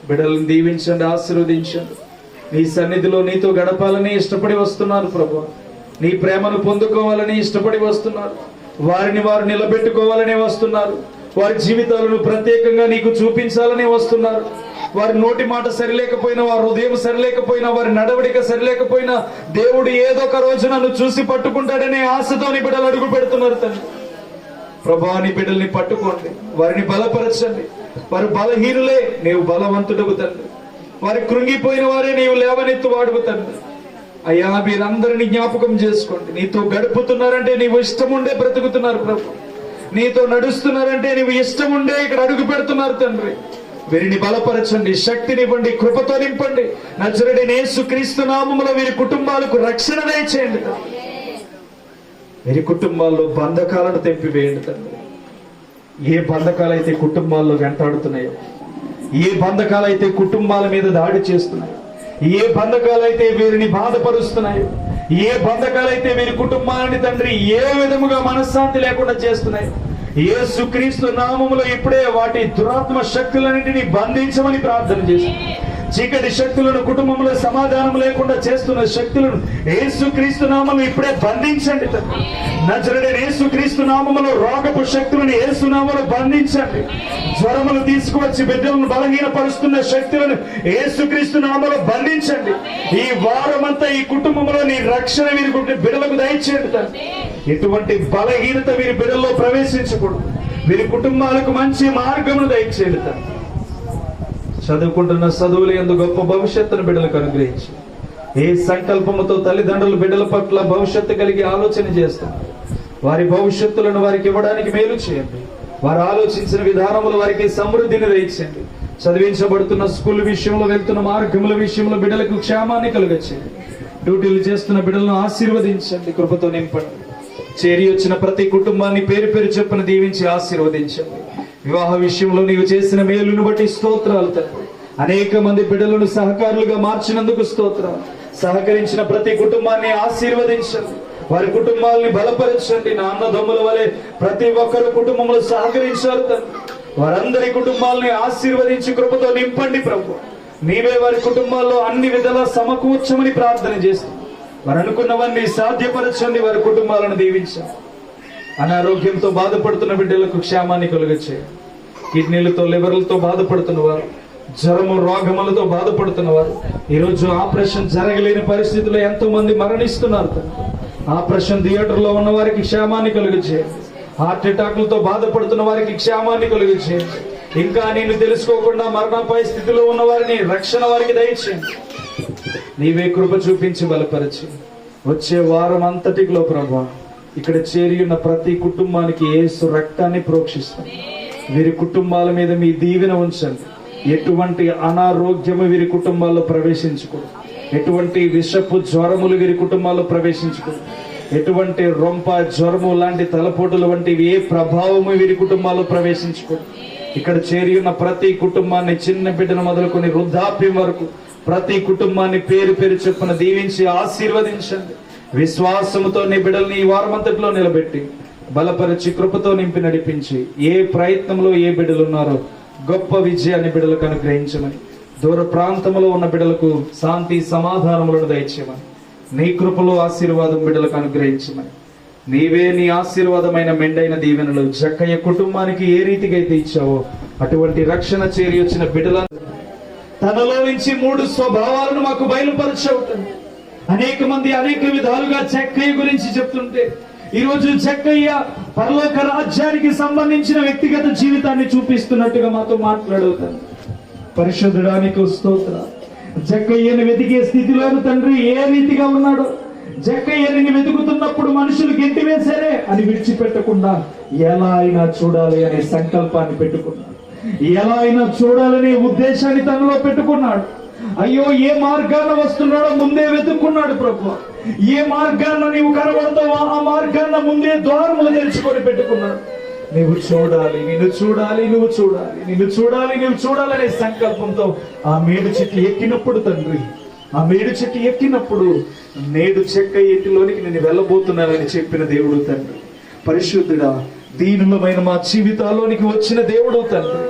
బిడ్డలను దీవించండి, ఆశీర్వదించండి. నీ సన్నిధిలో నీతో గడపాలని ఇష్టపడి వస్తున్నారు ప్రభు. నీ ప్రేమను పొందుకోవాలని ఇష్టపడి వస్తున్నారు. వారిని వారు నిలబెట్టుకోవాలని వస్తున్నారు. వారి జీవితాలను ప్రత్యేకంగా నీకు చూపించాలని వస్తున్నారు. వారి నోటి మాట సరిలేకపోయినా, వారి హృదయం సరిలేకపోయినా, వారి నడవడిక సరిలేకపోయినా దేవుడు ఏదో ఒక రోజు నన్ను చూసి పట్టుకుంటాడనే ఆశతో నీ బిడ్డలు అడుగు పెడుతున్నారు తండ్రి. ప్రభా, నీ బిడ్డల్ని పట్టుకోండి, వారిని బలపరచండి. వారు బలహీనులే, నీవు బలవంతుడవు తండ్రి. వారి కృంగిపోయిన వారే నీవు లేవనెత్తు వాడుగు తండ్రి. అయ్యా, వీరందరినీ జ్ఞాపకం చేసుకోండి. నీతో గడుపుతున్నారంటే నీవు ఇష్టం ఉండే బ్రతుకుతున్నారు ప్రభు. నీతో నడుస్తున్నారంటే నీవు ఇష్టం ఉండే ఇక్కడ అడుగు పెడుతున్నారు తండ్రి. వీరిని బలపరచండి, శక్తినివ్వండి, కృపతో నింపండి. నజరేయుడైన యేసుక్రీస్తు నామములో వీరి కుటుంబాలకు రక్షణ దయచేయండి తండ్రి. వీరి కుటుంబాల్లో బంధకాలను తెంపివేయండి తండ్రి. ఏ బంధకాలైతే కుటుంబాల్లో వెంటాడుతున్నాయో, ఏ బంధకాలైతే కుటుంబాల మీద దాడి చేస్తున్నాయో, ఏ బంధకాలైతే వీరిని బాధపరుస్తున్నాయో, ఏ బంధకాలైతే వీరి కుటుంబాలని తండ్రి ఏ విధముగా మనశ్శాంతి లేకుండా చేస్తున్నాయో, యేసుక్రీస్తు నామములో ఇప్పుడే వాటి దురాత్మ శక్తులన్నింటినీ బంధించమని ప్రార్థన చేస్తున్నాం. చీకటి శక్తులను, కుటుంబంలో సమాధానం లేకుండా చేస్తున్న శక్తులను యేసుక్రీస్తు నామములో ఇప్పుడే బంధించండి తండ్రి. నజరేయుడైన యేసుక్రీస్తు నామములో రోగపు శక్తులను యేసు నామములో బంధించండి. జ్వరములు తీసుకువచ్చి బిడ్డలను బలహీనపరుస్తున్న శక్తులను యేసుక్రీస్తు నామములో బంధించండి. ఈ వారమంతా ఈ కుటుంబంలో నీ రక్షణ వీరి బిడ్డలకు దయచేయండి తండ్రి. ఎటువంటి బలహీనత వీరి బిడ్డల్లో ప్రవేశించకూడదు. వీరి కుటుంబాలకు మంచి మార్గమును దయచేయండి తండ్రి. చదువుకుంటున్న చదువులు యందు గొప్ప భవిష్యత్తును బిడ్డలకు అనుగ్రహించి, ఏ సంకల్పముతో తల్లిదండ్రులు బిడ్డల పట్ల భవిష్యత్తు కలిగి ఆలోచన చేస్తున్నారు, వారి భవిష్యత్తులను వారికి ఇవ్వడానికి మేలు చేయండి. వారు ఆలోచించిన విధానములు వారికి సమృద్ధిని దయచేయండి. చదివించబడుతున్న స్కూల్ విషయంలో, వెళ్తున్న మార్గముల విషయంలో బిడ్డలకు క్షేమాన్ని కలుగచేయండి. డ్యూటీలు చేస్తున్న బిడ్డలను ఆశీర్వదించండి, కృపతో నింపండి. చేరి వచ్చిన ప్రతి కుటుంబాన్ని పేరు పేరు చొప్పున దీవించి ఆశీర్వదించండి. వివాహ విషయంలో నీవు చేసిన మేలును బట్టి స్తోత్రాలు తండ్రి. అనేక మంది బిడ్డలను సహకారులుగా మార్చినందుకు స్తోత్రాలు. సహకరించిన ప్రతి కుటుంబాన్ని ఆశీర్వదించండి, వారి కుటుంబాలని బలపరచండి. నా అన్నదమ్ముల వలె ప్రతి ఒక్కరు కుటుంబంలో సహకరించాలి తండ్రి. వారందరి కుటుంబాలని ఆశీర్వదించి కృపతో నింపండి ప్రభు. నీవే వారి కుటుంబాల్లో అన్ని విధాలా సమకూర్చమని ప్రార్థన చేస్తూ వారు అనుకున్నవన్నీ సాధ్యపరచండి. వారి కుటుంబాలను దీవించండి. అనారోగ్యంతో బాధపడుతున్న బిడ్డలకు క్షేమాన్ని కలుగచేయండి. కిడ్నీలతో లివర్లతో బాధపడుతున్నవారు, జ్వరము రోగములతో బాధపడుతున్నవారు, ఈరోజు ఆపరేషన్ జరగలేని పరిస్థితుల్లో ఎంతో మంది మరణిస్తున్నారు. ఆపరేషన్ థియేటర్లో ఉన్న వారికి క్షేమాన్ని కలుగచేయండి. హార్ట్ అటాక్లతో బాధపడుతున్న వారికి క్షేమాన్ని కలుగచేయండి. ఇంకా నేను తెలుసుకోకుండా మరణాపాయ స్థితిలో ఉన్న వారిని రక్షణ వారికి దయచేయండి. నీవే కృప చూపించి బలపరచి వచ్చే వారం అంతటిలో ప్రభా ఇక్కడ చేరి ఉన్న ప్రతి కుటుంబానికి యేసు రక్తాన్ని ప్రోక్షిస్తాం. వీరి కుటుంబాల మీద మీ దీవెన ఉంచండి. ఎటువంటి అనారోగ్యము వీరి కుటుంబాల్లో ప్రవేశించకూడదు. ఎటువంటి విషపు జ్వరములు వీరి కుటుంబాల్లో ప్రవేశించకూడదు. ఎటువంటి రొంప జ్వరము లాంటి తలపోటుల వంటివి ఏ ప్రభావము వీరి కుటుంబాల్లో ప్రవేశించకూడదు. ఇక్కడ చేరి ఉన్న ప్రతి కుటుంబాన్ని, చిన్న బిడ్డను మొదలుకొని వృద్ధాప్యం వరకు ప్రతి కుటుంబాన్ని పేరు పేరు చొప్పున దీవించి ఆశీర్వదించండి. విశ్వాసముతో నీ బిడ్డల్ని ఈ వారమంతట్లో నిలబెట్టి బలపరిచి కృపతో నింపి నడిపించి ఏ ప్రయత్నంలో ఏ బిడ్డలు ఉన్నారో గొప్ప విజయాన్ని బిడ్డలకు అనుగ్రహించమని, దూర ప్రాంతంలో ఉన్న బిడ్డలకు శాంతి సమాధానములను దయచేయమని, నీ కృపలో ఆశీర్వాదం బిడ్డలకు అనుగ్రహించమని, నీవే నీ ఆశీర్వాదమైన మెండైన దీవెనలు జక్కయ్య కుటుంబానికి ఏ రీతిగా అయితే ఇచ్చావో అటువంటి రక్షణ చేరి వచ్చిన బిడ్డల తనలో నుంచి 3 స్వభావాలను మాకు బయలుపరచవుతుంది. అనేక మంది అనేక విధాలుగా జక్కయ్య గురించి చెప్తుంటే ఈరోజు జక్కయ్య పరలోక రాజ్యానికి సంబంధించిన వ్యక్తిగత జీవితాన్ని చూపిస్తున్నట్టుగా మాతో మాట్లాడుతాను. పరిశుద్ధుడానికి స్తోత్ర. జక్కయ్యను వెతికే స్థితిలోను తండ్రి ఏ రీతిగా ఉన్నాడో, జక్కయ్యని వెతుకుతున్నప్పుడు మనుషులు గెంటి వేశారే అని విడిచిపెట్టకుండా ఎలా అయినా చూడాలి అనే సంకల్పాన్ని పెట్టుకున్నాడు. ఎలా అయినా చూడాలనే ఉద్దేశాన్ని తనలో పెట్టుకున్నాడు. అయ్యో, ఏ మార్గాన వస్తున్నాడో ముందే వెతుక్కున్నాడు. ప్రభు, ఏ మార్గాన నీవు కనబడతావో ఆ మార్గాన ముందే ద్వారములు తెరుచుకొని పెట్టుకున్నాడు. నువ్వు చూడాలి, నిన్ను చూడాలి, నువ్వు చూడాలి, నిన్ను చూడాలి, నువ్వు చూడాలనే సంకల్పంతో ఆ మేడు చెట్టు ఎక్కినప్పుడు తండ్రి, ఆ మేడు చెట్టు ఎక్కినప్పుడు నేడు చెక్క ఇంటిలోనికి నేను వెళ్ళబోతున్నానని చెప్పిన దేవుడు తండ్రి. పరిశుద్ధుడా, దీనులమైన మా జీవితాల్లోనికి వచ్చిన దేవుడు తండ్రి,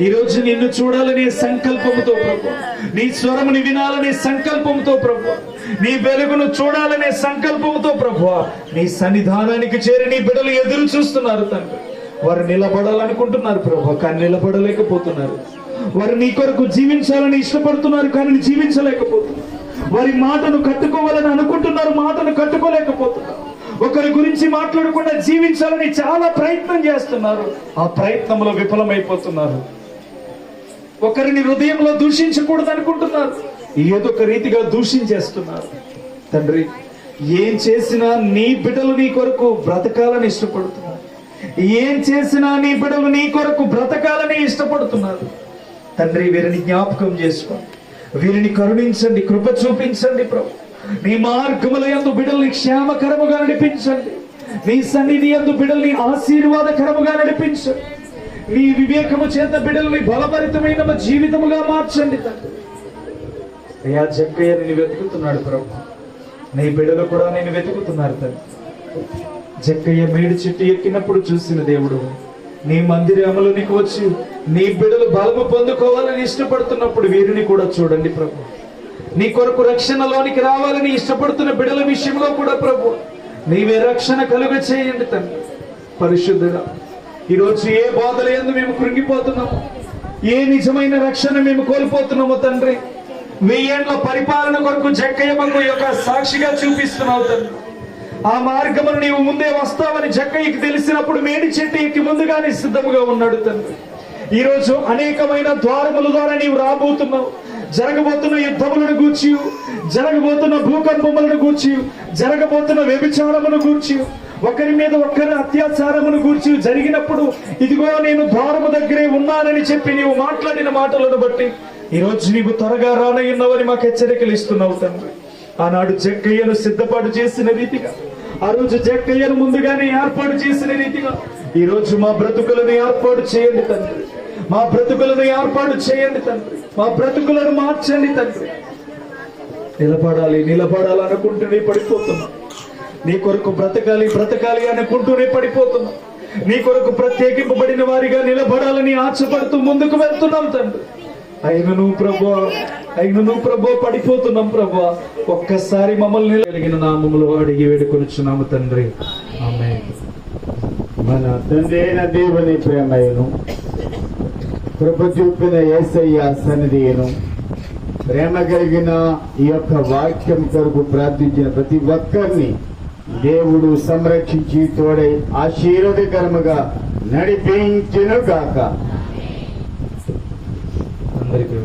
ఈ రోజు నిన్ను చూడాలనే సంకల్పంతో ప్రభు, నీ స్వరముని వినాలనే సంకల్పంతో ప్రభు, నీ వెలుగును చూడాలనే సంకల్పంతో ప్రభు, నీ సన్నిధానానికి చేరి నీ బిడ్డలు ఎదురు చూస్తున్నారు తండ్రి. వారు నిలబడాలనుకుంటున్నారు ప్రభు, కానీ నిలబడలేకపోతున్నారు. వారు నీ కొరకు జీవించాలని ఇష్టపడుతున్నారు, కానీ జీవించలేకపోతున్నారు. వారి మాటను కట్టుకోవాలని అనుకుంటున్నారు, మాటను కట్టుకోలేకపోతున్నారు. ఒకరి గురించి మాట్లాడకుండా జీవించాలని చాలా ప్రయత్నం చేస్తున్నారు, ఆ ప్రయత్నంలో విఫలమైపోతున్నారు. ఒకరిని హృదయంలో దూషించకూడదు అనుకుంటున్నారు, ఏదో ఒక రీతిగా దూషించేస్తున్నారు. తండ్రి, ఏం చేసినా నీ బిడ్డలు నీ కొరకు బ్రతకాలని ఇష్టపడుతున్నారు. ఏం చేసినా నీ బిడ్డలు నీ కొరకు బ్రతకాలని ఇష్టపడుతున్నారు. తండ్రి, వీరిని జ్ఞాపకం చేసుకోండి, వీరిని కరుణించండి, కృప చూపించండి ప్రభు. నీ మార్గముల యందు బిడ్డల్ని క్షేమకరముగా నడిపించండి. నీ సన్నిధి యందు బిడ్డల్ని ఆశీర్వాదకరముగా నడిపించండి. నీ వివేకము చేత బిడ్డల్ని బలభరితమైన జీవితముగా మార్చండి తండ్రి. అయ్యా, జక్కయ్య నేను వెతుకుతున్నాడు ప్రభు, నీ బిడ్డలు కూడా నేను వెతుకుతున్నారు తండ్రి. జక్కయ్య మేడి చెట్టు ఎక్కినప్పుడు చూసిన దేవుడు, నీ మందిరములోనికి వచ్చి నీ బిడ్డలు బలము పొందుకోవాలని ఇష్టపడుతున్నప్పుడు వీరిని కూడా చూడండి ప్రభు. నీ కొరకు రక్షణలోనికి రావాలని ఇష్టపడుతున్న బిడ్డల విషయంలో కూడా ప్రభు నీవే రక్షణ కలుగ చేయండి తండ్రి. పరిశుద్ధుడా, ఈరోజు ఏ బాధల యందు మేము కృంగిపోతున్నాము, ఏ నిజమైన రక్షణ మేము కోల్పోతున్నామో తండ్రి. 1000 ఏళ్ల పరిపాలన కొరకు జక్కయ్య మాకు యొక్క సాక్షిగా చూపిస్తున్నావు తండ్రి. ఆ మార్గమును నీవు ముందే వస్తావని జక్కయ్యకి తెలిసినప్పుడు మేడి చెట్టు ఎక్కి ముందుగానే సిద్ధముగా ఉన్నాడు తండ్రి. ఈరోజు అనేకమైన ద్వారముల ద్వారా నీవు రాబోతున్నావు. జరగబోతున్న యుద్ధములను గూర్చి, జరగబోతున్న భూకంపములను గూర్చి, జరగబోతున్న వ్యభిచారమును గూర్చి, ఒకరి మీద ఒకరి అత్యాచారమును గూర్చి జరిగినప్పుడు ఇదిగో నేను ద్వారము దగ్గరే ఉన్నానని చెప్పి నీవు మాట్లాడిన మాటలను బట్టి ఈరోజు నీవు త్వరగా రానయ్యున్నావని మాకు హెచ్చరికలు ఇస్తున్నావు తండ్రి. ఆనాడు జక్కయ్యను సిద్ధపాటు చేసిన రీతిగా, ఆ రోజు జక్కయ్యను ముందుగానే ఏర్పాటు చేసిన రీతిగా ఈరోజు మా బ్రతుకులను ఏర్పాటు చేయండి తండ్రి. మా బ్రతుకులను ఏర్పాటు చేయండి తండ్రి. మా బ్రతుకులను మార్చండి తండ్రి. నిలబడాలి అనుకుంటూనే పడిపోతున్నాం. నీ కొరకు బ్రతకాలి అనుకుంటూనే పడిపోతున్నాం. నీ కొరకు ప్రత్యేకింపబడిన వారిగా నిలబడాలని ఆశపడుతూ ముందుకు వెళ్తున్నాం తండ్రి. అయినను ప్రభువా, అయినను ప్రభు పడిపోతున్నాం ప్రభు. ఒక్కసారి మమ్మల్ని కలిగిన నామములో అడిగి వేడుకొనుచున్నాము తండ్రి. ఆమేన్. మన తండ్రి అయిన దేవుని ప్రేమయును కృప చూపిన యేసయ్య సన్నిధియును ప్రేమ కలిగిన ఈ యొక్క వాక్యం కొరకు ప్రార్థించిన ప్రతి ఒక్కరిని దేవుడు సంరక్షించి తోడై ఆశీర్వదకరముగా నడిపించును గాక. అందరికీ